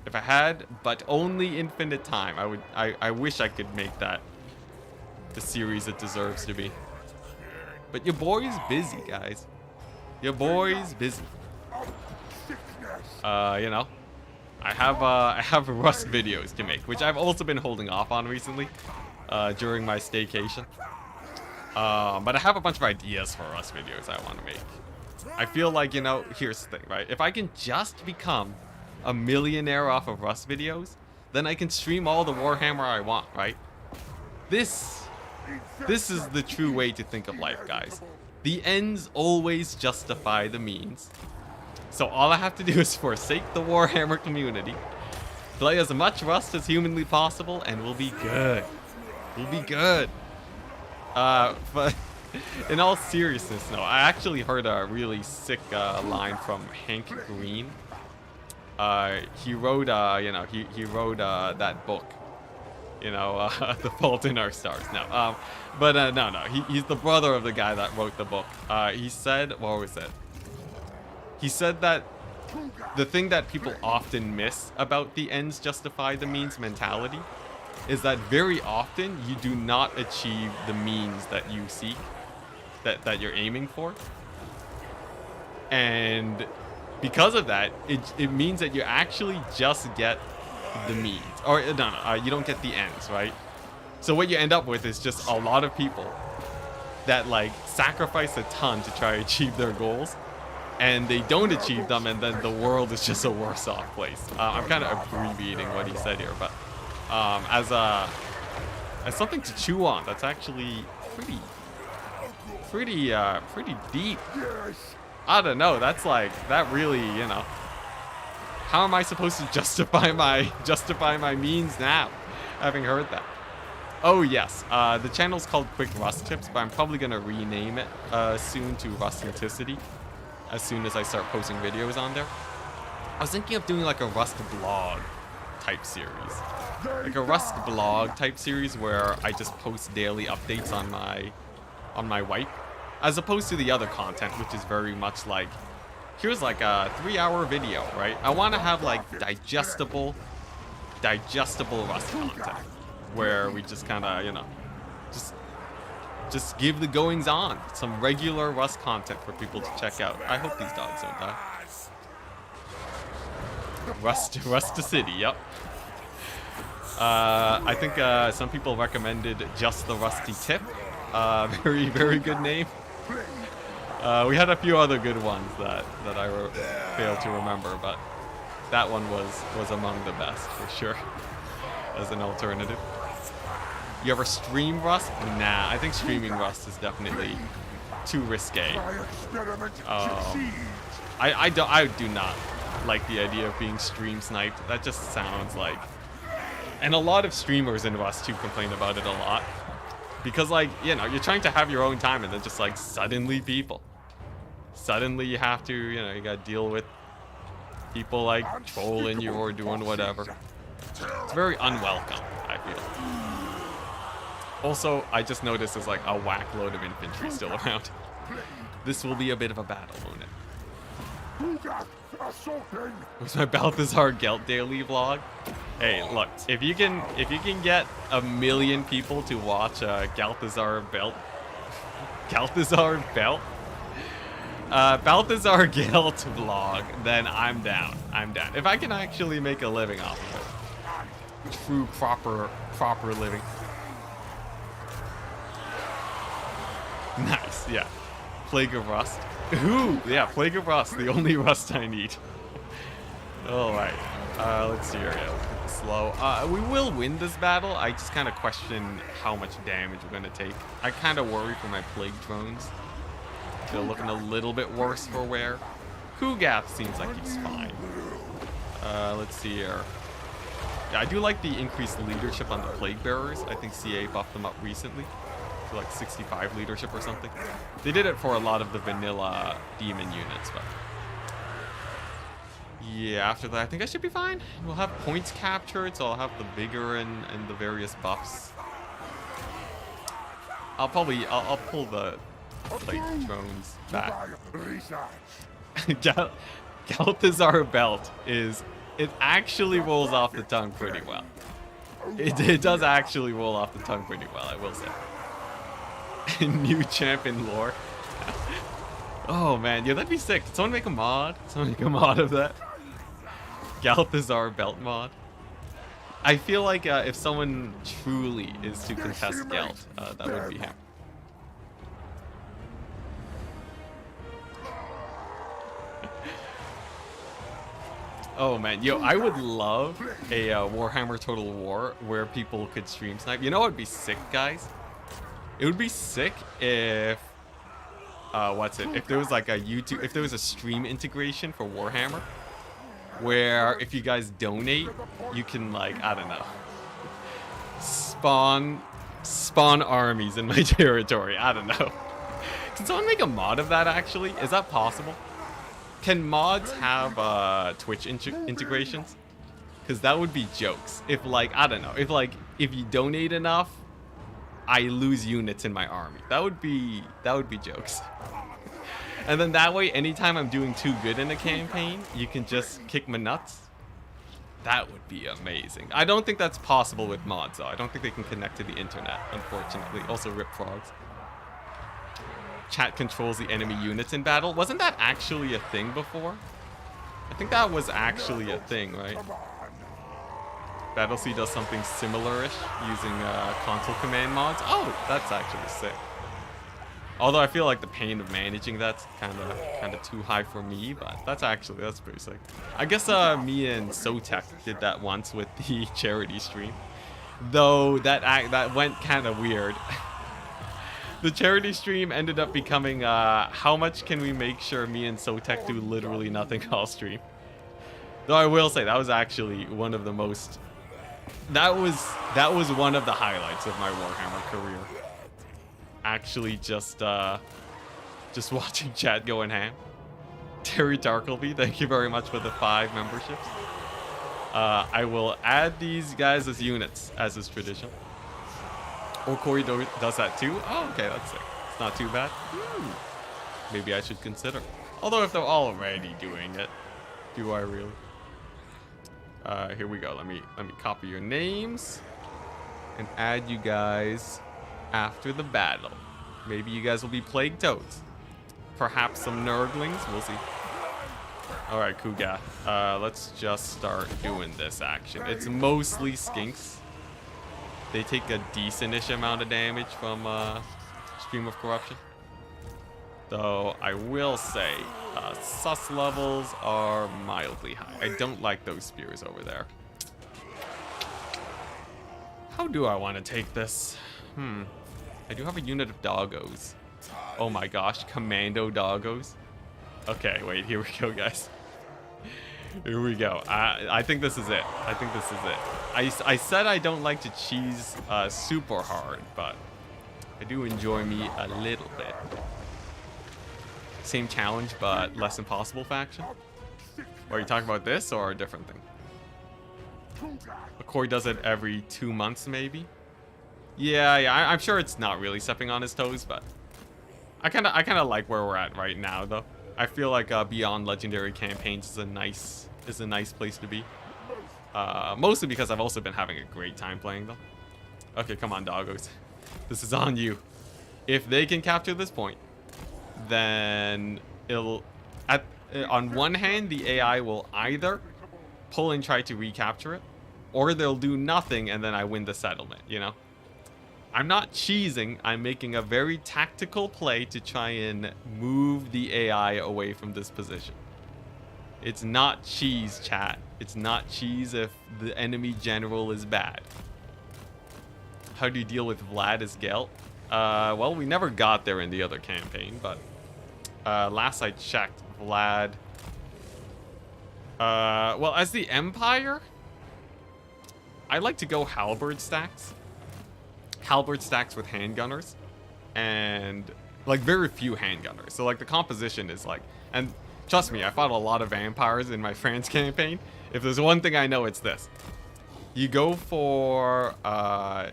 if I had but only infinite time, I wish I could make that the series it deserves to be. But your boy's busy, guys. Your boy's busy. You know, I have Rust videos to make, which I've also been holding off on recently during my staycation. But I have a bunch of ideas for Rust videos I want to make. I feel like, you know, here's the thing, right? If I can just become a millionaire off of Rust videos, then I can stream all the Warhammer I want, right? This is the true way to think of life, guys. The ends always justify the means. So all I have to do is forsake the Warhammer community, play as much Rust as humanly possible, and we'll be good. We'll be good. But in all seriousness, no, I actually heard a really sick line from Hank Green. He wrote, you know, he wrote that book, you know, The Fault in Our Stars. No, no, he's the brother of the guy that wrote the book. He said, what was it? He said that the thing that people often miss about the ends justify the means mentality is that very often you do not achieve the means that you seek, that you're aiming for. And because of that, it means that you actually just get the means. Or, no, you don't get the ends, right? So what you end up with is just a lot of people that, like, sacrifice a ton to try to achieve their goals, and they don't achieve them, and then the world is just a worse off place. I'm kind of abbreviating what he said here, but as something to chew on, that's actually pretty deep. I don't know. That's like, that really, you know. How am I supposed to justify my means now, having heard that? Oh yes, the channel's called Quick Rust Tips, but I'm probably gonna rename it soon to Enticity, as soon as I start posting videos on there. I was thinking of doing like a Rust blog type series. Like a Rust blog type series where I just post daily updates on my wipe, as opposed to the other content, which is very much like, here's like a 3-hour video, right? I want to have like digestible Rust content, where we just kind of, you know, just give the goings on, some regular Rust content for people to check out. I hope these dogs don't die. Rusticity, yep. I think some people recommended Just the Rusty Tip. Very, very good name. We had a few other good ones that I failed to remember, but that one was among the best for sure, as an alternative. You ever stream Rust? Nah, I think streaming Rust is definitely too risque. I do not like the idea of being stream sniped. That just sounds like... And a lot of streamers in Rust too complain about it a lot. Because, like, you know, you're trying to have your own time, and then just, like, suddenly you have to, you know, you gotta deal with people, like, trolling you or doing whatever. It's very unwelcome, I feel. Also, I just noticed there's, like, a whack load of infantry still around. This will be a bit of a battle, won't it? Was my Balthazar Gelt daily vlog? Hey, look, if you can get 1 million people to watch Balthazar Gelt, Balthazar Gelt vlog, then I'm down. If I can actually make a living off of it, true proper living. Nice, yeah. Plague of Rust. Ooh, yeah, Plague of Rust, the only Rust I need. Alright, let's see here. Yeah, slow. We will win this battle. I just kind of question how much damage we're going to take. I kind of worry for my Plague drones. They're looking a little bit worse for wear. Kugath seems like he's fine. Let's see here. I do like the increased leadership on the Plague Bearers. I think CA buffed them up recently to like 65 leadership or something. They did it for a lot of the vanilla demon units, but yeah, after that, I think I should be fine. We'll have points captured, so I'll have the vigor and the various buffs. I'll pull the Plague drones back. Galthazar belt it actually rolls off the tongue pretty well. It does actually roll off the tongue pretty well, I will say. New champion lore. Oh man, yeah, that'd be sick. Did someone make a mod? Someone make a mod of that? Galthazar belt mod. I feel like if someone truly is to contest Galt, that would be him. Oh man, yo, I would love a Warhammer Total War where people could stream snipe. You know what would be sick, guys? It would be sick if if there was like a YouTube, if there was a stream integration for Warhammer where if you guys donate, you can like, I don't know, spawn armies in my territory. I don't know. Can someone make a mod of that actually? Is that possible? Can mods have Twitch integrations? Because that would be jokes. If like, I don't know, if you donate enough, I lose units in my army. That would be jokes. And then that way, anytime I'm doing too good in a campaign, you can just kick my nuts. That would be amazing. I don't think that's possible with mods though. I don't think they can connect to the internet, unfortunately. Also rip frogs. Chat controls the enemy units in battle. Wasn't that actually a thing before? I think that was actually a thing, right? BattleC does something similar-ish using console command mods. Oh, that's actually sick. Although I feel like the pain of managing that's kind of too high for me, but that's pretty sick. I guess me and Sotek did that once with the charity stream, though that went kind of weird. The charity stream ended up becoming how much can we make sure me and Sotek do literally nothing all stream. Though I will say that was actually one of the most. That was one of the highlights of my Warhammer career. Actually, just watching chat going ham. Terry Darkleby, thank you very much for the 5 memberships. I will add these guys as units, as is tradition. Or Corey does that too. Oh, okay, that's sick. It's not too bad. Maybe I should consider. Although if they're already doing it, do I really? Here we go. Let me copy your names and add you guys after the battle. Maybe you guys will be Plague Toads. Perhaps some Nurglings. We'll see. All right, Kuga. Let's just start doing this action. It's mostly skinks. They take a decent-ish amount of damage from Stream of Corruption. Though I will say, sus levels are mildly high. I don't like those spears over there. How do I want to take this? I do have a unit of doggos. Oh my gosh, commando doggos. Okay, wait, here we go, guys. Here we go. I think this is it. I said I don't like to cheese super hard, but I do enjoy me a little bit. Same challenge, but less impossible faction? Or are you talking about this or a different thing? McCoy does it every 2 months, maybe? Yeah, I'm sure it's not really stepping on his toes, but I kind of like where we're at right now, though. I feel like Beyond Legendary campaigns is a nice place to be. Mostly because I've also been having a great time playing them. Okay, come on, doggos. This is on you. If they can capture this point, then on one hand, the AI will either pull and try to recapture it, or they'll do nothing and then I win the settlement, you know? I'm not cheesing, I'm making a very tactical play to try and move the AI away from this position. It's not cheese, chat. It's not cheese if the enemy general is bad. How do you deal with Vlad as Gelt? Well, we never got there in the other campaign, but last I checked, Vlad... well, as the Empire, I like to go halberd stacks. Halberd stacks with handgunners. And like very few handgunners. So like the composition is like, and trust me, I fought a lot of vampires in my France campaign. If there's one thing I know, it's this. You go for yeah,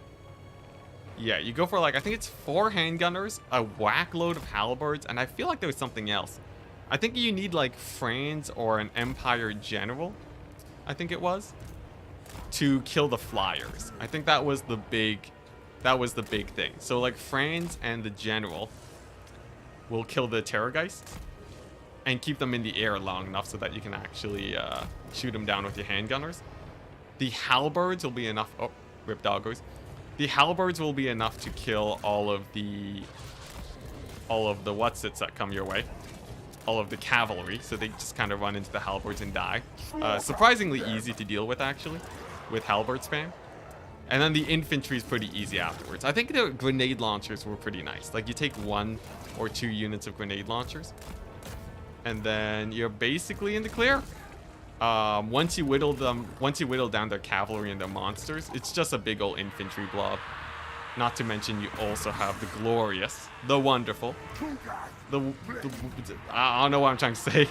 you go for like, I think it's 4 handgunners, a whack load of halberds, and I feel like there was something else. I think you need like Franz or an Empire General, I think it was, to kill the flyers. I think that was the big thing. So like Franz and the General will kill the Terrorgeists and keep them in the air long enough so that you can actually shoot them down with your handgunners. The halberds will be enough. Oh, rip doggos. The halberds will be enough to kill all of the whatsits that come your way. All of the cavalry, so they just kind of run into the halberds and die. Surprisingly easy to deal with, actually, with halberd spam. And then the infantry is pretty easy afterwards. I think the grenade launchers were pretty nice. Like, you take 1 or 2 units of grenade launchers, and then you're basically in the clear. Once you whittle down their cavalry and their monsters, it's just a big old infantry blob. Not to mention, you also have the glorious, the wonderful, I don't know what I'm trying to say,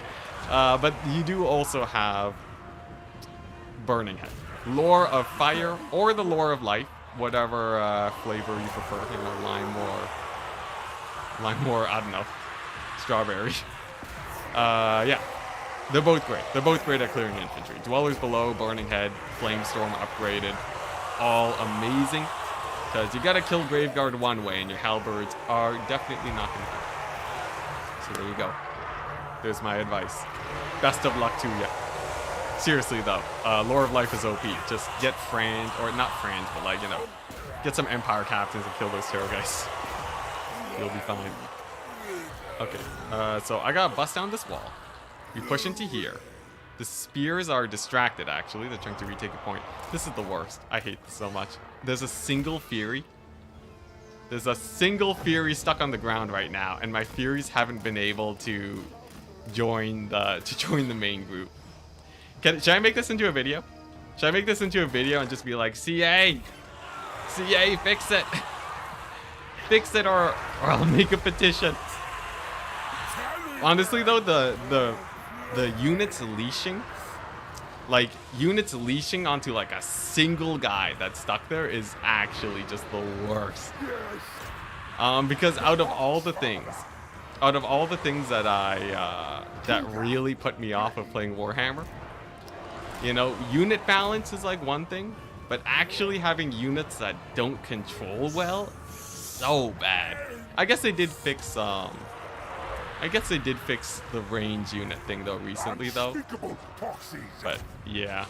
but you do also have Burning Head. Lore of Fire or the Lore of Life, whatever flavor you prefer. You know, lime or I don't know, strawberry. Yeah, they're both great. They're both great at clearing infantry. Dwellers Below, Burning Head, Flamestorm upgraded, all amazing. Because you gotta kill Graveguard one way, and your halberds are definitely not gonna help. So there you go. There's my advice. Best of luck to you. Seriously though, Lore of Life is OP. Just get Franz, or not Franz, but like, you know, get some Empire captains and kill those Terrorgeists. You'll be fine. Okay, so I gotta bust down this wall. We push into here. The spears are distracted, actually. They're trying to retake a point. This is the worst. I hate this so much. There's a single Fury. There's a single Fury stuck on the ground right now, and my Furies haven't been able to join the main group. Should I make this into a video? Should I make this into a video and just be like, CA, fix it. Fix it, or I'll make a petition. Honestly though, the units leashing, like units leashing onto like a single guy that's stuck there is actually just the worst. Because out of all the things that that really put me off of playing Warhammer, you know, unit balance is like one thing, but actually having units that don't control well, so bad. I guess they did fix the range unit thing though recently though. But yeah,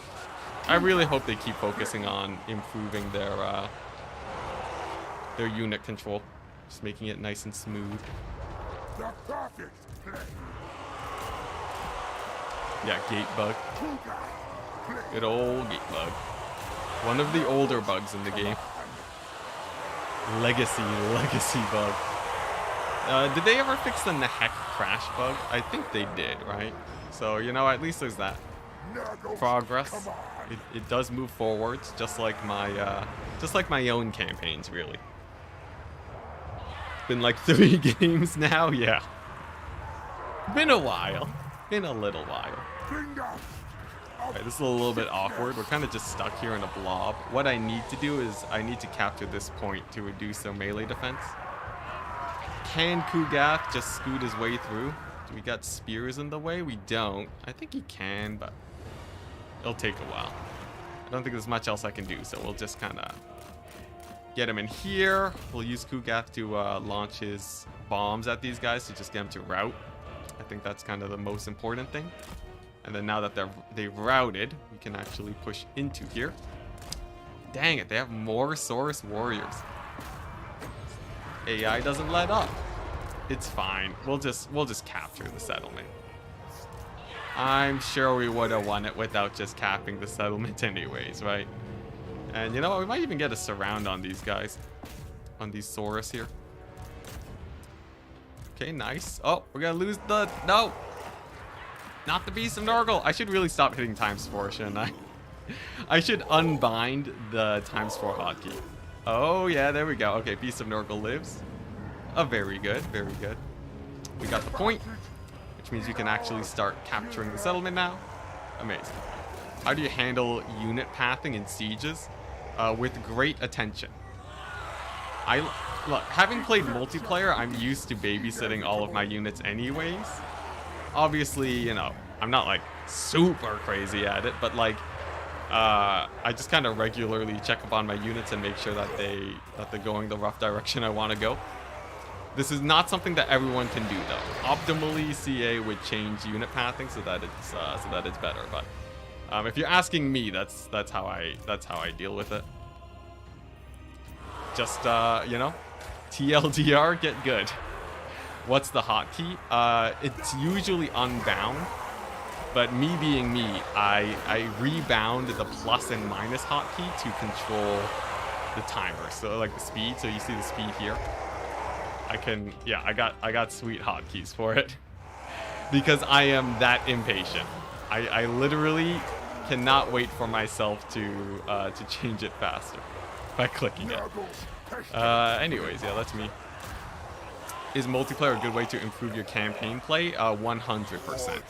I really hope they keep focusing on improving their unit control, just making it nice and smooth. Yeah, gate bug. Good old gate bug. One of the older bugs in the game. Legacy bug. Did they ever fix the Nahek crash bug? I think they did, right? So, you know, at least there's that. Progress. It does move forwards, just like my own campaigns, really. It's been like 3 games now, yeah. Been a while. Been a little while. Alright, this is a little bit awkward. We're kind of just stuck here in a blob. What I need to do is I need to capture this point to reduce their melee defense. Can Kugath just scoot his way through? Do we got spears in the way? We don't. I think he can, but it'll take a while. I don't think there's much else I can do, so we'll just kind of get him in here. We'll use Kugath to launch his bombs at these guys to just get them to rout. I think that's kind of the most important thing. And then now that they've routed, we can actually push into here. Dang it, they have more Saurus warriors. AI doesn't let up. It's fine. We'll just capture the settlement. I'm sure we would have won it without just capping the settlement anyways, right? And you know what? We might even get a surround on these guys. On these Saurus here. Okay, nice. Oh, we're gonna lose the... No! Not the Beast of Nurgle! I should really stop hitting ×4, shouldn't I? I should unbind the ×4 hotkey. Oh, yeah, there we go. Okay, Beast of Nurgle lives. Oh, very good, very good. We got the point, which means you can actually start capturing the settlement now. Amazing. How do you handle unit pathing in sieges? With great attention. Look, having played multiplayer, I'm used to babysitting all of my units anyways. Obviously, you know, I'm not like super crazy at it, but like, I just kind of regularly check up on my units and make sure that they're going the rough direction I want to go. This is not something that everyone can do though. Optimally, CA would change unit pathing so that it's better. But if you're asking me, that's how I deal with it. Just you know, TLDR, get good. What's the hotkey? It's usually unbound. But me being me, I rebound the plus and minus hotkey to control the timer. So like the speed. So you see the speed here. I got sweet hotkeys for it because I am that impatient. I literally cannot wait for myself to change it faster by clicking it. Anyways, yeah, that's me. Is multiplayer a good way to improve your campaign play? 100%.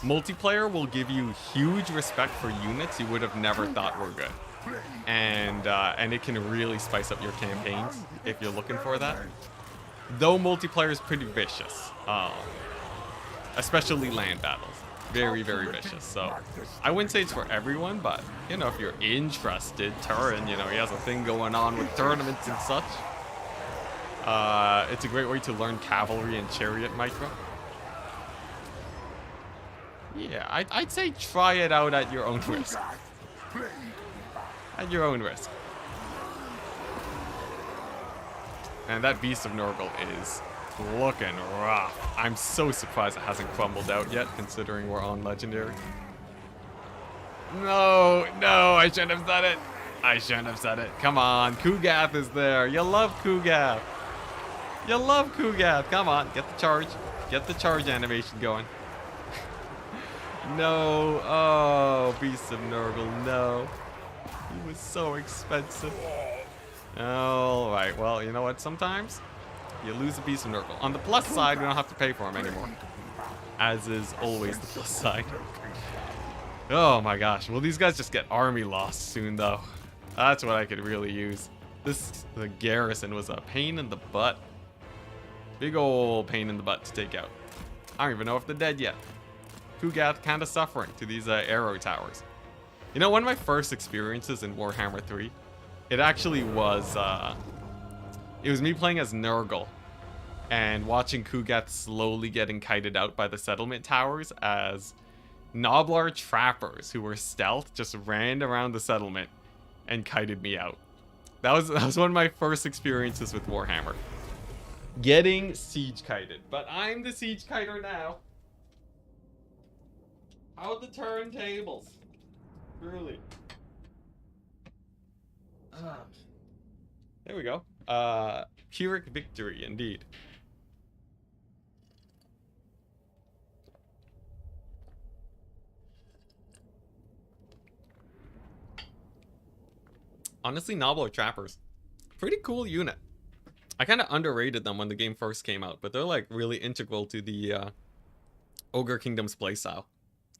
Multiplayer will give you huge respect for units you would have never thought were good. And it can really spice up your campaigns if you're looking for that. Though multiplayer is pretty vicious, especially land battles. Very, very vicious. So I wouldn't say it's for everyone, but you know, if you're interested, Turin, you know, he has a thing going on with tournaments and such. It's a great way to learn cavalry and chariot micro. Yeah, I'd say try it out at your own risk. At your own risk. And that Beast of Nurgle is looking rough. I'm so surprised it hasn't crumbled out yet, considering we're on Legendary. No, I shouldn't have said it. I shouldn't have said it. Come on, Kugath is there. You love Kugath. You love Kugath. Come on, get the charge. Get the charge animation going. No. Oh, Beast of Nurgle, no. He was so expensive. Alright, well, you know what? Sometimes you lose a Beast of Nurgle. On the plus side, we don't have to pay for him anymore. As is always the plus side. Oh my gosh. Will these guys just get army lost soon, though? That's what I could really use. The garrison was a pain in the butt. Big ol' pain in the butt to take out. I don't even know if they're dead yet. Kugath kind of suffering to these arrow towers. You know, one of my first experiences in Warhammer 3, it actually was, it was me playing as Nurgle and watching Kugath slowly getting kited out by the settlement towers as Noblar trappers who were stealth just ran around the settlement and kited me out. That was one of my first experiences with Warhammer. Getting siege kited. But I'm the siege kiter now. How the turntables? Truly. There we go. Pyrrhic victory, indeed. Honestly, Noblar Trappers. Pretty cool unit. I kind of underrated them when the game first came out, but they're like really integral to the Ogre Kingdom's playstyle.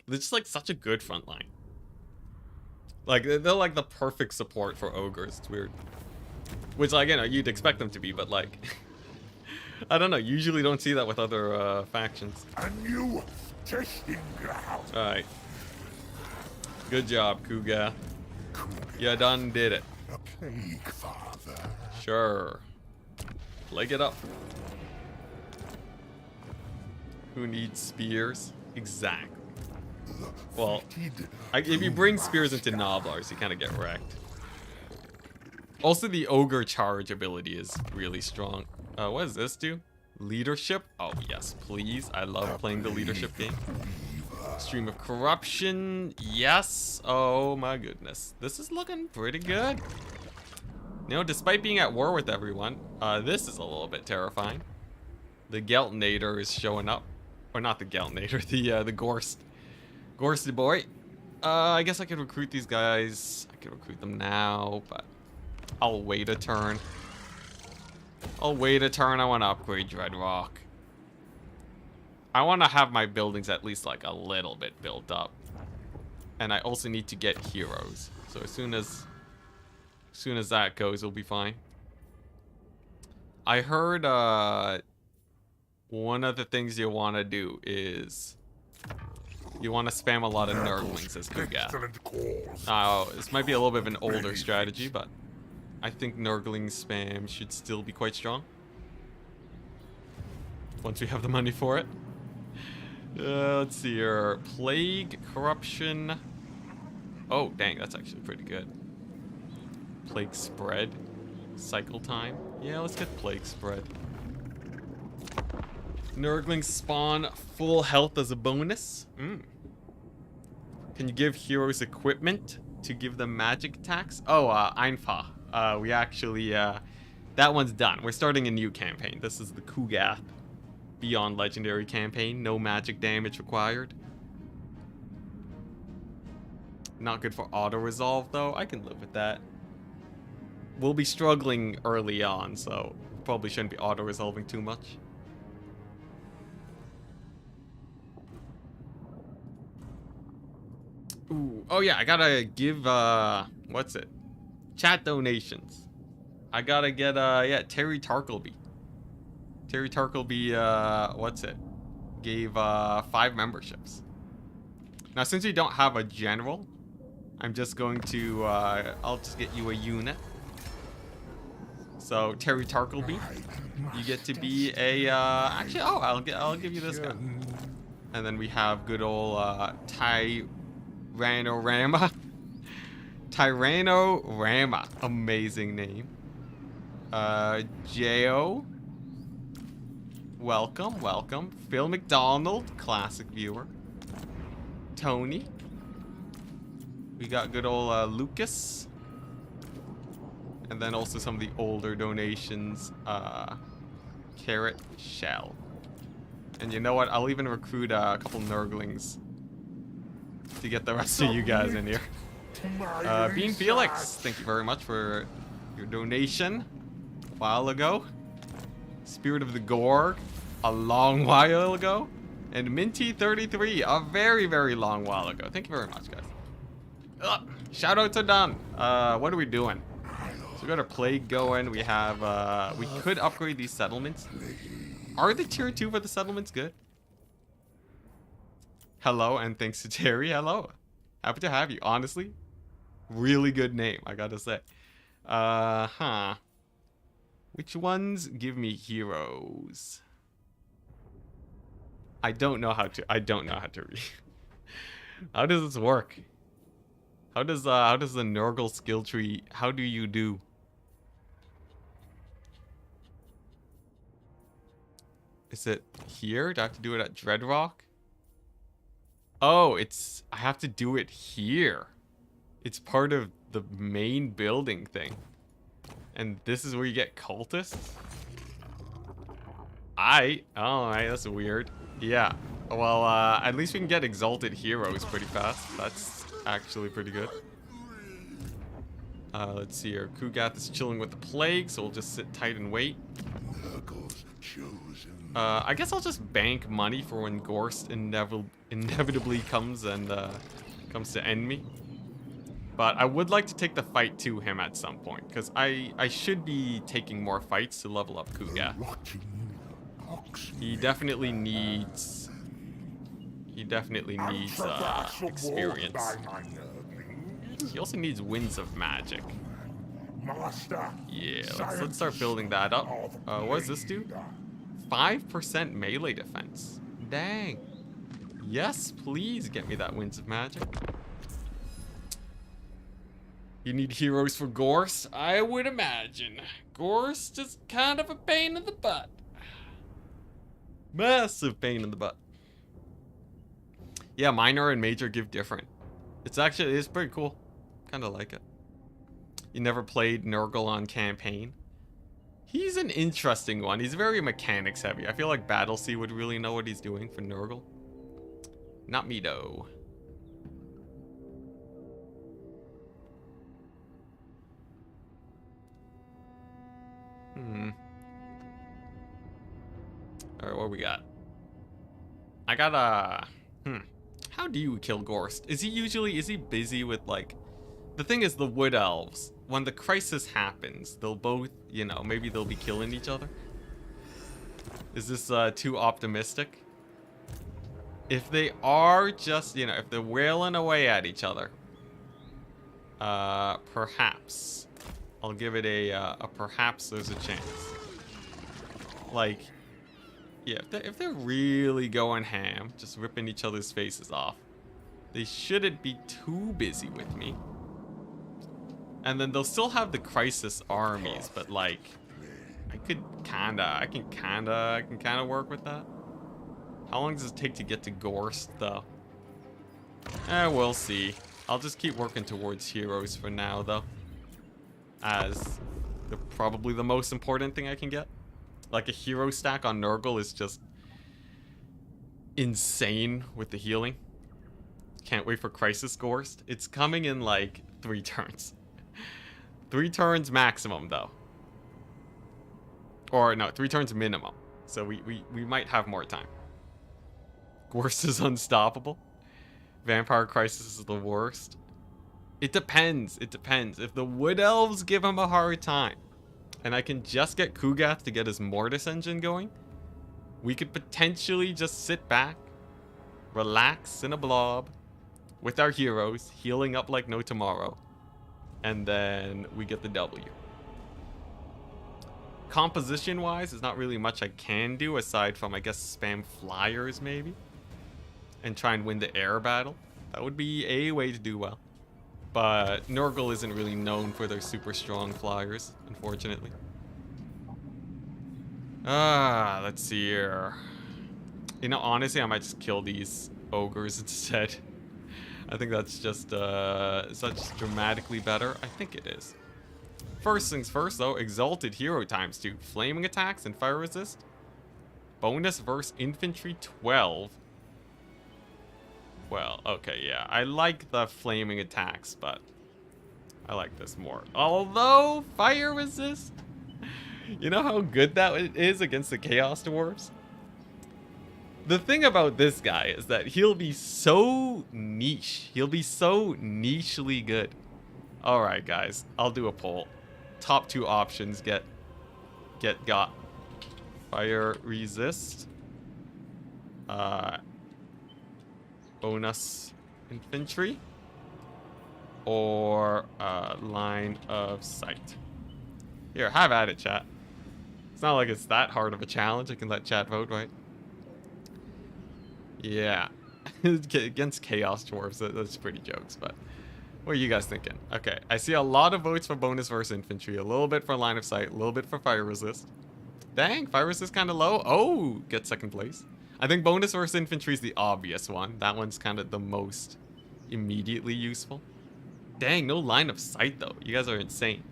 They're just like such a good front line. Like, they're like the perfect support for ogres. It's weird. Which, like, you know, you'd expect them to be, but like... I don't know, usually don't see that with other factions. A new testing ground. Alright. Good job, Kugath. You done did it. A plague, father. Sure. Leg it up. Who needs spears? Exactly. Well, if you bring spears into Noblars, you kind of get wrecked. Also, the Ogre charge ability is really strong. What does this do? Leadership? Oh, yes, please. I love playing the leadership game. Stream of Corruption. Yes. Oh, my goodness. This is looking pretty good. You know, despite being at war with everyone, this is a little bit terrifying. The Geltnator is showing up. Or not the Geltnator, the Gorst. Gorsty boy. I guess I could recruit these guys. I could recruit them now, but I'll wait a turn. I'll wait a turn. I want to upgrade Dreadrock. I want to have my buildings at least like a little bit built up. And I also need to get heroes. So as soon as that goes, we'll be fine. I heard one of the things you want to do is you want to spam a lot of Nurglings as Kugat. Oh, this might be a little bit of an older strategy, but I think Nurgling spam should still be quite strong. Once we have the money for it. Let's see here. Plague, corruption. Oh, dang, that's actually pretty good. Plague spread. Cycle time. Yeah, let's get plague spread. Nurglings spawn full health as a bonus. Can you give heroes equipment to give them magic attacks? Oh, Einfach. We actually, that one's done. We're starting a new campaign. This is the Kugath Beyond Legendary campaign. No magic damage required. Not good for auto-resolve, though. I can live with that. We'll be struggling early on, so probably shouldn't be auto-resolving too much. Ooh. Oh yeah, I gotta give, what's it? Chat donations. I gotta get, yeah, Terry Tarkleby. Terry Tarkleby, what's it? Gave, 5 memberships. Now, since we don't have a general, I'm just going to, I'll just get you a unit. So, Terry Tarkleby, you get to be a, actually, oh, I'll give you this guy. And then we have good old, Tyrannorama. Tyrannorama. Amazing name. J.O. Welcome, welcome. Phil McDonald, classic viewer. Tony. We got good old Lucas. And then also some of the older donations. Carrot Shell. And you know what? I'll even recruit a couple Nurglings to get the rest of you guys in here. Bean Felix, thank you very much for your donation a while ago. Spirit of the Gorg, a long while ago. And Minty33, a very, very long while ago. Thank you very much, guys. Shout out to Don. What are we doing? So we got our plague going. We have, we could upgrade these settlements. Are the tier 2 for the settlements good? Hello, and thanks to Terry. Hello. Happy to have you. Honestly, really good name, I gotta say. Which ones give me heroes? I don't know how to read. How does this work? How does the Nurgle skill tree, how do you do? Is it here? Do I have to do it at Dreadrock? Oh, I have to do it here. It's part of the main building thing. And this is where you get cultists? Alright, that's weird. Yeah. Well, at least we can get exalted heroes pretty fast. That's actually pretty good. Let's see here. Kugath is chilling with the plague, so we'll just sit tight and wait. I guess I'll just bank money for when Gorst inevitably comes and comes to end me. But I would like to take the fight to him at some point, because I should be taking more fights to level up Kugath. He definitely needs experience. He also needs winds of magic. Yeah, let's start building that up. What does this do? 5% melee defense. Dang. Yes, please get me that winds of magic. You need heroes for Gorst? I would imagine. Gorst is kind of a pain in the butt. Massive pain in the butt. Yeah, minor and major give different. It's pretty cool. Kind of like it. You never played Nurgle on campaign? He's an interesting one. He's very mechanics heavy. I feel like Battlesea would really know what he's doing for Nurgle. Not me though. Alright, what we got? I got a... How do you kill Gorst? Is he busy with, like... The thing is, the Wood Elves, when the crisis happens, they'll both, you know, maybe they'll be killing each other. Is this too optimistic? If they are just, you know, if they're wailing away at each other, perhaps. I'll give it a perhaps there's a chance. Like, yeah, if they're really going ham, just ripping each other's faces off, they shouldn't be too busy with me. And then they'll still have the crisis armies, but like, I can kinda work with that. How long does it take to get to Gorst, though? We'll see. I'll just keep working towards heroes for now, though. As probably the most important thing I can get. Like, a hero stack on Nurgle is just insane with the healing. Can't wait for Crisis Gorst. It's coming in, like, 3 turns. 3 turns maximum, though. Or, no, 3 turns minimum. So we might have more time. Gorst is unstoppable. Vampire Crisis is the worst. It depends. It depends. If the Wood Elves give him a hard time, and I can just get Kugath to get his Mortis engine going, we could potentially just sit back, relax in a blob, with our heroes, healing up like no tomorrow, and then we get the W. Composition-wise, there's not really much I can do, aside from, I guess, spam flyers, maybe? And try and win the air battle. That would be a way to do well. But Nurgle isn't really known for their super strong flyers, unfortunately. Let's see here. You know, honestly, I might just kill these ogres instead. I think that's just such dramatically better. I think it is. First things first, though, Exalted Hero ×2. Flaming attacks and fire resist. Bonus versus infantry 12. Well, okay, yeah. I like the flaming attacks, but I like this more. Although, fire resist. You know how good that is against the Chaos Dwarves? The thing about this guy is that he'll be so niche. He'll be so nichely good. Alright, guys. I'll do a poll. Top 2 options got. Fire resist. Bonus infantry. Or line of sight. Here, have at it, chat. It's not like it's that hard of a challenge. I can let chat vote, right? Yeah. Against Chaos Dwarves, that's pretty jokes, but what are you guys thinking? Okay, I see a lot of votes for bonus versus infantry, a little bit for line of sight, a little bit for fire resist. Dang, fire resist kind of low. Oh, get second place. I think bonus versus infantry is the obvious one. That one's kind of the most immediately useful. Dang, no line of sight, though. You guys are insane.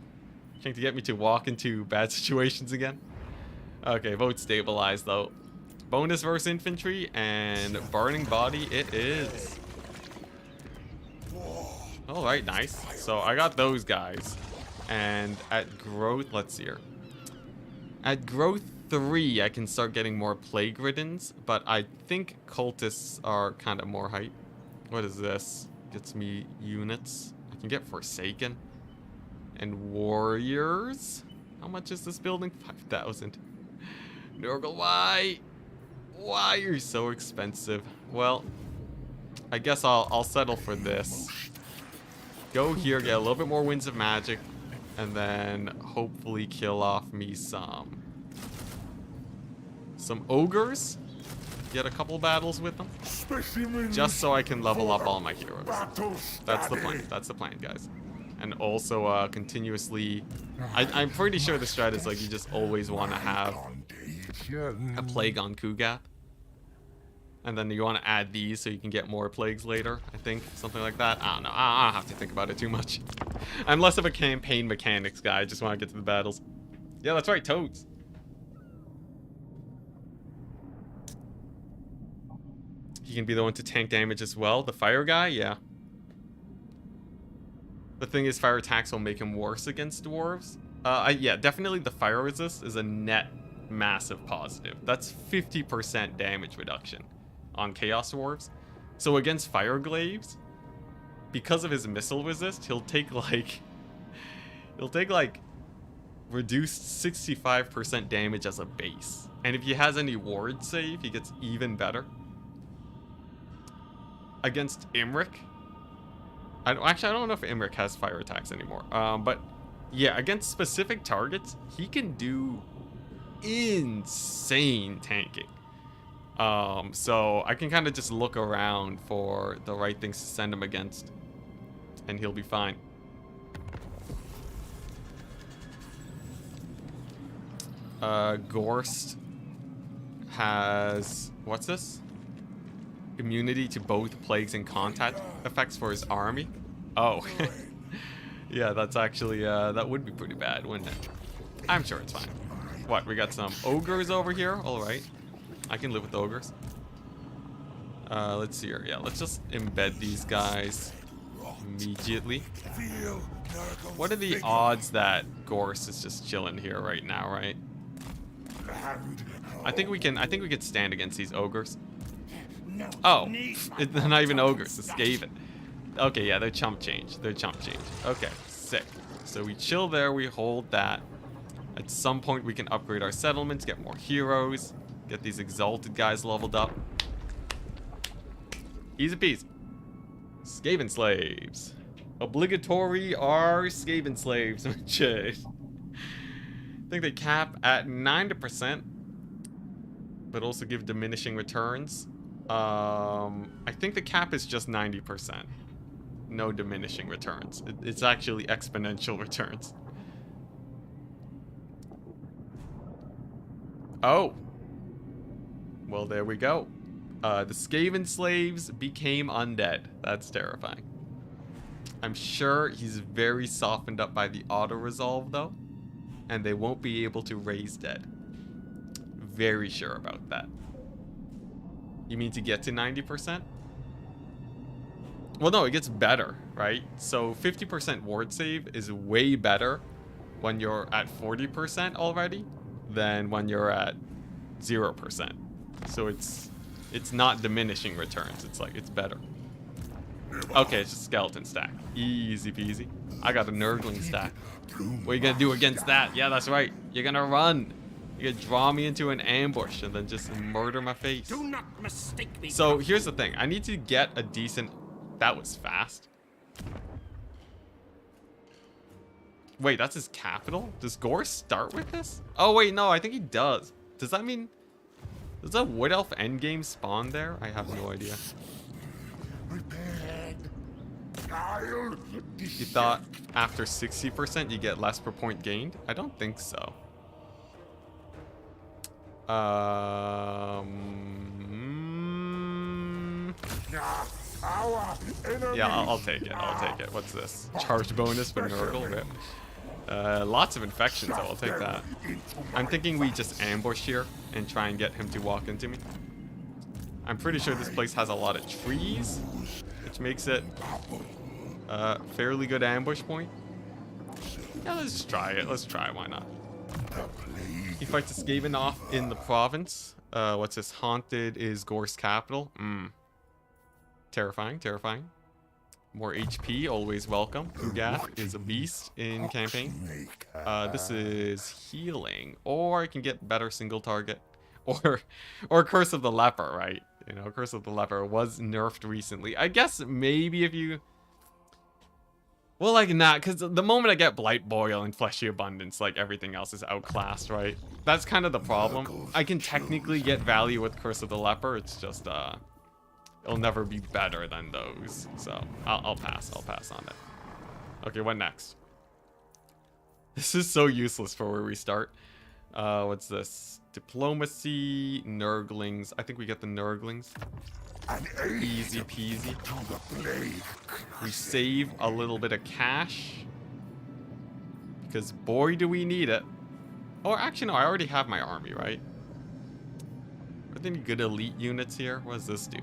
Trying to get me to walk into bad situations again. Okay, vote stabilized, though. Bonus versus infantry and burning body it is. Alright, nice. So I got those guys. And at growth, let's see here. At growth 3, I can start getting more plague riddens, but I think cultists are kind of more hype. What is this? Gets me units. I can get Forsaken. And warriors. How much is this building? 5,000. Nurgle, why? Why are you so expensive? Well, I guess I'll settle for this. Go here, get a little bit more Winds of Magic, and then hopefully kill off me some ogres. Get a couple battles with them. Just so I can level up all my heroes. That's the plan. That's the plan, guys. And also continuously... I'm pretty sure the strat is like you just always want to have a plague on Kugath. And then you want to add these so you can get more plagues later, I think. Something like that. I don't know. I don't have to think about it too much. I'm less of a campaign mechanics guy. I just want to get to the battles. Yeah, that's right. Toads. He can be the one to tank damage as well. The fire guy? Yeah. The thing is, fire attacks will make him worse against dwarves. Yeah, definitely the fire resist is a net massive positive. That's 50% damage reduction on Chaos Dwarves. So against Fire Glaives, because of his missile resist, he'll take like reduced 65% damage as a base. And if he has any ward save, he gets even better. Against Imric, I don't know if Imric has fire attacks anymore. But yeah, against specific targets, he can do insane tanking. So I can kind of just look around for the right things to send him against, and he'll be fine. Gorst has, what's this? Immunity to both plagues and contact effects for his army. Oh. Yeah, that's actually, that would be pretty bad, wouldn't it? I'm sure it's fine. What, we got some ogres over here? Alright. I can live with ogres. Let's see here. Yeah, let's just embed these guys immediately. What are the odds that Gorst is just chilling here right now, right? I think we could stand against these ogres. Oh, they're not even ogres, it's Skaven. Okay, yeah, they're chump change. Okay, sick. So we chill there, we hold that. At some point we can upgrade our settlements, get more heroes, get these exalted guys leveled up. Easy peasy. Skaven slaves. Obligatory are Skaven slaves. I think they cap at 90%, but also give diminishing returns. I think the cap is just 90%. No diminishing returns. It's actually exponential returns. Oh. Well, there we go. The Skaven slaves became undead. That's terrifying. I'm sure he's very softened up by the auto-resolve, though. And they won't be able to raise dead. Very sure about that. You mean to get to 90%? Well, no, it gets better, right? So 50% ward save is way better when you're at 40% already than when you're at 0%. So it's not diminishing returns. It's better. Okay, it's just skeleton stack. Easy peasy. I got a Nurgling stack. What are you gonna do against that? Yeah, that's right. You're gonna run. You're gonna draw me into an ambush and then just murder my face. Do not mistake me. So here's the thing. I need to get a decent... That was fast. Wait, that's his capital? Does Gore start with this? Oh, wait, no, I think he does. Does that mean... Does that Wood Elf endgame spawn there? I have no idea. You thought after 60% you get less per point gained? I don't think so. Yeah, I'll take it. I'll take it. What's this? Charge bonus for Nurgle? Rip. Lots of infections, so I'll take that. I'm thinking we just ambush here and try and get him to walk into me. I'm pretty sure this place has a lot of trees, which makes it a fairly good ambush point. Yeah, let's just try it. Let's try it. Why not? He fights a Skaven off in the province. What's this? Haunted is Gorst capital. Terrifying, terrifying. More HP, always welcome. Ugath is a beast in campaign. This is healing, or I can get better single target, or Curse of the Leper, right? You know, Curse of the Leper was nerfed recently. I guess maybe if you... Well, like not, because the moment I get Blight Boil and Fleshy Abundance, like everything else is outclassed, right? That's kind of the problem. I can technically get value with Curse of the Leper. It's just, it'll never be better than those. So I'll pass. I'll pass on it. Okay, what next? This is so useless for where we start. What's this? Diplomacy, Nurglings. I think we get the Nurglings. Easy peasy. We save a little bit of cash, because boy do we need it. Or actually no, I already have my army, right? Are there any good elite units here? What does this do?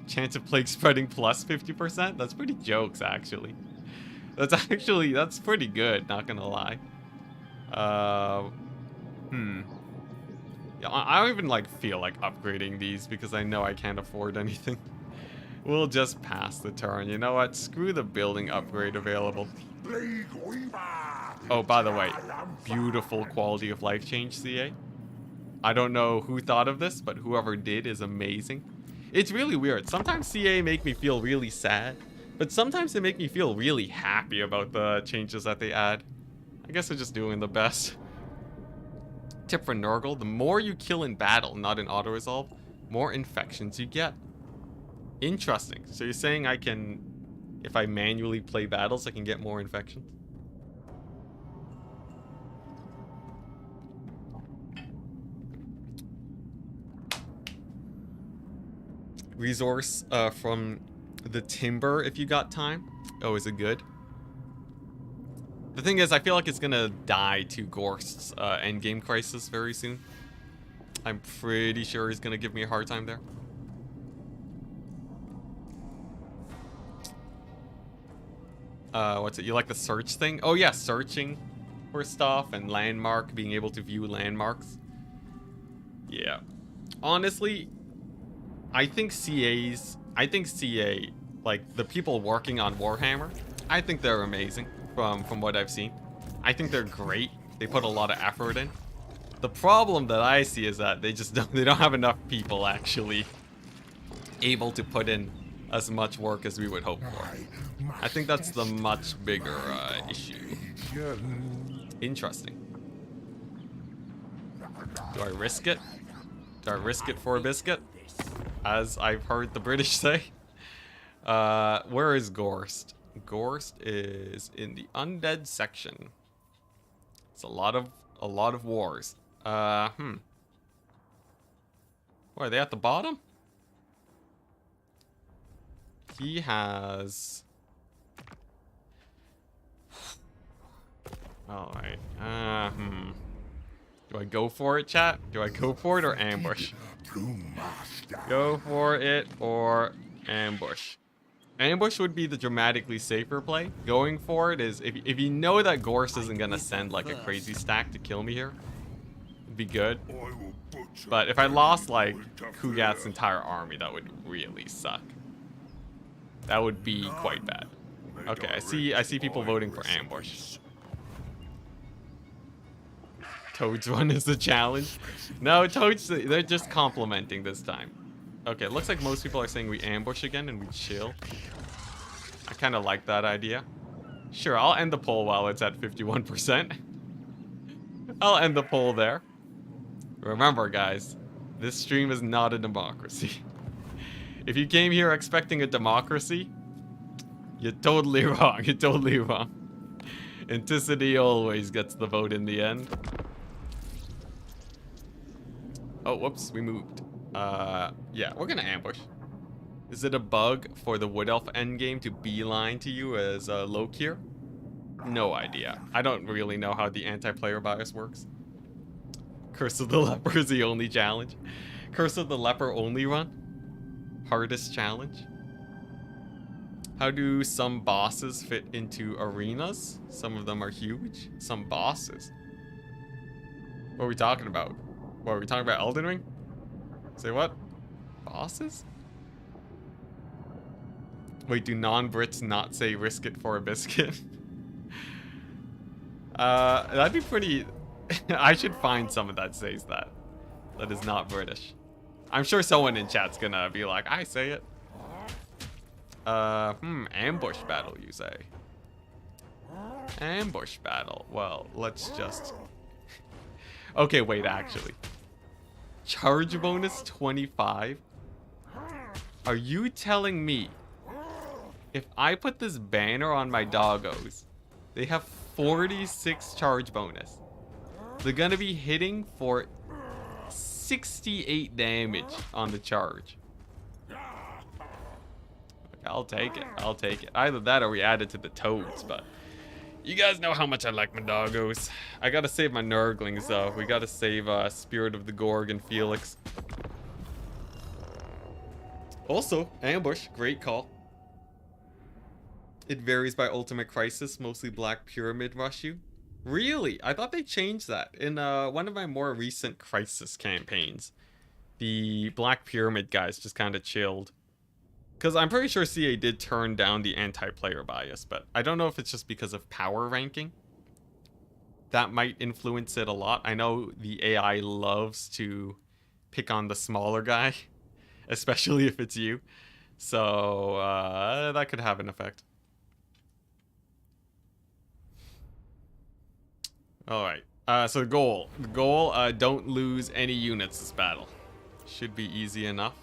Chance of plague spreading plus 50%? That's pretty jokes, actually. That's pretty good, not gonna lie. Yeah, I don't even like feel like upgrading these because I know I can't afford anything. We'll just pass the turn. You know what? Screw the building upgrade available. Oh, by the way, beautiful quality of life change, CA. I don't know who thought of this, but whoever did is amazing. It's really weird. Sometimes CA make me feel really sad, but sometimes they make me feel really happy about the changes that they add. I guess they're just doing the best. Tip for Nurgle, the more you kill in battle, not in auto-resolve, more infections you get. Interesting. So you're saying I can, if I manually play battles, I can get more infections? Resource from the timber if you got time. Oh, is it good? The thing is, I feel like it's gonna die to Gorst's endgame crisis very soon. I'm pretty sure he's gonna give me a hard time there. What's it? You like the search thing? Oh yeah, searching for stuff and landmark, being able to view landmarks. Yeah. Honestly, I think CA, like the people working on Warhammer, I think they're amazing from what I've seen. I think they're great. They put a lot of effort in. The problem that I see is that they don't have enough people actually able to put in as much work as we would hope for. I think that's the much bigger issue. Interesting. Do I risk it? Do I risk it for a biscuit? As I've heard the British say. Where is Gorst? Gorst is in the undead section. It's a lot of wars. What, are they at the bottom? He has... Alright. Do I go for it, chat? Do I go for it or ambush? Go for it or ambush. Ambush would be the dramatically safer play. Going for it is, if you know that Gorst isn't gonna send like a crazy stack to kill me here, it'd be good. But if I lost like Kugat's entire army, that would really suck. That would be quite bad. Okay, I see people voting for ambush. Toad's run is the challenge. No, Toad's, they're just complimenting this time. Okay, it looks like most people are saying we ambush again and we chill. I kind of like that idea. Sure, I'll end the poll while it's at 51%. I'll end the poll there. Remember, guys, this stream is not a democracy. If you came here expecting a democracy, you're totally wrong. You're totally wrong. Enticity always gets the vote in the end. Oh, whoops, we moved. Yeah, we're gonna ambush. Is it a bug for the Wood Elf endgame to beeline to you as Lokier? No idea. I don't really know how the anti-player bias works. Curse of the Leper is the only challenge. Curse of the Leper only run? Hardest challenge? How do some bosses fit into arenas? Some of them are huge. Some bosses. What are we talking about? What, are we talking about Elden Ring? Say what? Bosses? Wait, do non-Brits not say risk it for a biscuit? That'd be pretty... I should find someone that says that. That is not British. I'm sure someone in chat's gonna be like, I say it. Ambush battle, you say? Ambush battle. Well, let's just... Okay, wait, actually. Charge bonus 25? Are you telling me if I put this banner on my doggos, they have 46 charge bonus? They're gonna be hitting for 68 damage on the charge. I'll take it. I'll take it. Either that or we add it to the toads, but you guys know how much I like my doggos. I gotta save my Nurglings though. We gotta save Spirit of the Gorg and Felix. Also, ambush, great call. It varies by Ultimate Crisis, mostly Black Pyramid rush you. Really? I thought they changed that. In one of my more recent Crisis campaigns, the Black Pyramid guys just kind of chilled. Because I'm pretty sure CA did turn down the anti-player bias, but I don't know if it's just because of power ranking. That might influence it a lot. I know the AI loves to pick on the smaller guy, especially if it's you. So that could have an effect. Alright, so the goal. The goal, don't lose any units this battle. Should be easy enough.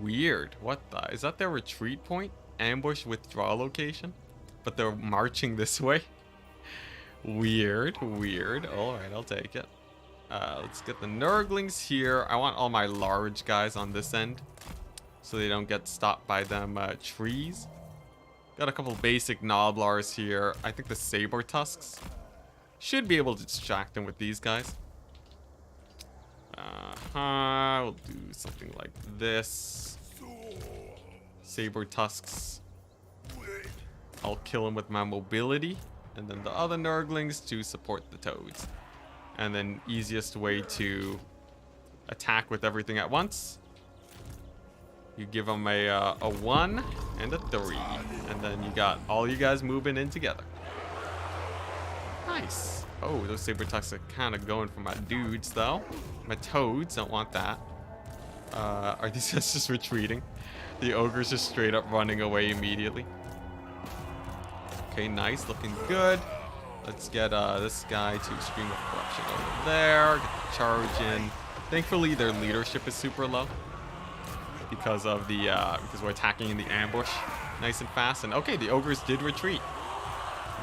Weird. What the? Is that their retreat point? Ambush withdraw location? But they're marching this way? Weird, weird. Alright, I'll take it. Let's get the Nurglings here. I want all my large guys on this end, so they don't get stopped by them trees. Got a couple basic Noblars here. I think the Saber Tusks should be able to distract them with these guys. We'll do something like this. Saber Tusks. I'll kill them with my mobility. And then the other Nurglings to support the Toads. And then easiest way to attack with everything at once. You give them a 1 and a 3. And then you got all you guys moving in together. Nice. Oh, those Saber Tusks are kind of going for my dudes, though. My Toads, don't want that. Are these guys just retreating? The Ogre's just straight up running away immediately. Okay, nice. Looking good. Let's get this guy to Stream of Corruption over there. Get the charge in. Thankfully, their leadership is super low. Because of the because we're attacking in the ambush nice and fast. And okay, the Ogres did retreat.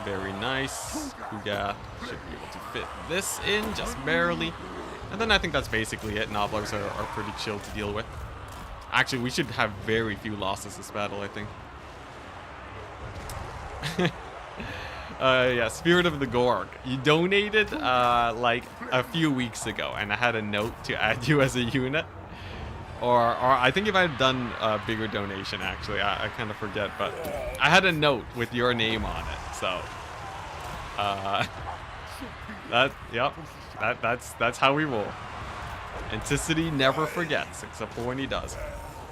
Very nice. Kugath should be able to fit this in just barely. And then I think that's basically it. Nobblers are pretty chill to deal with. Actually, we should have very few losses this battle, I think. Yeah, Spirit of the Gorg. You donated like a few weeks ago, and I had a note to add you as a unit. Or I think if I had done a bigger donation, actually, I kind of forget, but I had a note with your name on it, so that's how we roll. Enticity never forgets, except for when he does.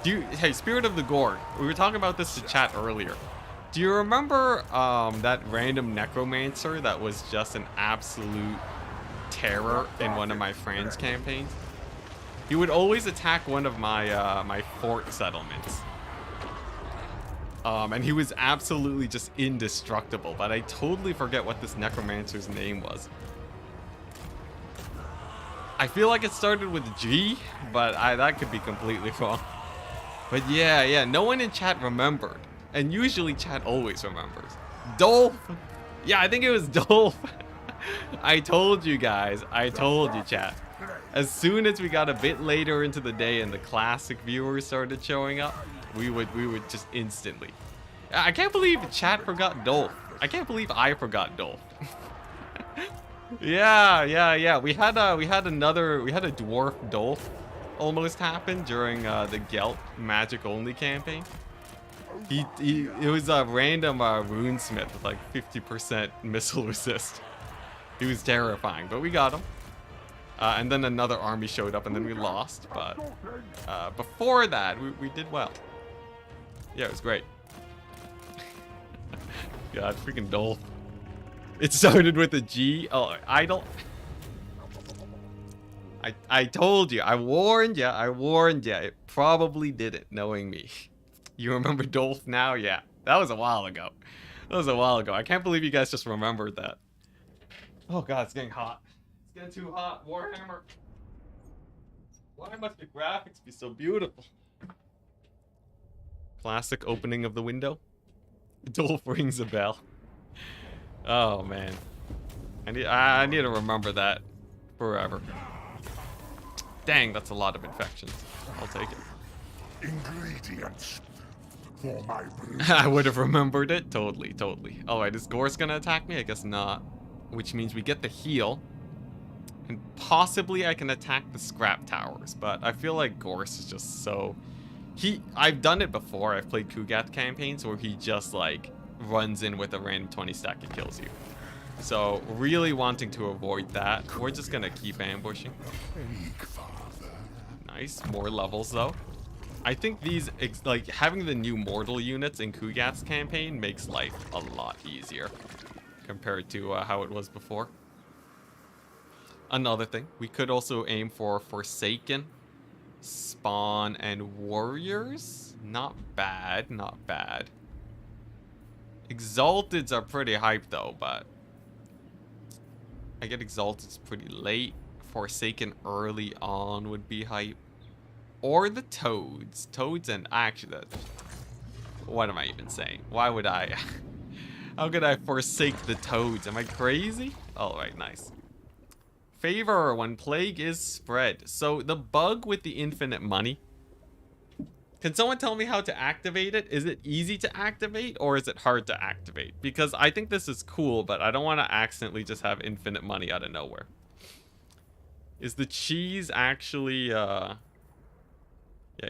Hey, Spirit of the Gorg, we were talking about this to chat earlier. Do you remember that random necromancer that was just an absolute terror in one of my friends' campaigns? He would always attack one of my my fort settlements. And he was absolutely just indestructible, but I totally forget what this necromancer's name was. I feel like it started with G, but that could be completely wrong. But yeah, no one in chat remembered. And usually chat always remembers. Dolph! Yeah, I think it was Dolph. I told you guys. I told you, chat. As soon as we got a bit later into the day and the classic viewers started showing up, we would just instantly. I can't believe chat forgot Dolph. I can't believe I forgot Dolph. Yeah. We had a dwarf Dolph almost happen during the Gelt magic only campaign. It was a random runesmith with like 50% missile resist. He was terrifying, but we got him. And then another army showed up, and then we lost. But before that, we did well. Yeah, it was great. God, freaking Dolph. It started with a G. Oh, idle. I told you. I warned you. It probably didn't, knowing me. You remember Dolph now? Yeah, that was a while ago. I can't believe you guys just remembered that. Oh God, it's getting hot. It's getting too hot. Warhammer. Why must the graphics be so beautiful? Classic opening of the window. Dolph rings a bell. Oh man, I need to remember that forever. Dang, that's a lot of infections. I'll take it. Ingredients for my brew. I would have remembered it. Totally. Alright, is Gorse gonna attack me? I guess not. Which means we get the heal. And possibly I can attack the scrap towers. But I feel like Gorse is just so I've done it before. I've played Kugath campaigns where he just like runs in with a random 20 stack and kills you. So really wanting to avoid that. We're just gonna keep ambushing. Nice, more levels though. I think these, like, having the new mortal units in Kugath's campaign makes life a lot easier compared to how it was before. Another thing, we could also aim for Forsaken, Spawn, and Warriors. Not bad, not bad. Exalteds are pretty hype though, but I get Exalteds pretty late. Forsaken early on would be hype. Or the Toads. Toads and actually, what am I even saying? Why would I? How could I forsake the Toads? Am I crazy? Alright, nice. Favor when plague is spread. So the bug with the infinite money. Can someone tell me how to activate it? Is it easy to activate or is it hard to activate? Because I think this is cool, but I don't want to accidentally just have infinite money out of nowhere. Is the cheese actually, yeah,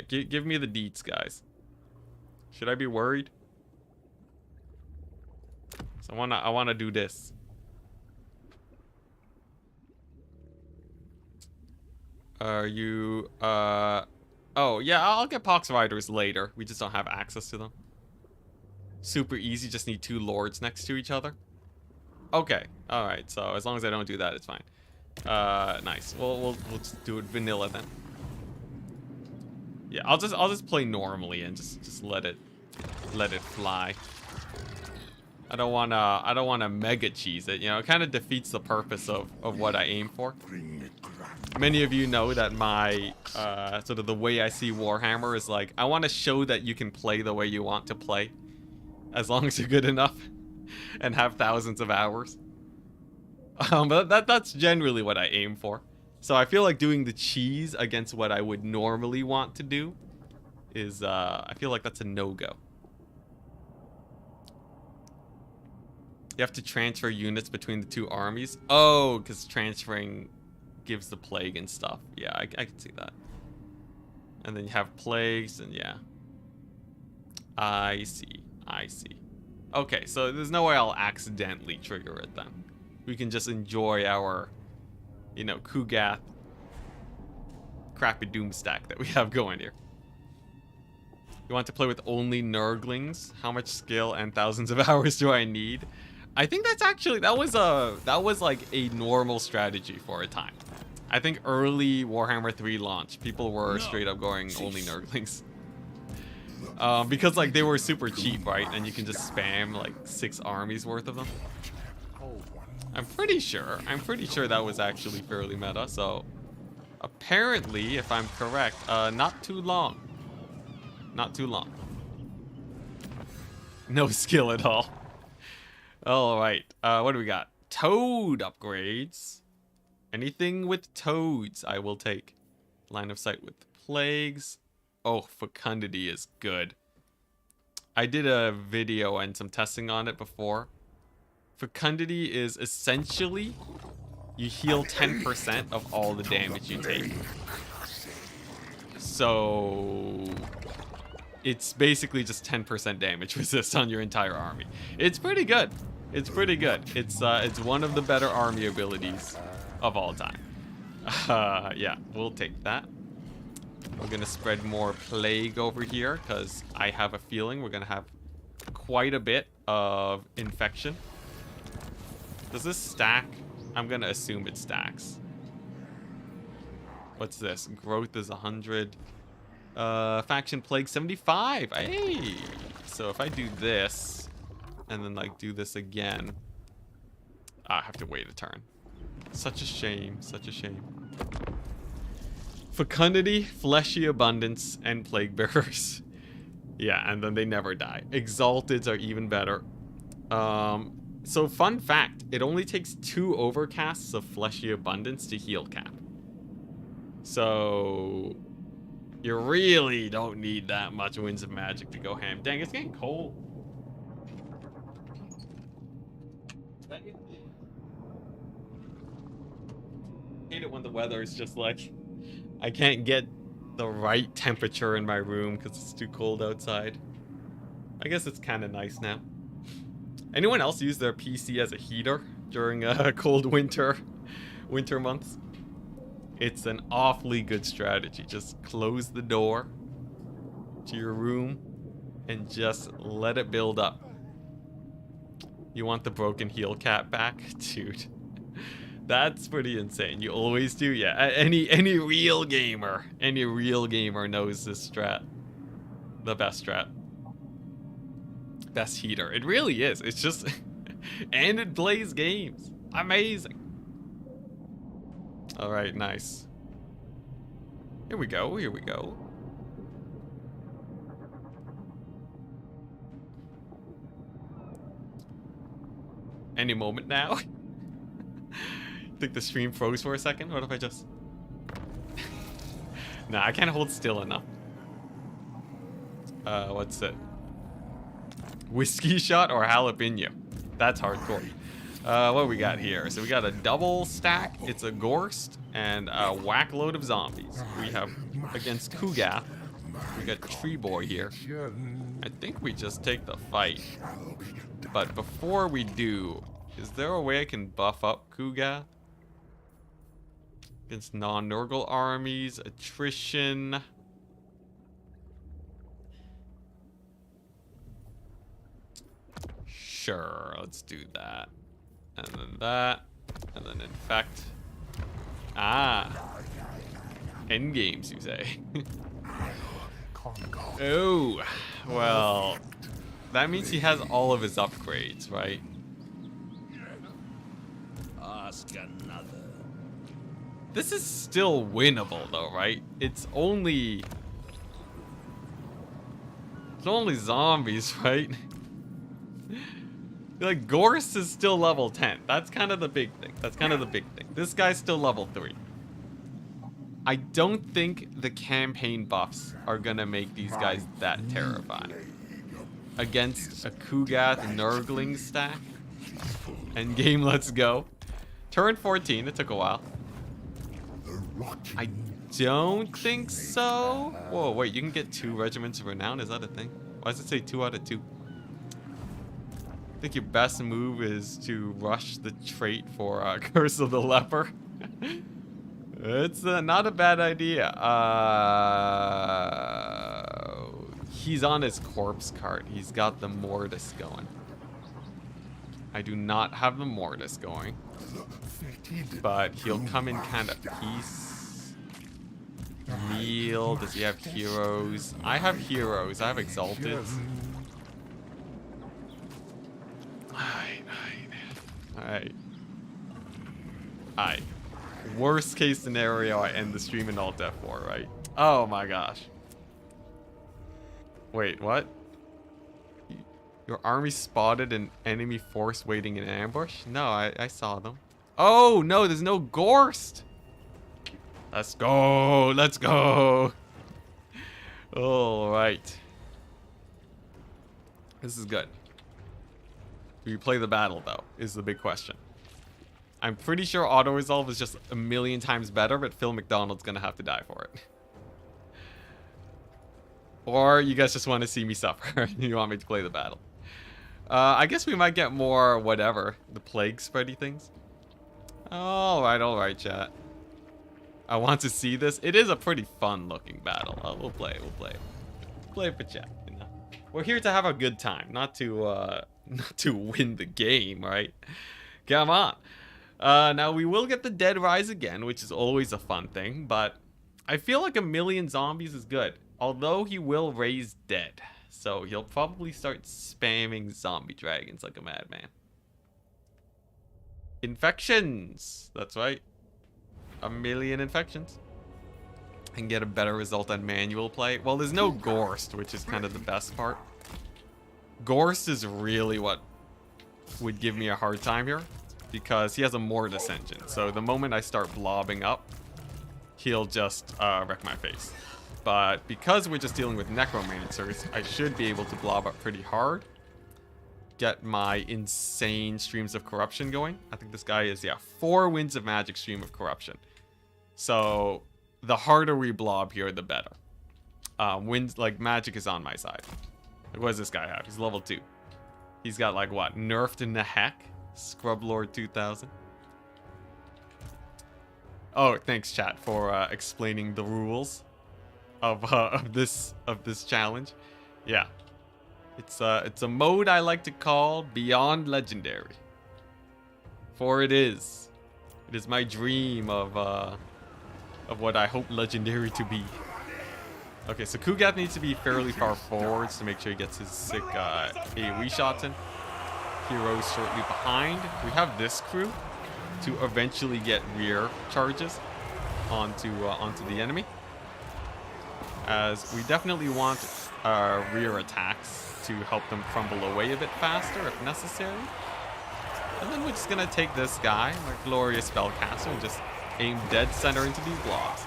give me the deets, guys. Should I be worried? So I wanna do this. Are you, oh, yeah, I'll get Pox Riders later. We just don't have access to them. Super easy, just need 2 lords next to each other. Okay, alright, so as long as I don't do that, it's fine. Nice. We'll just do it vanilla then. Yeah, I'll just play normally and just let it fly. I don't wanna mega cheese it, you know, it kinda defeats the purpose of what I aim for. Many of you know that my sort of the way I see Warhammer is like, I wanna show that you can play the way you want to play. As long as you're good enough and have thousands of hours. But that's generally what I aim for. So I feel like doing the cheese against what I would normally want to do is, I feel like that's a no-go. You have to transfer units between the 2 armies. Oh, because transferring gives the plague and stuff. Yeah, I can see that. And then you have plagues and yeah. I see. Okay, so there's no way I'll accidentally trigger it then. We can just enjoy our, you know, Kugath crappy doom stack that we have going here. You want to play with only Nurglings? How much skill and thousands of hours do I need? I think that's actually, that was like a normal strategy for a time. I think early Warhammer 3 launch, people were straight up going only Nurglings. Because like they were super cheap, right? And you can just spam like 6 armies worth of them. I'm pretty sure that was actually fairly meta, so apparently, if I'm correct, not too long. Not too long. No skill at all. Alright, what do we got? Toad upgrades. Anything with toads, I will take. Line of sight with plagues. Oh, fecundity is good. I did a video and some testing on it before. Fecundity is essentially you heal 10% of all the damage you take. So it's basically just 10% damage resist on your entire army. It's pretty good. It's pretty good. It's one of the better army abilities of all time. Yeah, we'll take that. We're gonna spread more plague over here because I have a feeling we're gonna have quite a bit of infection. Does this stack? I'm gonna assume it stacks. What's this? Growth is 100. Faction plague 75. Hey! So if I do this and then like do this again, I have to wait a turn. Such a shame, such a shame. Fecundity, fleshy abundance, and plague bearers. Yeah, and then they never die. Exalteds are even better. So fun fact, it only takes 2 overcasts of fleshy abundance to heal cap. So you really don't need that much winds of magic to go ham. Dang, it's getting cold. Hate it when the weather is just like, I can't get the right temperature in my room because it's too cold outside. I guess it's kind of nice now. Anyone else use their PC as a heater during cold winter months? It's an awfully good strategy. Just close the door to your room and just let it build up. You want the broken heel cap back? Dude, that's pretty insane. You always do? Yeah, any real gamer knows this strat. The best strat. Best heater. It really is. It's just... and it plays games. Amazing. Alright, nice. Here we go, here we go. Any moment now. Think the stream froze for a second? What if I just... Nah, I can't hold still enough. What's it? Whiskey shot or jalapeno? That's hardcore. What we got here? So we got a double stack. It's a Gorst and a whack load of zombies. We have against Kugath. We got Tree Boy here. I think we just take the fight. But before we do, is there a way I can buff up Kugath? Against non-Nurgle armies, attrition. Sure, let's do that. And then that. And then infect. Ah. End games, you say. Oh. Well. That means he has all of his upgrades, right? Ask another. This is still winnable, though, right? It's only zombies, right? Like, Gorst is still level 10. That's kind of the big thing. This guy's still level 3. I don't think the campaign buffs are gonna make these guys that terrifying. Against a Kugath Nurgling stack. Endgame, let's go. Turn 14, it took a while. I don't think so. Whoa, wait, you can get 2 regiments of renown? Is that a thing? Why does it say 2 out of 2? I think your best move is to rush the trait for Curse of the Leper. It's not a bad idea. He's on his corpse cart. He's got the Mortis going. I do not have the Mortis going. But he'll come in kind of peace. Meal. Does he have heroes? I have heroes. I have exalted. Alright. Worst case scenario, I end the stream in Alt F4, right? Oh my gosh. Wait, what? Your army spotted an enemy force waiting in ambush? No, I saw them. Oh, no, there's no Gorst! Let's go! Let's go! Alright. This is good. Will you play the battle, though, is the big question. I'm pretty sure auto-resolve is just a million times better, but Phil McDonald's gonna have to die for it. Or you guys just want to see me suffer. You want me to play the battle. I guess we might get more, whatever, the plague spready things. Alright, chat. I want to see this. It is a pretty fun-looking battle. We'll play it. Play it for chat, you know. We're here to have a good time, not to win the game, right? Come on. Now, we will get the Dead Rise again, which is always a fun thing, but I feel like 1,000,000 zombies is good. Although he will raise dead, so he'll probably start spamming zombie dragons like a madman. Infections! That's right. 1,000,000 infections. And get a better result on manual play. Well, there's no Gorst, which is kind of the best part. Gorst is really what would give me a hard time here, because he has a Mortis engine. So the moment I start blobbing up, he'll just wreck my face. But because we're just dealing with necromancers, I should be able to blob up pretty hard. Get my insane streams of corruption going. I think this guy is, 4 winds of magic stream of corruption. So the harder we blob here, the better. Wins, like, magic is on my side. Like, what does this guy have? He's level 2. He's got, like, what? Nerfed in the heck? Scrub Lord 2000. Oh, thanks, chat, for explaining the rules of this challenge. Yeah. It's a mode I like to call Beyond Legendary. For it is my dream of what I hope Legendary to be. Okay, so Kugath needs to be fairly far forwards to make sure he gets his sick AoE shots in. Heroes shortly behind. We have this crew to eventually get rear charges onto the enemy, as we definitely want rear attacks to help them crumble away a bit faster if necessary. And then we're just gonna take this guy, our glorious spellcaster, and just aim dead center into these blobs.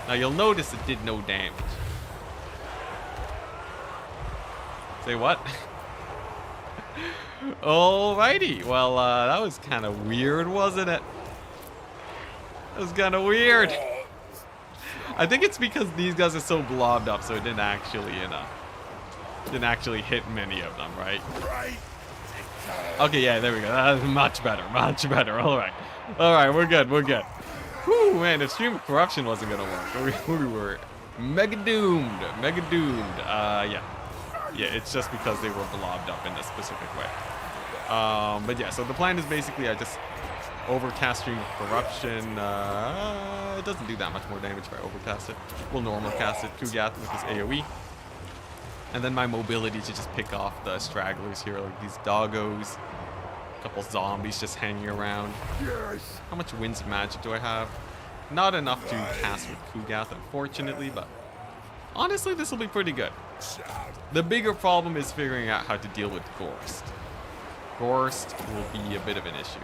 Now you'll notice it did no damage. Say what? Alrighty, well that was kind of weird, wasn't it? That was kind of weird. I think it's because these guys are so blobbed up, so it didn't actually, didn't actually hit many of them, right? Okay, yeah, there we go. That is much better, much better. All right, we're good, we're good. Whew, man, if Stream of Corruption wasn't gonna work, we were mega doomed, mega doomed. Yeah, it's just because they were blobbed up in a specific way. But yeah, so the plan is basically I just overcast Stream of Corruption. It doesn't do that much more damage if I overcast it. We'll normal cast it, Kugath with his AoE. And then my mobility to just pick off the stragglers here, like these doggos. A couple zombies just hanging around. How much winds of magic do I have? Not enough to cast with Kugath, unfortunately, but honestly, this will be pretty good. The bigger problem is figuring out how to deal with Gorst. Gorst will be a bit of an issue.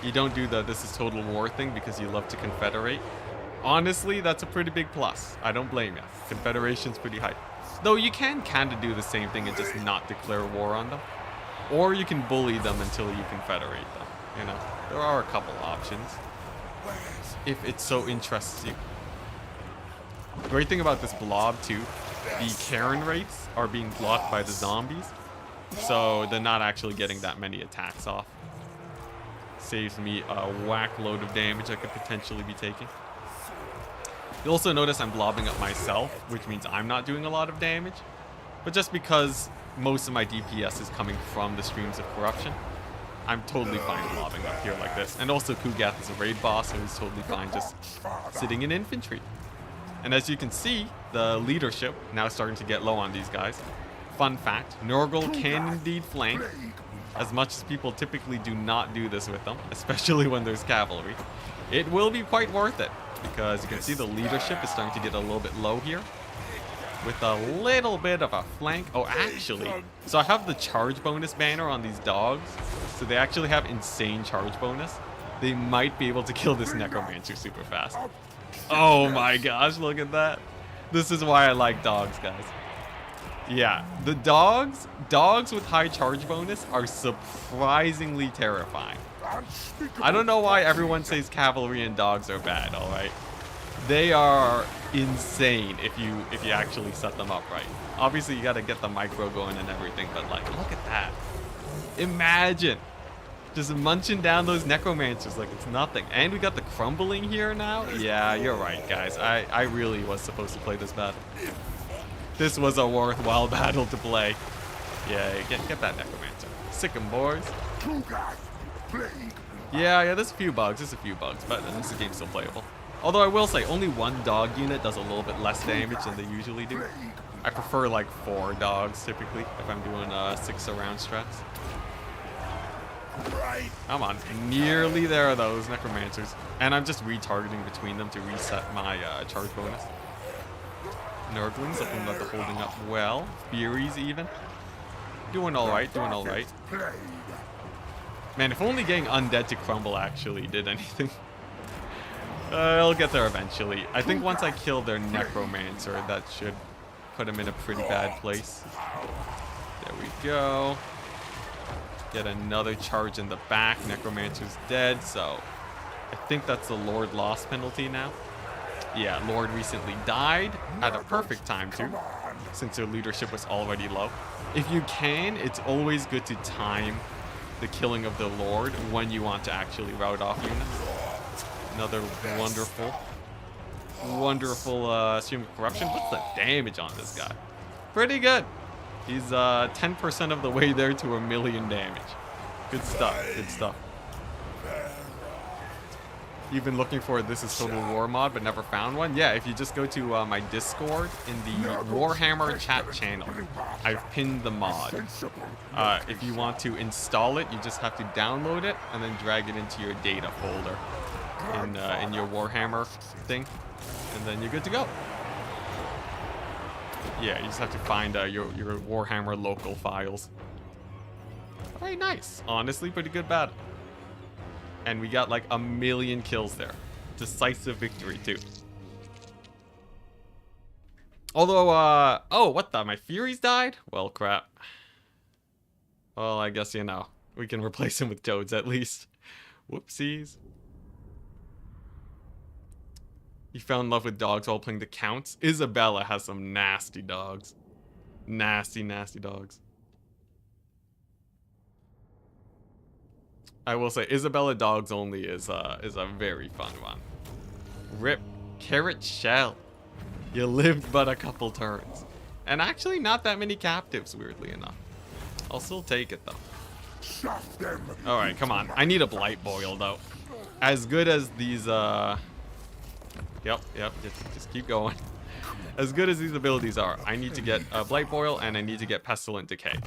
You don't do the this is total war thing because you love to confederate. Honestly, that's a pretty big plus. I don't blame you. Confederation's pretty hype. Though you can kind of do the same thing and just not declare war on them. Or you can bully them until you confederate them. You know, there are a couple options. If it so interests you. The great thing about this blob too, the Karen rates are being blocked by the zombies. So they're not actually getting that many attacks off. Saves me a whack load of damage I could potentially be taking. You'll also notice I'm blobbing up myself, which means I'm not doing a lot of damage. But just because most of my DPS is coming from the Streams of Corruption, I'm totally fine blobbing up here like this. And also Kugath is a raid boss, so he's totally fine just sitting in infantry. And as you can see, the leadership now starting to get low on these guys. Fun fact, Nurgle can indeed flank, as much as people typically do not do this with them, especially when there's cavalry. It will be quite worth it, because you can see the leadership is starting to get a little bit low here. With a little bit of a flank. Oh, actually, so I have the charge bonus banner on these dogs, so they actually have insane charge bonus. They might be able to kill this necromancer super fast. Oh my gosh, look at that. This is why I like dogs, guys. Yeah, the dogs with high charge bonus are surprisingly terrifying. I don't know why everyone says cavalry and dogs are bad, alright? They are insane if you actually set them up right. Obviously, you gotta get the micro going and everything, but like, look at that. Imagine just munching down those necromancers like it's nothing. And we got the crumbling here now. Yeah, you're right, guys. I really was supposed to play this battle. This was a worthwhile battle to play. Yeah, get that necromancer. Sick 'em, boys. Yeah, there's a few bugs, but this game's still playable. Although I will say, only one dog unit does a little bit less damage than they usually do. I prefer like 4 dogs typically if I'm doing 6 around strats. Come on, nearly there are those necromancers. And I'm just retargeting between them to reset my charge bonus. Nurglings looking like they're holding up well. Furies even. Doing alright, doing alright. Man, if only getting undead to crumble actually did anything. I'll get there eventually. I think once I kill their necromancer, that should put him in a pretty bad place. There we go. Get another charge in the back. Necromancer's dead, so I think that's the Lord loss penalty now. Yeah, Lord recently died at a perfect time too, since their leadership was already low. If you can, it's always good to time the killing of the Lord when you want to actually rout off units. Another wonderful stream of corruption. What's the damage on this guy? Pretty good. He's 10% of the way there to 1,000,000 damage. Good stuff, good stuff. You've been looking for This Is Total War mod but never found one? Yeah, if you just go to my Discord in the Warhammer chat channel, I've pinned the mod. If you want to install it, you just have to download it and then drag it into your data folder in your Warhammer thing, and then you're good to go. Yeah, you just have to find your Warhammer local files. Very nice. Honestly, pretty good battle. And we got like 1,000,000 kills there. Decisive victory too. Although, oh, what the? My Furies died? Well, crap. Well, I guess, you know, we can replace him with Toads at least. Whoopsies. You fell in love with dogs while playing the Counts? Isabella has some nasty dogs. Nasty, nasty dogs. I will say, Isabella Dogs Only is a very fun one. Rip Carrot Shell. You lived but a couple turns. And actually not that many captives, weirdly enough. I'll still take it, though. Alright, come on. I need a Blight Boil, though. As good as these, Yep, just keep going. As good as these abilities are, I need to get a Blight Boil, and I need to get Pestilent Decay.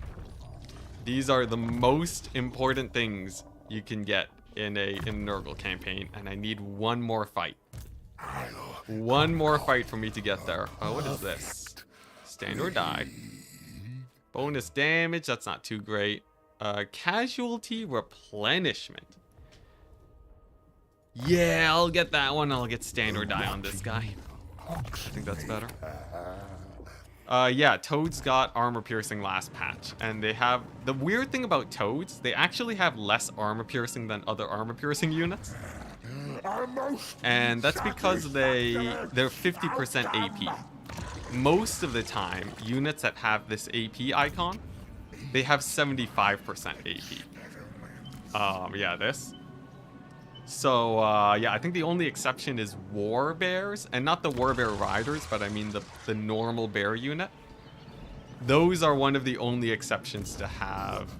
These are the most important things you can get in a Nurgle campaign, and I need one more fight. One more fight for me to get there. Oh, what is this? Stand or die. Bonus damage, that's not too great. Casualty replenishment. Yeah, I'll get that one. I'll get stand or die on this guy. I think that's better. Yeah, Toads got armor piercing last patch, and they have the weird thing about Toads, they actually have less armor piercing than other armor piercing units. And that's because they're 50% AP. Most of the time, units that have this AP icon, they have 75% AP. Yeah, this. So, yeah, I think the only exception is War Bears, and not the War Bear Riders, but I mean the normal bear unit. Those are one of the only exceptions to have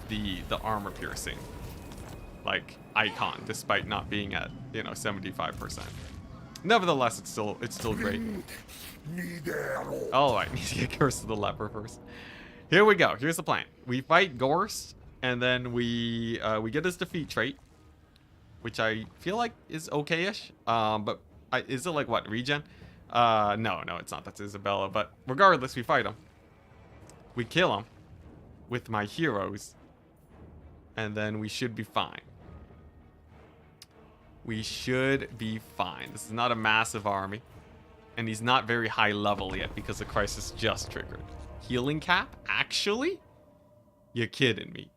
the armor piercing, like, icon, despite not being at, you know, 75%. Nevertheless, it's still great. Oh, I need to get Curse of the Leper first. Here we go. Here's the plan. We fight Gorst, and then we get his defeat trait, which I feel like is okay-ish. But is it like what, regen? No, it's not. That's Isabella. But regardless, we fight him. We kill him with my heroes, and then we should be fine. We should be fine. This is not a massive army, and he's not very high level yet because the crisis just triggered. Healing cap? Actually? You're kidding me.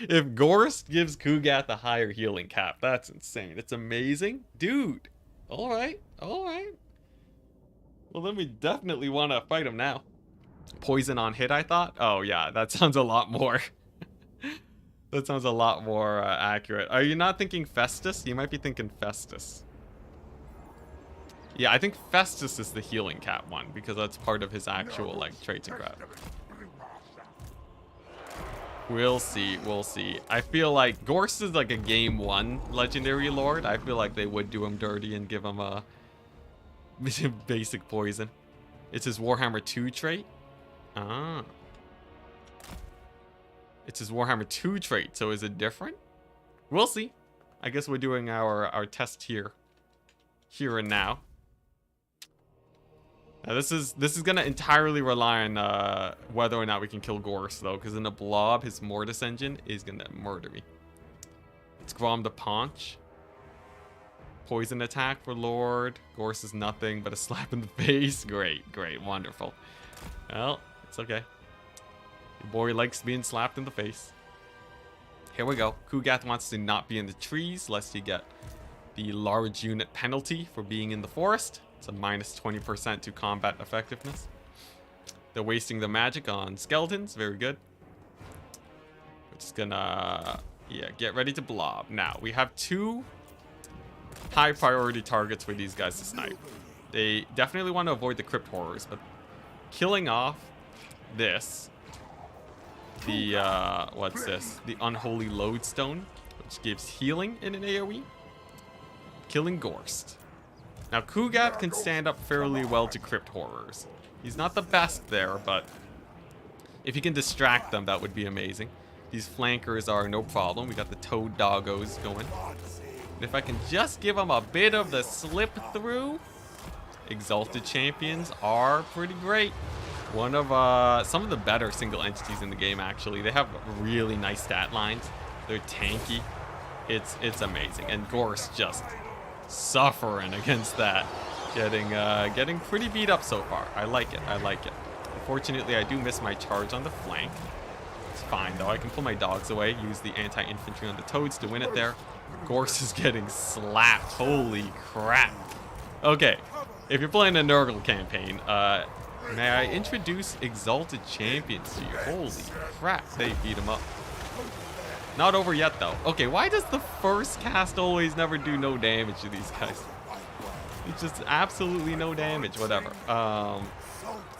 If Gorst gives Kugath a higher healing cap, that's insane. It's amazing. Dude. Alright. Well, then we definitely want to fight him now. Poison on hit, I thought? Oh, yeah. That sounds a lot more... that sounds a lot more accurate. Are you not thinking Festus? You might be thinking Festus. Yeah, I think Festus is the healing cap one, because that's part of his actual, like, traits and crap. We'll see. I feel like Gorst is like a game 1 legendary lord. I feel like they would do him dirty and give him a basic poison. It's his Warhammer 2 trait. Ah. It's his Warhammer 2 trait, so is it different? We'll see. I guess we're doing our test here and now. Now this is gonna entirely rely on whether or not we can kill Gorst, though, because in a blob, his Mortis engine is gonna murder me. It's Grom the Paunch. Poison attack for Lord. Gorst is nothing but a slap in the face. Great, wonderful. Well, it's okay. Your boy likes being slapped in the face. Here we go. Kugath wants to not be in the trees, lest he get the large unit penalty for being in the forest. It's a minus 20% to combat effectiveness. They're wasting the magic on skeletons. Very good. We're just gonna, yeah, get ready to blob. Now, we have 2 high priority targets for these guys to snipe. They definitely want to avoid the crypt horrors, but killing off this, the, what's this? The unholy lodestone, which gives healing in an AoE. Killing Gorst. Now, Kugath can stand up fairly well to crypt horrors. He's not the best there, but if he can distract them, that would be amazing. These flankers are no problem. We got the toad doggos going. And if I can just give them a bit of the slip through, Exalted Champions are pretty great. One of some of the better single entities in the game, actually. They have really nice stat lines. They're tanky. It's amazing. And Gorst just suffering against that. Getting pretty beat up so far. I like it. I like it. Unfortunately, I do miss my charge on the flank. It's fine, though. I can pull my dogs away, use the anti-infantry on the toads to win it there. Gorst is getting slapped. Holy crap. Okay, if you're playing a Nurgle campaign, may I introduce Exalted Champions to you? Holy crap, they beat him up. Not over yet, though. Okay, why does the first cast always never do no damage to these guys? It's just absolutely no damage, whatever.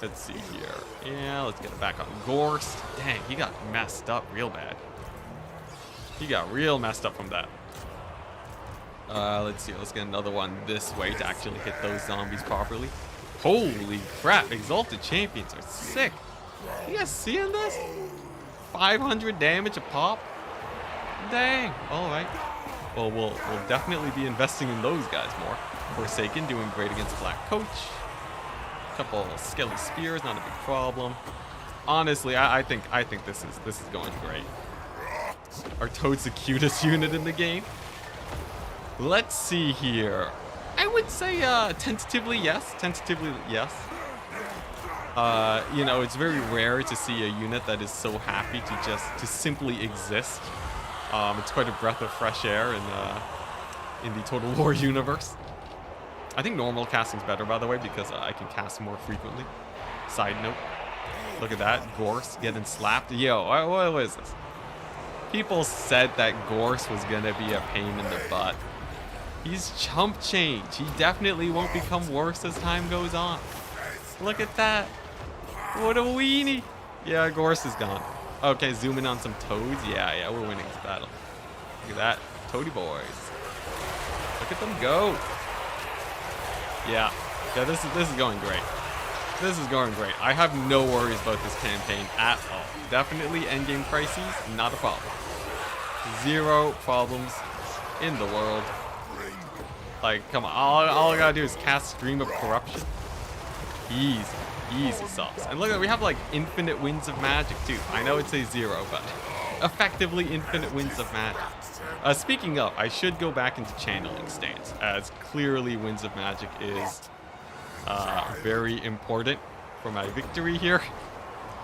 Let's see here. Yeah, let's get it back on. Gorst. Dang, he got messed up real bad. He got real messed up from that. Let's see. Let's get another one this way to actually hit those zombies properly. Holy crap, Exalted Champions are sick. You guys seeing this? 500 damage a pop? Dang. Alright. Well, we'll definitely be investing in those guys more. Forsaken doing great against Black Coach. Couple skelly spears, not a big problem. Honestly, I think this is going great. Our Toad's the cutest unit in the game. Let's see here. I would say tentatively yes. Tentatively yes. You know, it's very rare to see a unit that is so happy to simply exist. It's quite a breath of fresh air in the Total War universe. I think normal casting's better, by the way, because I can cast more frequently. Side note. Look at that. Gorst getting slapped. Yo, what is this? People said that Gorst was going to be a pain in the butt. He's chump change. He definitely won't become worse as time goes on. Look at that. What a weenie. Yeah, Gorst is gone. Okay, zoom in on some toads. Yeah, we're winning this battle. Look at that. Toady boys. Look at them go. Yeah, this is going great. This is going great. I have no worries about this campaign at all. Definitely endgame crises, not a problem. Zero problems in the world. Like, come on, all I gotta do is cast Stream of Corruption. Easy sauce. And look, we have like infinite winds of magic too. I know it says 0, but effectively infinite winds of magic. Speaking of, I should go back into channeling stance, as clearly winds of magic is very important for my victory here.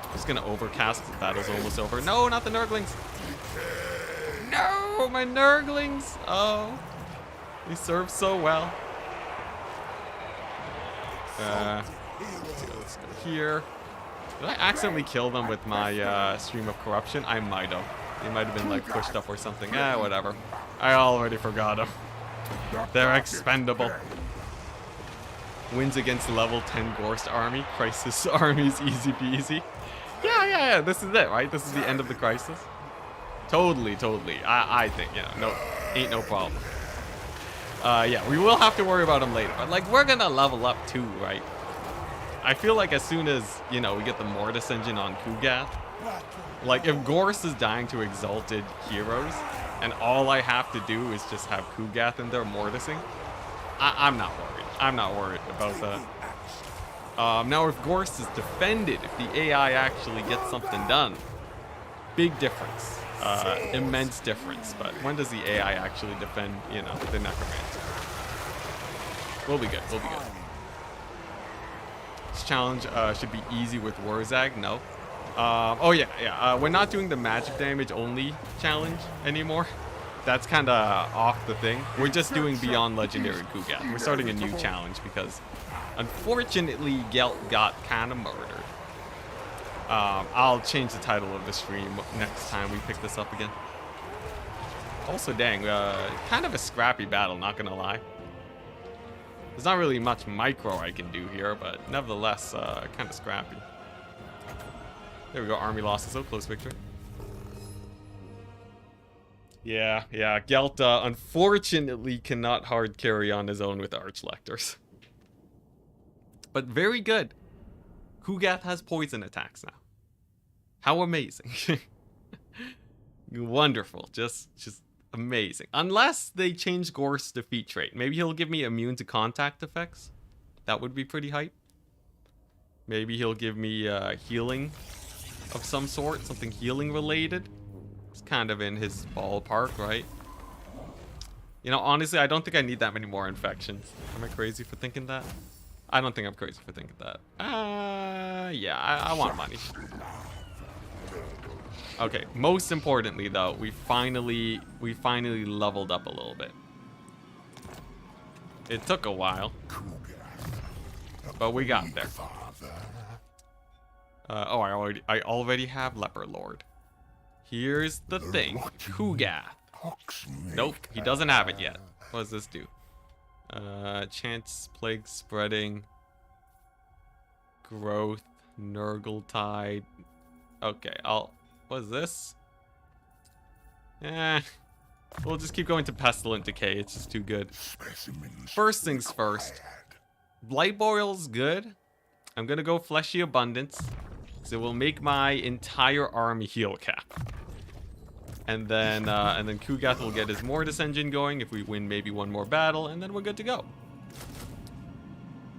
I'm just gonna overcast. The battle's almost over. No, not the Nurglings. No, my Nurglings. Oh, they serve so well. Let's go here. Did I accidentally kill them with my Stream of Corruption? I might have. They might have been like pushed up or something. Whatever. I already forgot them. They're expendable. Wins against level 10 Gorst army. Crisis armies, easy peasy. Yeah. This is it, right? This is the end of the crisis. Totally. I think, no, ain't no problem. Yeah, we will have to worry about them later. But like, we're gonna level up too, right? I feel like as soon as, we get the Mortis engine on Kugath, like if Gorst is dying to Exalted heroes, and all I have to do is just have Kugath in there mortising, I'm not worried. I'm not worried about that. Now if Gorst is defended, if the AI actually gets something done, big difference. Immense difference. But when does the AI actually defend, the Necromancer? We'll be good. This challenge should be easy with Wurzag. No. Oh yeah, yeah. We're not doing the magic damage only challenge anymore. That's kind of off the thing. We're just doing Beyond Legendary Kugat. We're starting a new challenge because, unfortunately, Gelt got kind of murdered. I'll change the title of the stream next time we pick this up again. Also, dang, kind of a scrappy battle, not gonna lie. There's not really much micro I can do here, but nevertheless, kind of scrappy. There we go, army losses, so close victory. Yeah, Gelt unfortunately cannot hard carry on his own with Archlectors. But very good. Kugath has poison attacks now. How amazing. Wonderful, just amazing. Unless they change Gorst's defeat trait. Maybe he'll give me immune to contact effects. That would be pretty hype. Maybe he'll give me healing of some sort, something healing related. It's kind of in his ballpark, right? You know, honestly, I don't think I need that many more infections. Am I crazy for thinking that? I don't think I'm crazy for thinking that. Yeah, I want money. Okay, most importantly though, we finally leveled up a little bit. It took a while, but we got there. Oh, I already have Leper Lord. Here's the thing, Kugath. Nope, he doesn't have it yet. What does this do? Chance, plague spreading, growth, Nurgle tide. Okay, what is this? We'll just keep going to pestilent decay. It's just too good. First things first. Blight Boil's good. I'm gonna go fleshy abundance, because it will make my entire army heal cap. And then Kugath will get his Mortis engine going if we win maybe one more battle, and then we're good to go.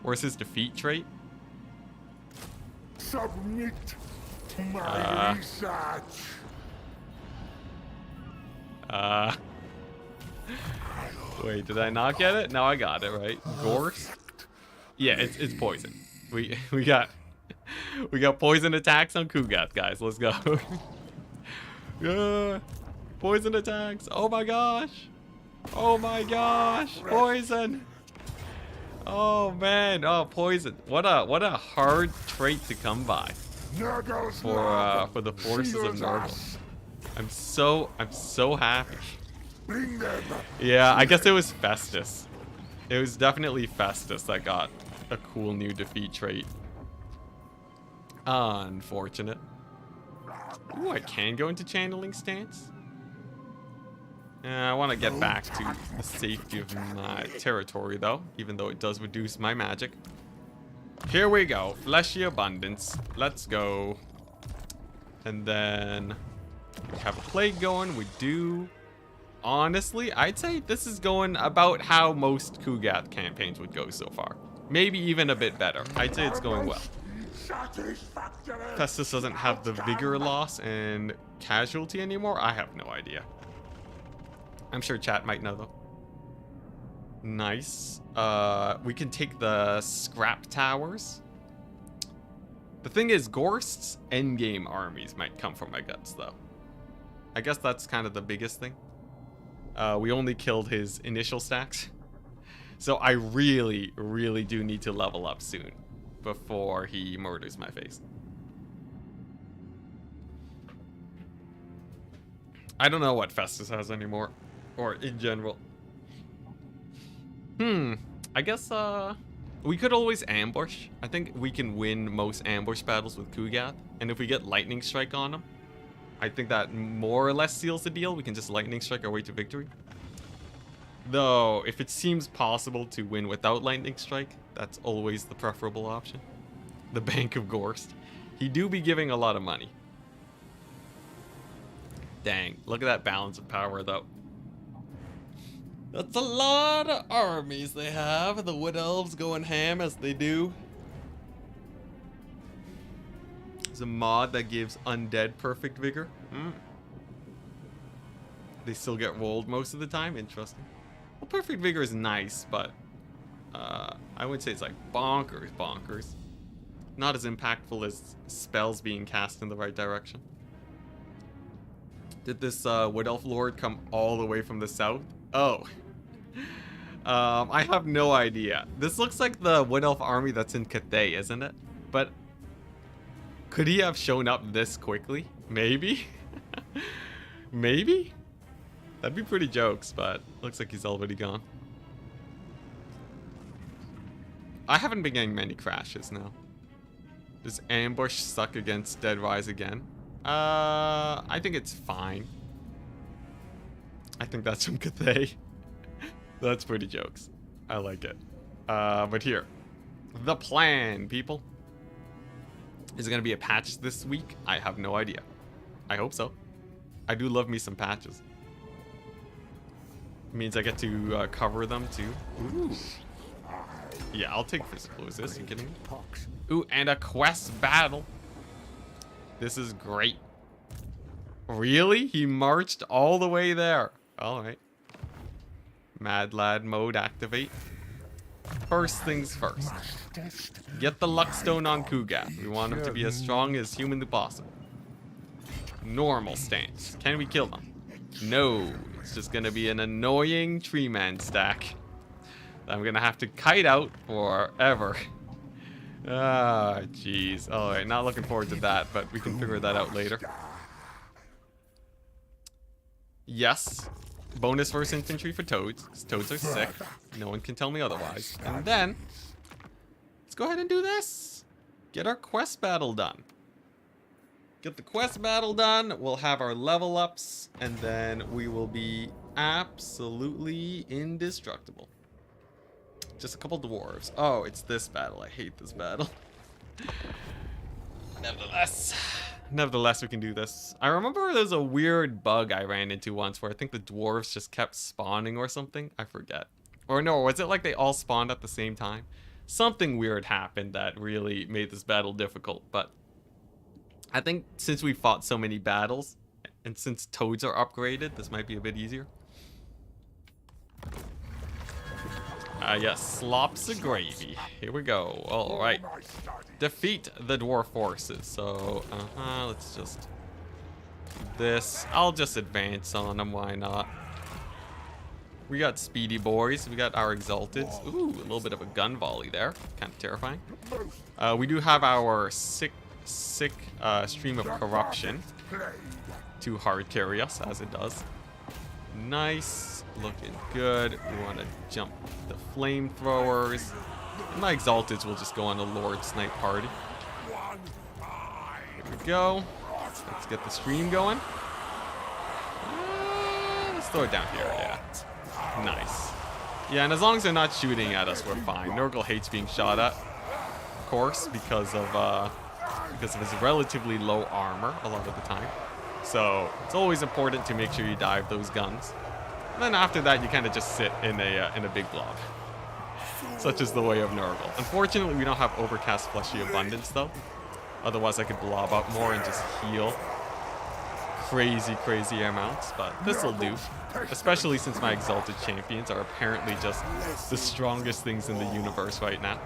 Where's his defeat trait? Submit to my research. Wait, did I not get it? No, I got it, right? Gorse? Yeah, it's poison. We got poison attacks on Kugath, guys. Let's go. Yeah. Poison attacks. Oh my gosh. Oh my gosh. Poison. Oh man. Oh, poison. What a hard trait to come by for the forces of Nurgle. I'm so happy. Yeah, I guess it was Festus. It was definitely Festus that got a cool new defeat trait. Unfortunate. Ooh, I can go into channeling stance. I want to get back to the safety of my territory, though, even though it does reduce my magic. Here we go. Fleshy abundance. Let's go. And then we have a plague going. We do. Honestly, I'd say this is going about how most Kugath campaigns would go so far. Maybe even a bit better. I'd say it's going well. Festus doesn't have the vigor loss and casualty anymore. I have no idea. I'm sure chat might know though. Nice. We can take the scrap towers. The thing is, Gorst's endgame armies might come from my guts though. I guess that's kind of the biggest thing. We only killed his initial stacks. So I really do need to level up soon before he murders my face. I don't know what Festus has anymore, or in general. I guess we could always ambush. I think we can win most ambush battles with Kugath, and if we get lightning strike on him, I think that more or less seals the deal. We can just lightning strike our way to victory. Though, if it seems possible to win without lightning strike, that's always the preferable option. The Bank of Gorst. He do be giving a lot of money. Dang, look at that balance of power though. That's a lot of armies they have. The Wood Elves going ham as they do. There's a mod that gives undead perfect vigor. They still get rolled most of the time. Interesting. Well, perfect vigor is nice, but I would say it's like bonkers. Not as impactful as spells being cast in the right direction. Did this Wood Elf Lord come all the way from the south? Oh. I have no idea. This looks like the Wood Elf army that's in Cathay, isn't it? But could he have shown up this quickly? Maybe? Maybe? That'd be pretty jokes, but looks like he's already gone. I haven't been getting many crashes now. Does ambush suck against Dead Rise again? I think it's fine. I think that's from Cathay. That's pretty jokes. I like it. But here. The plan, people. Is it going to be a patch this week? I have no idea. I hope so. I do love me some patches. It means I get to cover them too. Ooh. Yeah, I'll take physical resist. Are you kidding me? Ooh, and a quest battle. This is great. Really? He marched all the way there. Alright. Mad Lad mode activate. First things first. Get the Luckstone on Kuga. We want him to be as strong as humanly possible. Normal stance. Can we kill them? No. It's just gonna be an annoying tree man stack. I'm gonna have to kite out forever. Ah, jeez. Alright, not looking forward to that, but we can figure that out later. Yes. Bonus versus infantry for toads, because toads are sick. No one can tell me otherwise. And then, let's go ahead and do this. Get our quest battle done. Get the quest battle done, we'll have our level ups, and then we will be absolutely indestructible. Just a couple dwarves. Oh, it's this battle. I hate this battle. Nevertheless, we can do this. I remember there's a weird bug I ran into once where I think the dwarves just kept spawning or something. I forget. Or no, was it like they all spawned at the same time? Something weird happened that really made this battle difficult, but I think since we fought so many battles, and since toads are upgraded, this might be a bit easier. Yes, slops of gravy. Here we go. All right. Defeat the dwarf forces. So, let's just do this. I'll just advance on them. Why not? We got speedy boys. We got our exalteds. Ooh, a little bit of a gun volley there. Kind of terrifying. We do have our sick stream of corruption to hard carry us, as it does. Nice. Looking good. We want to jump the flamethrowers. And my exalteds will just go on a Lord Snipe party. Here we go. Let's get the stream going. Let's throw it down here. Yeah. Nice. Yeah, and as long as they're not shooting at us, we're fine. Nurgle hates being shot at, of course, because of his relatively low armor a lot of the time. So it's always important to make sure you dive those guns. And then after that, you kind of just sit in a big blob. Such is the way of Nurgle. Unfortunately, we don't have Overcast Fleshy Abundance, though. Otherwise, I could blob up more and just heal crazy amounts. But this'll do. Especially since my Exalted Champions are apparently just the strongest things in the universe right now.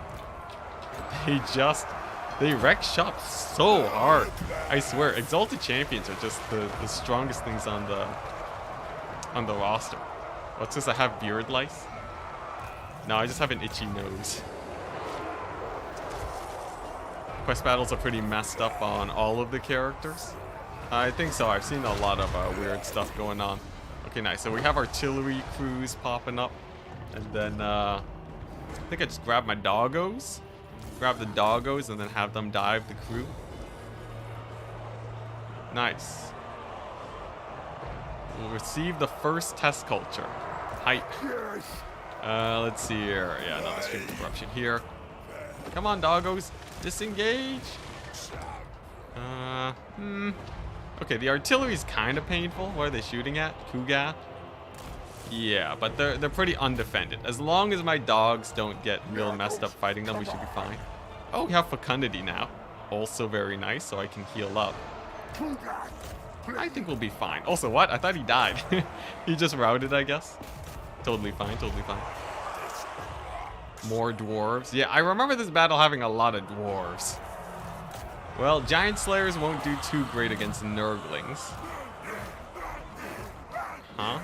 They wreck shop so hard. I swear, Exalted Champions are just the strongest things on the roster. What's this? I have beard lice? No, I just have an itchy nose. Quest battles are pretty messed up on all of the characters. I think so. I've seen a lot of weird stuff going on. Okay, nice. So we have artillery crews popping up. And then, I think I just grab my doggos. Grab the doggos and then have them dive the crew. Nice. We'll receive the first test culture. Hype. Let's see here. Yeah, another stream of corruption here. Come on, doggos. Disengage. Okay, the artillery's kind of painful. What are they shooting at? Kuga? Yeah, but they're pretty undefended. As long as my dogs don't get real messed up fighting them, we should be fine. Oh, we have Fecundity now. Also very nice, so I can heal up. I think we'll be fine. Also, what? I thought he died. He just routed, I guess. Totally fine, totally fine. More dwarves. Yeah, I remember this battle having a lot of dwarves. Well, Giant Slayers won't do too great against Nurglings. Huh?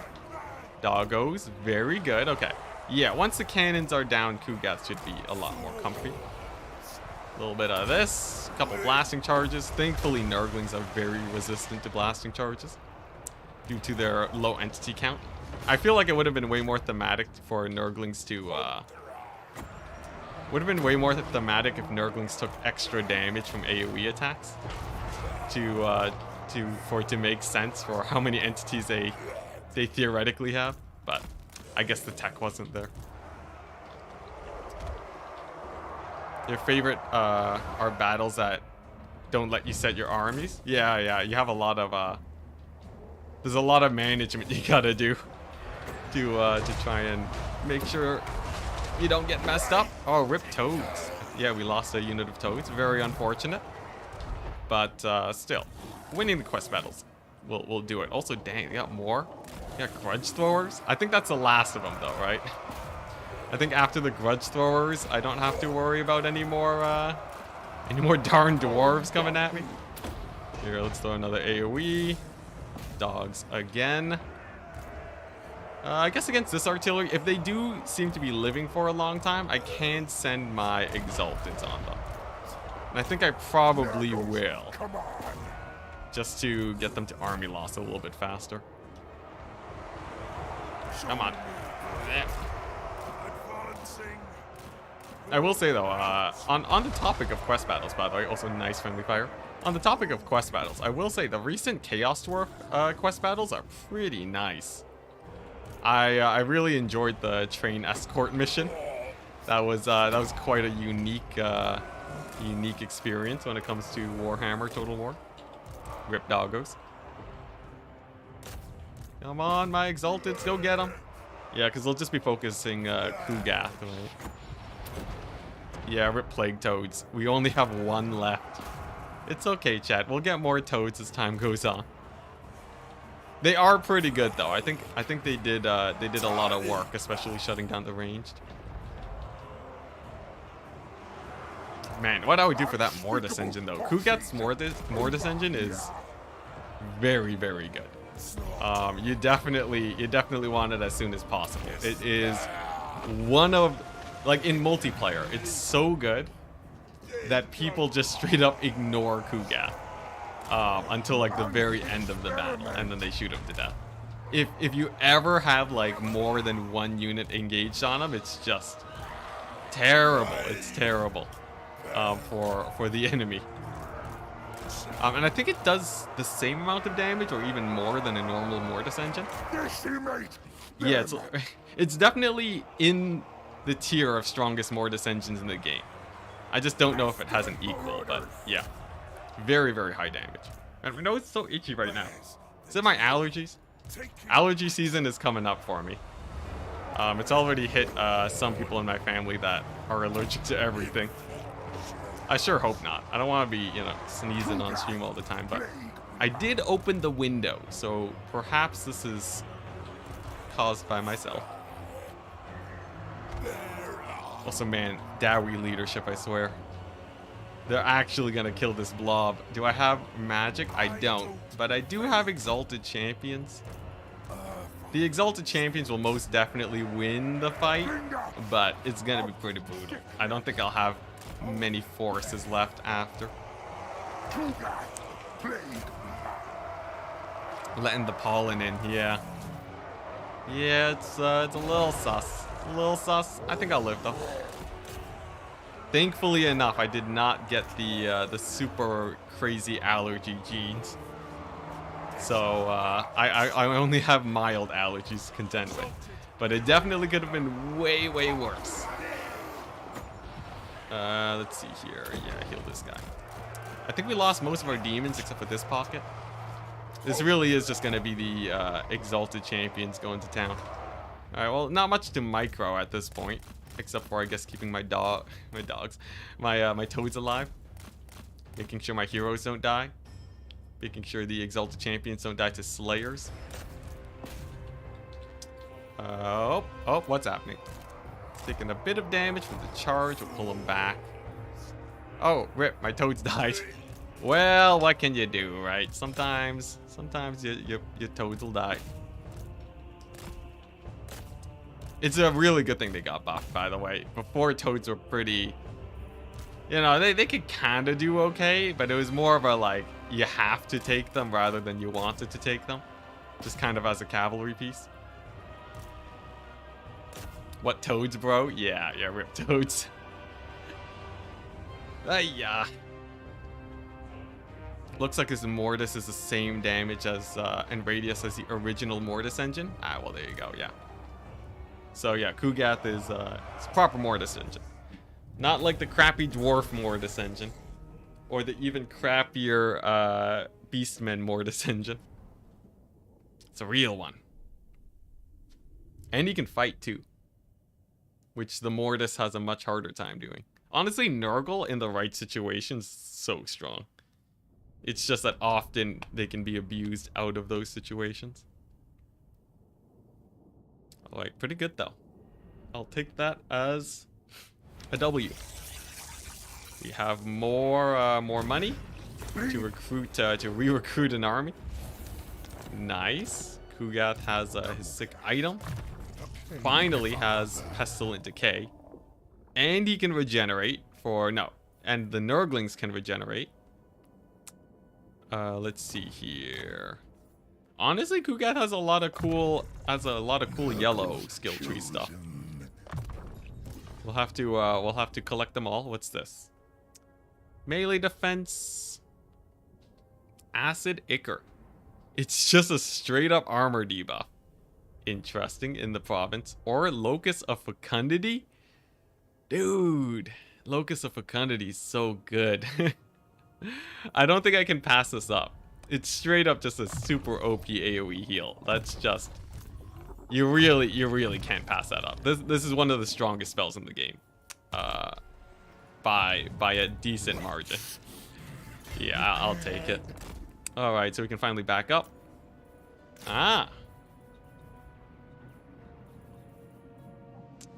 Doggos, very good. Okay. Yeah, once the cannons are down, Kugath should be a lot more comfy. A little bit of this, a couple blasting charges. Thankfully, Nurglings are very resistant to blasting charges due to their low entity count. I feel like it would have been way more thematic for Nurglings to, would have been way more thematic if Nurglings took extra damage from AoE attacks for it to make sense for how many entities they theoretically have, but I guess the tech wasn't there. Your favorite are battles that don't let you set your armies? Yeah, you have a lot of there's a lot of management you gotta do to try and make sure you don't get messed up. Oh, rip toads. Yeah, we lost a unit of toads. Very unfortunate. But still, winning the quest battles will do it. Also, dang, they got more. They got grudge throwers. I think that's the last of them, though, right? I think after the grudge throwers, I don't have to worry about any more darn dwarves coming at me. Here, let's throw another AoE. Dogs again. I guess against this artillery, if they do seem to be living for a long time, I can send my exaltants on them. And I think I probably will. Just to get them to army loss a little bit faster. Come on. I will say though, on the topic of quest battles, by the way, also nice friendly fire. On the topic of quest battles, I will say the recent Chaos Dwarf quest battles are pretty nice. I really enjoyed the train escort mission. That was quite a unique experience when it comes to Warhammer Total War. Rip doggos. Come on, my exaltants, go get them. Yeah, because they'll just be focusing Kugath, right? Yeah, rip plague toads. We only have one left. It's okay, chat. We'll get more toads as time goes on. They are pretty good though. I think they did a lot of work, especially shutting down the ranged. Man, what I would do for that Mortis engine though. Kugath's Mortis engine is very, very good. You definitely want it as soon as possible. It is one of, like in multiplayer, it's so good that people just straight up ignore Kugath until like the very end of the battle, and then they shoot him to death. If you ever have like more than one unit engaged on him, it's just terrible. It's terrible for the enemy. And I think it does the same amount of damage or even more than a normal Mortis engine. Yeah, it's definitely in the tier of strongest Mortis engines in the game. I just don't know if it has an equal, but yeah. Very, very high damage. And we know it's so itchy right now. Is it my allergies? Allergy season is coming up for me. It's already hit some people in my family that are allergic to everything. I sure hope not. I don't want to be, sneezing on stream all the time, but I did open the window, so perhaps this is caused by myself. Also, man, Dowie leadership, I swear. They're actually gonna kill this blob. Do I have magic? I don't, but I do have exalted champions. The exalted champions will most definitely win the fight, but it's gonna be pretty brutal. I don't think I'll have many forces left after. Letting the pollen in, yeah. Yeah, it's a little sus. A little sus. I think I'll live though. Thankfully enough, I did not get the super crazy allergy genes. So I only have mild allergies to contend with. But it definitely could have been way, way worse. Let's see here. Yeah, heal this guy. I think we lost most of our demons except for this pocket. This really is just going to be the exalted champions going to town. Alright, well, not much to micro at this point. Except for, I guess, keeping my toads alive. Making sure my heroes don't die. Making sure the exalted champions don't die to slayers. Oh, what's happening? Taking a bit of damage with the charge. We'll pull him back. Oh, rip, my toads died. Well, what can you do, right? Sometimes your toads will die. It's a really good thing they got buffed, by the way. Before, toads were pretty... You know, they could kind of do okay, but it was more of a, like, you have to take them rather than you wanted to take them. Just kind of as a cavalry piece. What, toads, bro? Yeah, rip toads. Yeah. Looks like his Mortis is the same damage as, and radius as the original Mortis engine. Ah, well, there you go, yeah. So, yeah, Kugath is, it's a proper Mortis engine. Not like the crappy Dwarf Mortis engine. Or the even crappier, Beastmen Mortis engine. It's a real one. And he can fight, too. Which the Mortis has a much harder time doing. Honestly, Nurgle in the right situations, so strong. It's just that often they can be abused out of those situations. Alright, pretty good though. I'll take that as a W. We have more money to recruit, to re-recruit an army. Nice. Kugath has his sick item. Finally has Pestilent Decay. And he can regenerate for, no. And the Nurglings can regenerate. Let's see here. Honestly, Kugath has a lot of cool yellow skill tree stuff. We'll have to collect them all. What's this? Melee defense. Acid Ichor. It's just a straight up armor debuff. Interesting in the province. Or Locus of Fecundity. Dude, Locus of Fecundity is so good. I don't think I can pass this up. It's straight up just a super OP AoE heal. That's just... You really can't pass that up. This is one of the strongest spells in the game. By a decent margin. Yeah, I'll take it. Alright, so we can finally back up. Ah.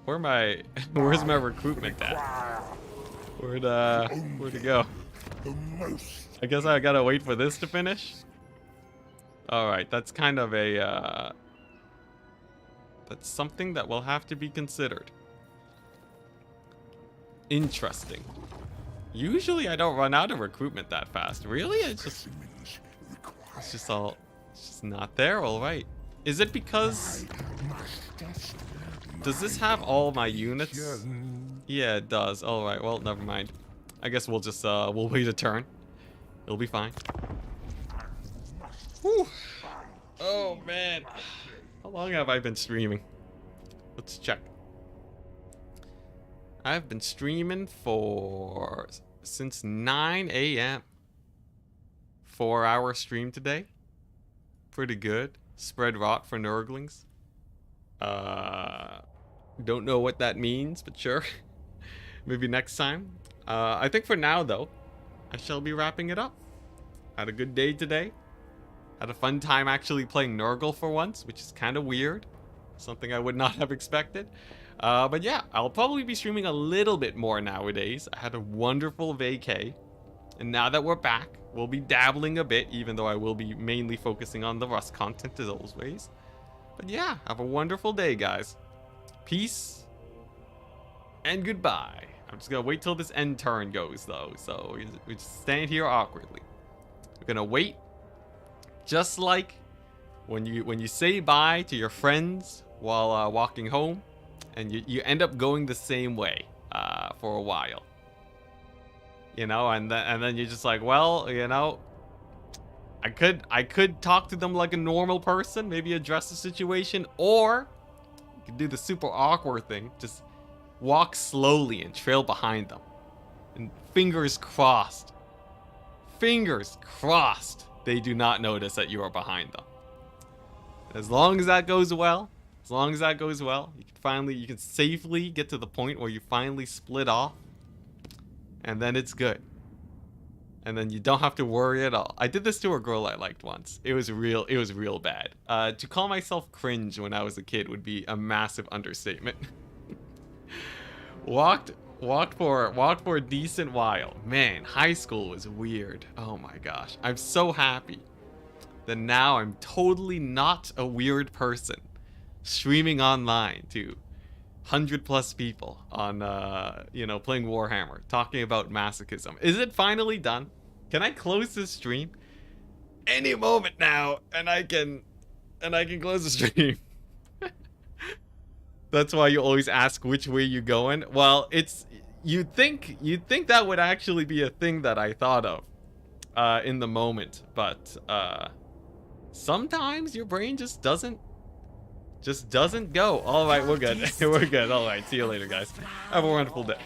Where's my recruitment at? Where'd it go? I guess I gotta wait for this to finish. Alright, that's kind of a, that's something that will have to be considered. Interesting. Usually I don't run out of recruitment that fast. Really? It's just not there? Alright. Is it because... Does this have all my units? Yeah, it does. Alright, well, never mind. I guess we'll just, we'll wait a turn. It'll be fine. Whew. Oh, man. How long have I been streaming? Let's check. I've been streaming since 9 a.m. 4-hour stream today. Pretty good. Spread rot for Nurglings. Don't know what that means, but sure. Maybe next time. I think for now, though, I shall be wrapping it up. Had a good day today. Had a fun time actually playing Nurgle for once, which is kind of weird. Something I would not have expected. But yeah, I'll probably be streaming a little bit more nowadays. I had a wonderful vacay. And now that we're back, we'll be dabbling a bit, even though I will be mainly focusing on the Rust content as always. But yeah, have a wonderful day, guys. Peace and goodbye. I'm just gonna wait till this end turn goes, though. So we just stand here awkwardly. We're gonna wait, just like when you say bye to your friends while walking home, and you end up going the same way for a while. You know, and then you're just like, well, you know, I could talk to them like a normal person, maybe address the situation, or you could do the super awkward thing, just walk slowly and trail behind them. And fingers crossed, they do not notice that you are behind them. As long as that goes well, you can safely get to the point where you finally split off, and then it's good. And then you don't have to worry at all. I did this to a girl I liked once. It was real bad. To call myself cringe when I was a kid would be a massive understatement. Walked Walked for a decent while. Man, high school was weird. Oh my gosh. I'm so happy that now I'm totally not a weird person. Streaming online to 100+ people on you know, playing Warhammer, talking about masochism. Is it finally done? Can I close this stream? Any moment now, and I can close the stream. That's why you always ask which way you going. Well, it's you'd think that would actually be a thing that I thought of in the moment, but sometimes your brain just doesn't go. All right, we're good. We're good. All right, see you later, guys. Have a wonderful day.